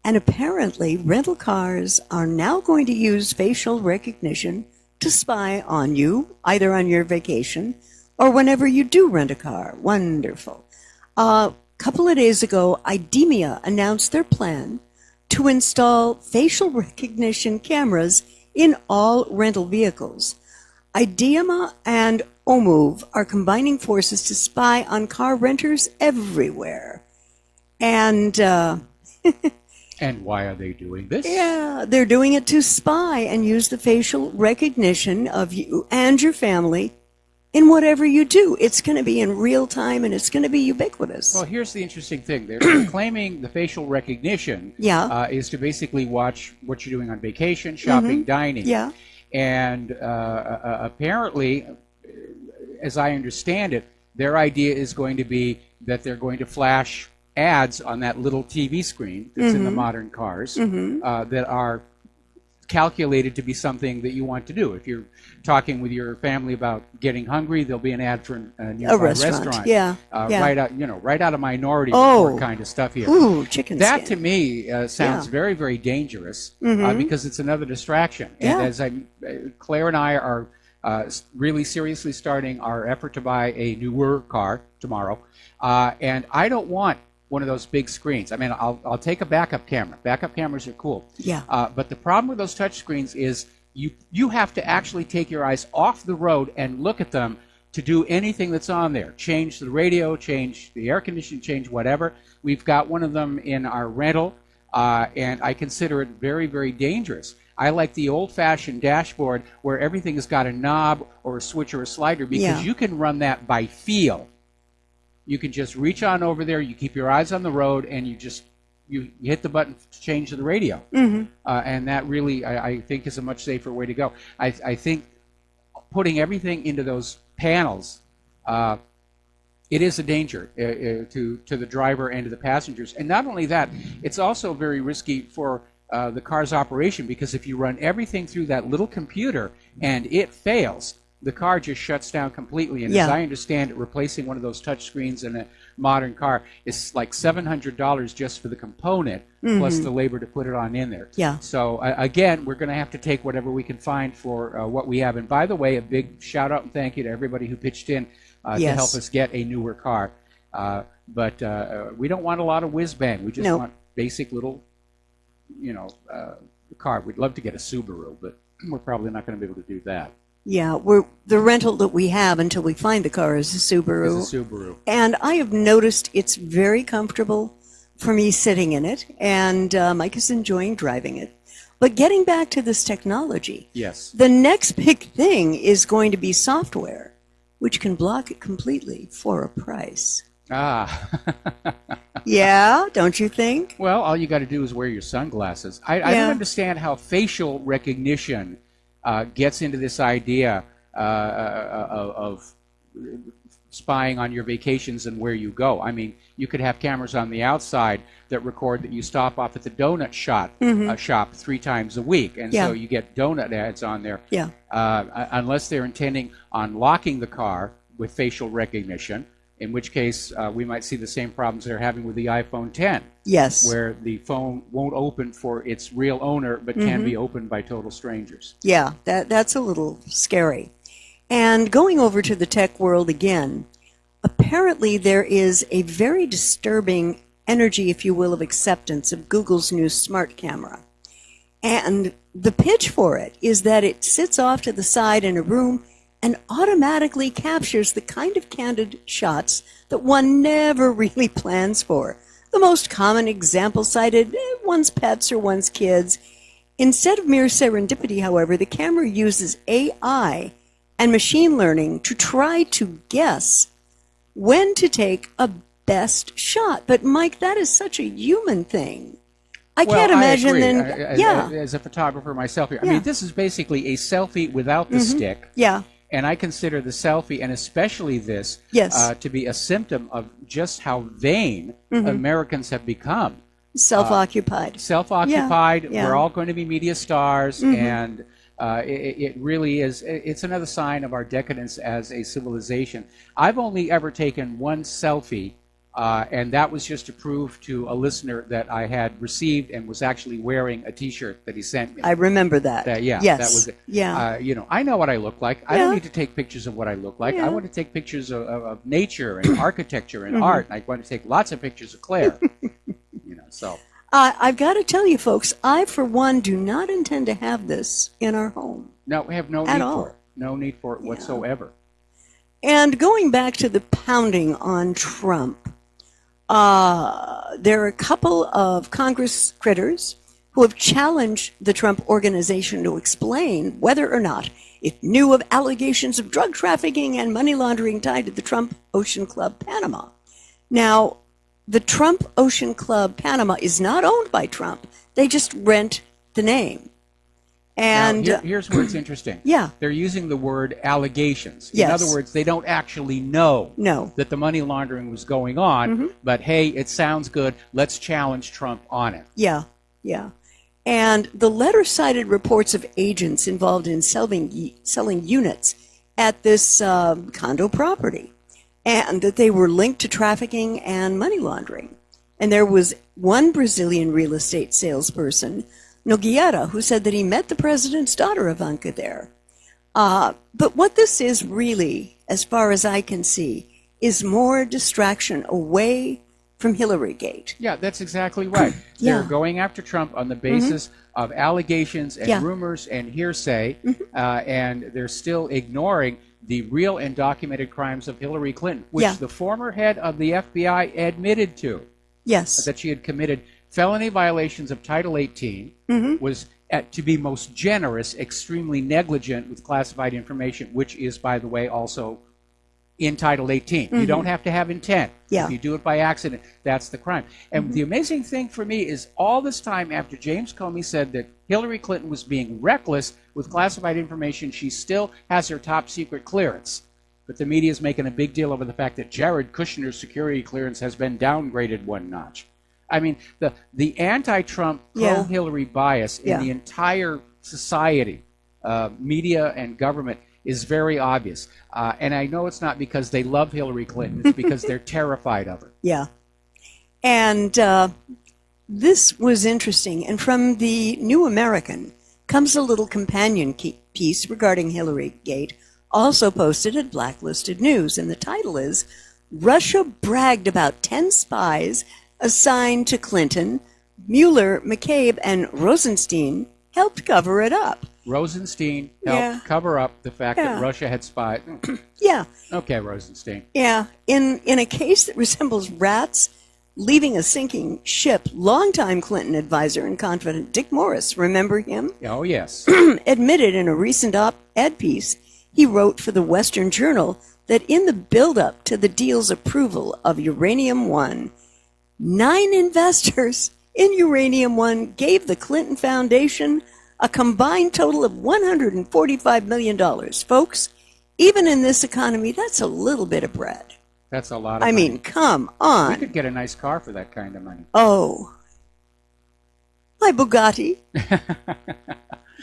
And apparently, rental cars are now going to use facial recognition to spy on you, either on your vacation or whenever you do rent a car. Wonderful. A couple of days ago, Aiea announced their plan to install facial recognition cameras in all rental vehicles. Aiea and Oahu are combining forces to spy on car renters everywhere. And And why are they doing this? Yeah, they're doing it to spy and use the facial recognition of you and your family in whatever you do. It's going to be in real time and it's going to be ubiquitous. Well, here's the interesting thing. They're claiming the facial recognition is to basically watch what you're doing on vacation, shopping, dining. Yeah. And apparently, as I understand it, their idea is going to be that they're going to flash ads on that little TV screen that's in the modern cars that are calculated to be something that you want to do. If you're talking with your family about getting hungry, there'll be an ad for a nearby restaurant. Yeah. Right out of Minority Report kind of stuff here. Ooh, chicken That skin. to me sounds very, very dangerous because it's another distraction. And as Claire and I are really seriously starting our effort to buy a newer car tomorrow, and I don't want one of those big screens. I mean, I'll take a backup camera. Backup cameras are cool. Yeah. But the problem with those touch screens is you have to actually take your eyes off the road and look at them to do anything that's on there. Change the radio, change the air conditioning, change whatever. We've got one of them in our rental, and I consider it very, very dangerous. I like the old-fashioned dashboard where everything has got a knob or a switch or a slider because you can run that by feel. You can just reach on over there, you keep your eyes on the road, and you hit the button to change the radio. And that really, I think, is a much safer way to go. I think putting everything into those panels, it is a danger to the driver and to the passengers. And not only that, it's also very risky for the car's operation, because if you run everything through that little computer and it fails, the car just shuts down completely. And as I understand it, replacing one of those touch screens in a modern car is like $700 just for the component, plus the labor to put it on in there. Yeah. So again, we're going to have to take whatever we can find for what we have. And by the way, a big shout out and thank you to everybody who pitched in to help us get a newer car. But we don't want a lot of whiz bang. We just want basic little, car. We'd love to get a Subaru, but we're probably not going to be able to do that. Yeah, the rental that we have until we find the car is a Subaru. It's a Subaru. And I have noticed it's very comfortable for me sitting in it, and Mike is enjoying driving it. But getting back to this technology, the next big thing is going to be software, which can block it completely for a price. Yeah, don't you think? Well, all you got to do is wear your sunglasses. I don't understand how facial recognition gets into this idea of spying on your vacations and where you go. I mean, you could have cameras on the outside that record that you stop off at the donut shop 3 times a week, and so you get donut ads on there. Yeah. Unless they're intending on locking the car with facial recognition, in which case we might see the same problems they're having with the iPhone 10. Yes. Where the phone won't open for its real owner, but can be opened by total strangers. Yeah, that's a little scary. And going over to the tech world again, apparently there is a very disturbing energy, if you will, of acceptance of Google's new smart camera. And the pitch for it is that it sits off to the side in a room and automatically captures the kind of candid shots that one never really plans for. The most common example cited, one's pets or one's kids. Instead of mere serendipity, however, the camera uses AI and machine learning to try to guess when to take a best shot. But Mike, that is such a human thing. I can't imagine As a photographer myself here, I mean, this is basically a selfie without the stick. Yeah. And I consider the selfie, and especially this, to be a symptom of just how vain Americans have become. Self-occupied. Self-occupied. We're all going to be media stars, and it really is. It's another sign of our decadence as a civilization. I've only ever taken one selfie, and that was just to prove to a listener that I had received and was actually wearing a T-shirt that he sent me. I remember that. That was it. Yeah. I know what I look like. I don't need to take pictures of what I look like. I want to take pictures of nature and architecture and art. And I want to take lots of pictures of Claire. So. I've got to tell you, folks, I, for one, do not intend to have this in our home. No, we have no need for it. No need for it whatsoever. And going back to the pounding on Trump, There are a couple of Congress critters who have challenged the Trump organization to explain whether or not it knew of allegations of drug trafficking and money laundering tied to the Trump Ocean Club Panama. Now, the Trump Ocean Club Panama is not owned by Trump. They just rent the name. And now, here's where it's interesting. Yeah. They're using the word allegations. Yes. In other words, they don't actually know No. that the money laundering was going on, but hey, it sounds good. Let's challenge Trump on it. Yeah, yeah. And the letter cited reports of agents involved in selling units at this condo property, and that they were linked to trafficking and money laundering. And there was one Brazilian real estate salesperson, Nogueira, who said that he met the president's daughter, Ivanka, there. But what this is really, as far as I can see, is more distraction away from Hillarygate. Yeah, that's exactly right. Yeah. They're going after Trump on the basis of allegations and rumors and hearsay, and they're still ignoring the real and documented crimes of Hillary Clinton, which the former head of the FBI admitted to. Yes. That she had committed felony violations of Title 18, was, to be most generous, extremely negligent with classified information, which is, by the way, also in Title 18. You don't have to have intent. Yeah. If you do it by accident, that's the crime. And the amazing thing for me is all this time after James Comey said that Hillary Clinton was being reckless with classified information, she still has her top secret clearance. But the media is making a big deal over the fact that Jared Kushner's security clearance has been downgraded one notch. I mean, the anti-Trump, pro-Hillary bias in the entire society, media and government, is very obvious. And I know it's not because they love Hillary Clinton. It's because they're terrified of her. Yeah. And this was interesting. And from the New American comes a little companion piece regarding Hillarygate, also posted at Blacklisted News. And the title is, Russia bragged about 10 spies assigned to Clinton. Mueller, McCabe, and Rosenstein helped cover it up. Rosenstein helped cover up the fact that Russia had spied. Yeah. Okay, Rosenstein. Yeah. In a case that resembles rats leaving a sinking ship, longtime Clinton advisor and confidant Dick Morris, remember him? Oh, yes. Admitted in a recent op-ed piece he wrote for the Western Journal that in the buildup to the deal's approval of Uranium One, 9 investors in Uranium One gave the Clinton Foundation a combined total of $145 million. Folks, even in this economy, that's a little bit of bread. That's a lot of money. I mean, come on. We could get a nice car for that kind of money. Oh. My Bugatti.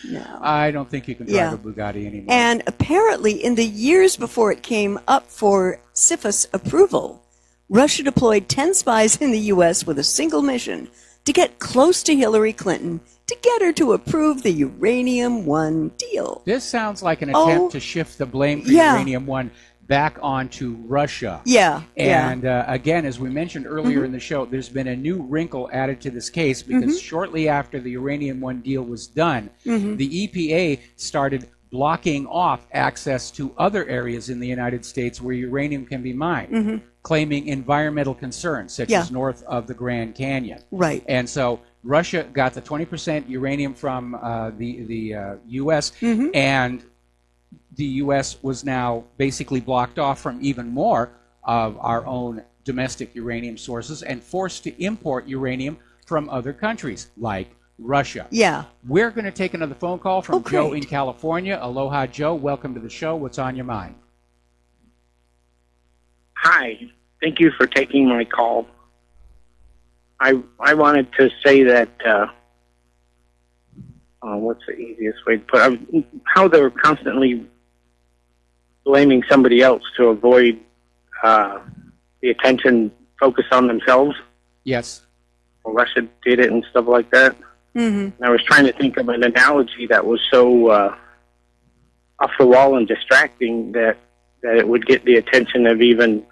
No. I don't think you can drive a Bugatti anymore. And apparently, in the years before it came up for CFIUS approval, Russia deployed 10 spies in the U.S. with a single mission to get close to Hillary Clinton to get her to approve the Uranium One deal. This sounds like an attempt to shift the blame for Uranium One back onto Russia. Yeah. And again, as we mentioned earlier in the show, there's been a new wrinkle added to this case because shortly after the Uranium One deal was done, the EPA started blocking off access to other areas in the United States where uranium can be mined, claiming environmental concerns, such as north of the Grand Canyon. Right. And so Russia got the 20% uranium from the U.S., and the U.S. was now basically blocked off from even more of our own domestic uranium sources and forced to import uranium from other countries, like Russia. Yeah. We're going to take another phone call from Joe in California. Aloha, Joe. Welcome to the show. What's on your mind? Hi. Thank you for taking my call. I wanted to say that, what's the easiest way to put it? How they're constantly blaming somebody else to avoid the attention focused on themselves. Yes. Well, Russia did it and stuff like that. And I was trying to think of an analogy that was so off the wall and distracting that it would get the attention of even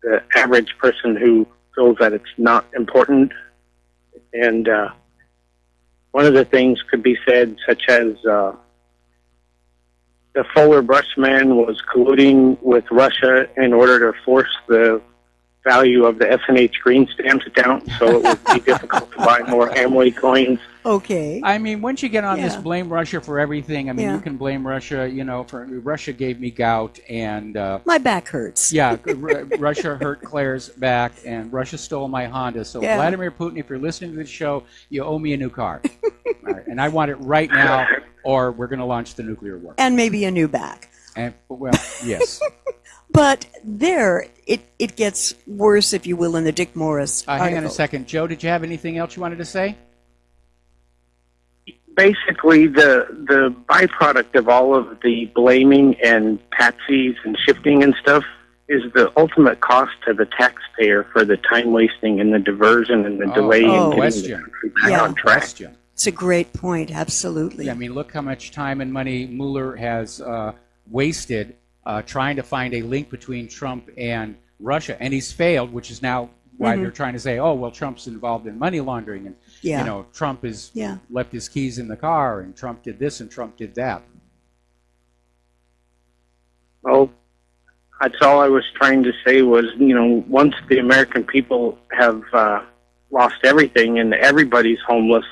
the average person who feels that it's not important. And one of the things could be said, such as the Fuller Brush man was colluding with Russia in order to force the value of the S&H green stamps down, so it would be difficult to buy more Amway coins. Okay. I mean, once you get on this Yeah. blame Russia for everything, I mean, Yeah. you can blame Russia, for Russia gave me gout and My back hurts. yeah, Russia hurt Claire's back and Russia stole my Honda. So Yeah. Vladimir Putin, if you're listening to the show, you owe me a new car. All right, and I want it right now or we're going to launch the nuclear war. And maybe a new back. And well, yes. But there, it gets worse, if you will, in the Dick Morris Hang on a article. second. Joe, did you have anything else you wanted to say? Basically, the byproduct of all of the blaming and patsies and shifting and stuff is the ultimate cost to the taxpayer for the time wasting and the diversion and the delay in getting question. the country back Yeah. on track. Question. It's a great point, absolutely. Yeah, I mean, look how much time and money Mueller has wasted trying to find a link between Trump and Russia, and he's failed, which is now why they're trying to say, oh, well, Trump's involved in money laundering, and Yeah. Trump has Yeah. left his keys in the car, and Trump did this, and Trump did that. Well, that's all I was trying to say was, once the American people have lost everything and everybody's homeless,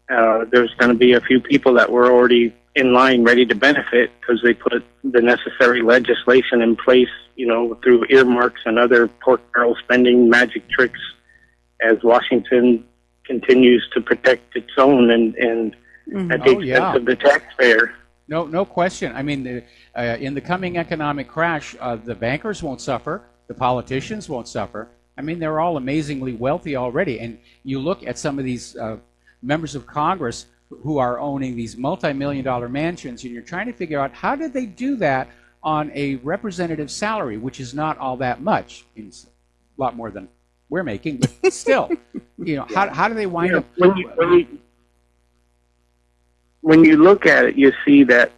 there's going to be a few people that were already in line ready to benefit because they put the necessary legislation in place, through earmarks and other pork barrel spending magic tricks as Washington continues to protect its own and at the expense of the taxpayer. No question. I mean, in the coming economic crash, the bankers won't suffer, the politicians won't suffer. I mean, they're all amazingly wealthy already. And you look at some of these members of Congress who are owning these multi-million-dollar mansions, and you're trying to figure out how did they do that on a representative salary, which is not all that much. It's a lot more than we're making, but still, how do they wind up? When you look at it, you see that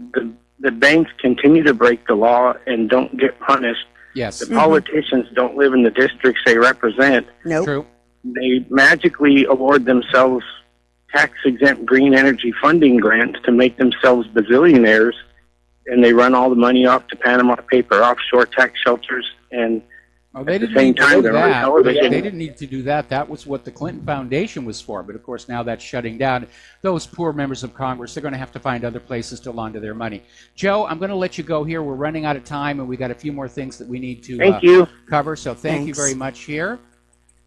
the banks continue to break the law and don't get punished. Yes. The politicians don't live in the districts they represent. Nope. True. They magically award themselves tax-exempt green energy funding grants to make themselves bazillionaires, and they run all the money off to Panama paper offshore tax shelters. And they at the didn't same need to time, do they're on that. television. They didn't need to do that. That was what the Clinton Foundation was for. But of course, now that's shutting down. Those poor members of Congress, they're going to have to find other places to launder their money. Joe, I'm going to let you go here. We're running out of time, and we got a few more things that we need to cover. So thank you very much here.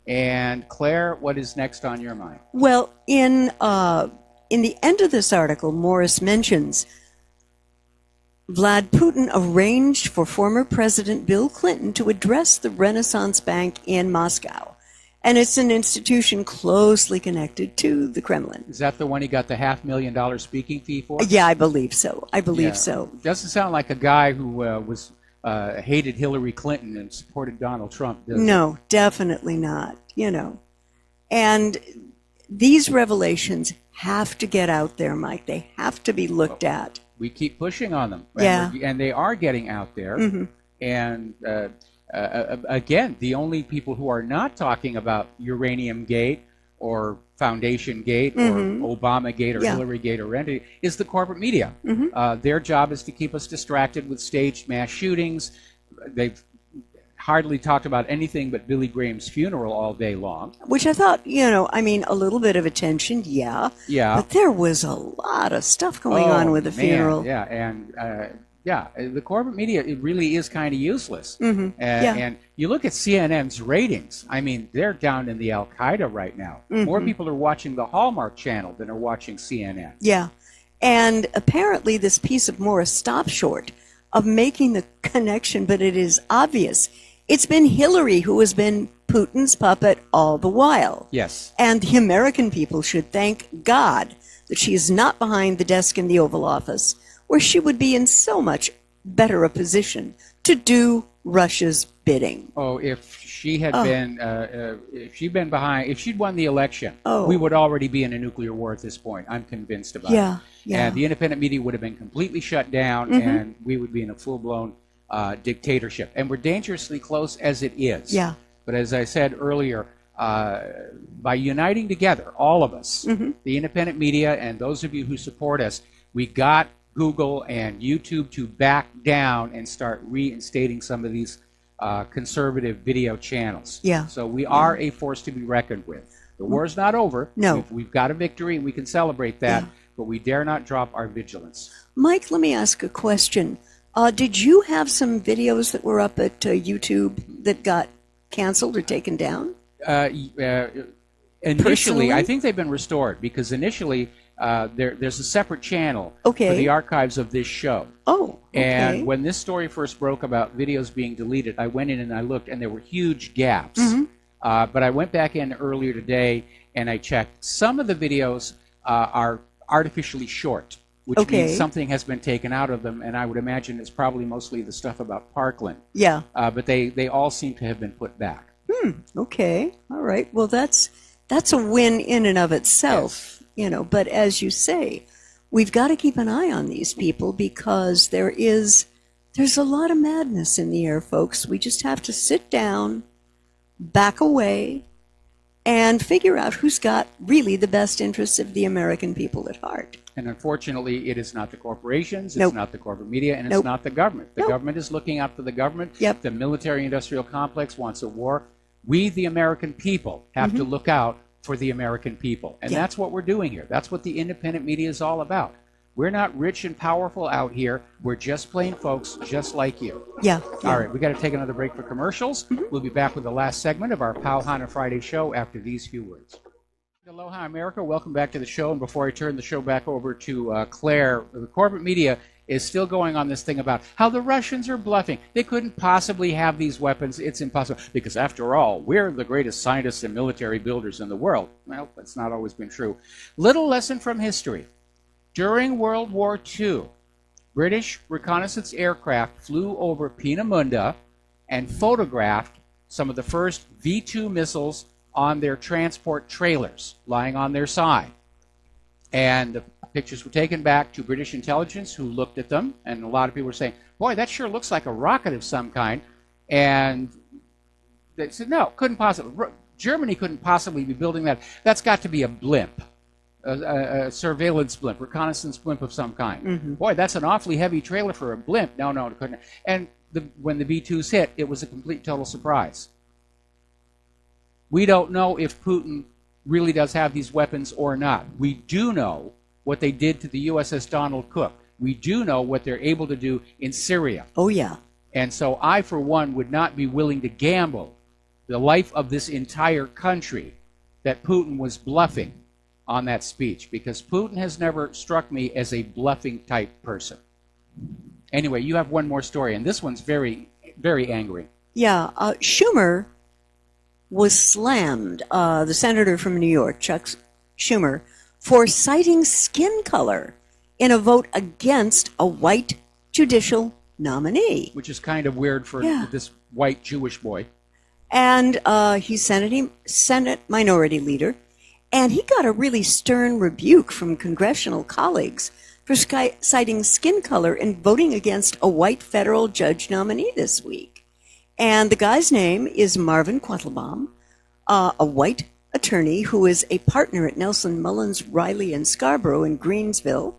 And Claire, what is next on your mind? Well, in the end of this article, Morris mentions Vlad Putin arranged for former President Bill Clinton to address the Renaissance Bank in Moscow. And it's an institution closely connected to the Kremlin. Is that the one he got the $500,000 speaking fee for? Yeah, I believe so. I believe so. Doesn't sound like a guy who hated Hillary Clinton and supported Donald Trump, does it? No, definitely not, And these revelations have to get out there, Mike. They have to be looked at. We keep pushing on them. Yeah. And they are getting out there. Mm-hmm. And again, the only people who are not talking about Uranium Gate or Foundation Gate or Obama Gate or Hillary Gate or anything is the corporate media. Their job is to keep us distracted with staged mass shootings. They've hardly talked about anything but Billy Graham's funeral all day long. Which I thought, a little bit of attention, yeah. Yeah. But there was a lot of stuff going on with the funeral. Yeah, and the corporate media, it really is kind of useless. And you look at CNN's ratings, I mean, they're down in the Al-Qaeda right now. More people are watching the Hallmark Channel than are watching CNN. Yeah. And apparently this piece of Morris stopped short of making the connection, but it is obvious. It's been Hillary who has been Putin's puppet all the while. Yes. And the American people should thank God that she is not behind the desk in the Oval Office, where she would be in so much better a position to do Russia's bidding. Oh, if she had been, if she'd won the election, Oh. we would already be in a nuclear war at this point. I'm convinced about it. Yeah. And the independent media would have been completely shut down, and we would be in a full-blown dictatorship. And we're dangerously close as it is. Yeah. But as I said earlier, by uniting together, all of us, the independent media and those of you who support us, we got Google and YouTube to back down and start reinstating some of these conservative video channels. Yeah. So we are a force to be reckoned with. The war is not over. No. We've got a victory, and we can celebrate that, Yeah. but we dare not drop our vigilance. Mike, let me ask a question. Did you have some videos that were up at YouTube that got canceled or taken down? Initially, Personally? I think they've been restored, because initially there's a separate channel Okay. for the archives of this show. Oh, okay. And when this story first broke about videos being deleted, I went in and I looked, and there were huge gaps. Mm-hmm. But I went back in earlier today, and I checked. Some of the videos are artificially short, which Okay. means something has been taken out of them, and I would imagine it's probably mostly the stuff about Parkland. Yeah. But they all seem to have been put back. Okay. All right. Well, that's a win in and of itself, you know. But as you say, we've got to keep an eye on these people, because there's a lot of madness in the air, folks. We just have to sit down, back away, and figure out who's got really the best interests of the American people at heart. And unfortunately, it is not the corporations, it's Nope. not the corporate media, and it's Nope. not the government. The Nope. government is looking out for the government. Yep. The military-industrial complex wants a war. We, the American people, have to look out for the American people. And Yeah. that's what we're doing here. That's what the independent media is all about. We're not rich and powerful out here. We're just plain folks, just like you. Yeah. All right, we got to take another break for commercials. We'll be back with the last segment of our Pauhana Friday show after these few words. Aloha, America. Welcome back to the show. And before I turn the show back over to Claire, the corporate media is still going on this thing about how the Russians are bluffing. They couldn't possibly have these weapons. It's impossible. Because after all, we're the greatest scientists and military builders in the world. Well, that's not always been true. Little lesson from history. During World War II, British reconnaissance aircraft flew over Peenemünde and photographed some of the first V-2 missiles on their transport trailers lying on their side. And the pictures were taken back to British intelligence, who looked at them, and a lot of people were saying, boy, that sure looks like a rocket of some kind. And they said, no, couldn't possibly. Germany couldn't possibly be building that. That's got to be a blimp, a surveillance blimp, reconnaissance blimp of some kind. Boy, that's an awfully heavy trailer for a blimp. No, it couldn't. And when the V-2s hit, it was a complete, total surprise. We don't know if Putin really does have these weapons or not. We do know what they did to the USS Donald Cook. We do know what they're able to do in Syria. Oh, yeah. And so I, for one, would not be willing to gamble the life of this entire country that Putin was bluffing on that speech, because Putin has never struck me as a bluffing type person. Anyway, you have one more story, and this one's very, very angry. Yeah. Schumer was slammed, the senator from New York, Chuck Schumer, for citing skin color in a vote against a white judicial nominee. Which is kind of weird for this white Jewish boy. And he's Senate Minority Leader, and he got a really stern rebuke from congressional colleagues for citing skin color and voting against a white federal judge nominee this week. And the guy's name is Marvin Quattlebaum, a white attorney who is a partner at Nelson Mullins, Riley, and Scarborough in Greensville.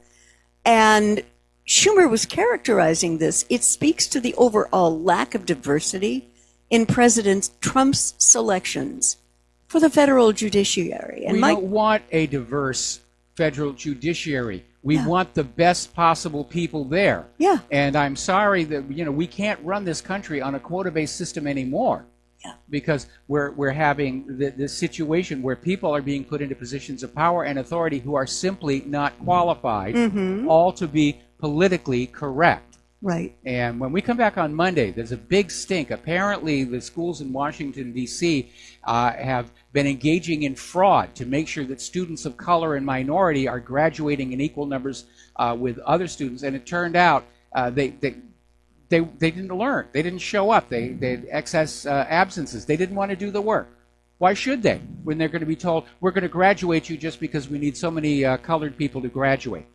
And Schumer was characterizing this. It speaks to the overall lack of diversity in President Trump's selections for the federal judiciary. And we don't want a diverse federal judiciary. We want the best possible people there. Yeah. And I'm sorry that we can't run this country on a quota-based system anymore. Yeah. Because we're having this situation where people are being put into positions of power and authority who are simply not qualified, all to be politically correct. Right. And when we come back on Monday, there's a big stink. Apparently, the schools in Washington, D.C. Have been engaging in fraud to make sure that students of color and minority are graduating in equal numbers with other students. And it turned out they didn't learn. They didn't show up. They had excess absences. They didn't want to do the work. Why should they, when they're going to be told, we're going to graduate you just because we need so many colored people to graduate?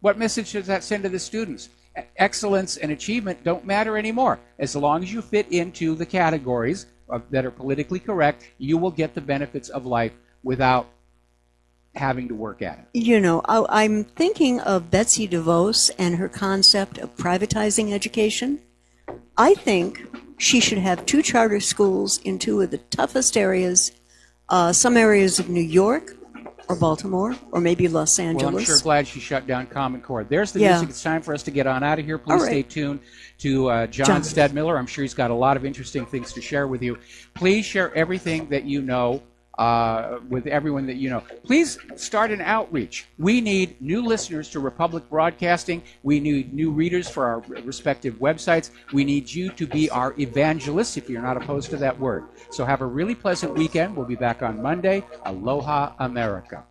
What message does that send to the students? Excellence and achievement don't matter anymore. As long as you fit into the categories that are politically correct, you will get the benefits of life without having to work at it. I'm thinking of Betsy DeVos and her concept of privatizing education. I think she should have 2 charter schools in 2 of the toughest areas, some areas of New York or Baltimore or maybe Los Angeles. Well, I'm sure glad she shut down Common Core. There's the Yeah. music. It's time for us to get on out of here. Please All stay right. tuned to John Stedmiller. I'm sure he's got a lot of interesting things to share with you. Please share everything that you know with everyone that you know. Please start an outreach. We need new listeners to Republic Broadcasting. We need new readers for our respective websites. We need you to be our evangelists, if you're not opposed to that word. So have a really pleasant weekend. We'll be back on Monday. Aloha, America.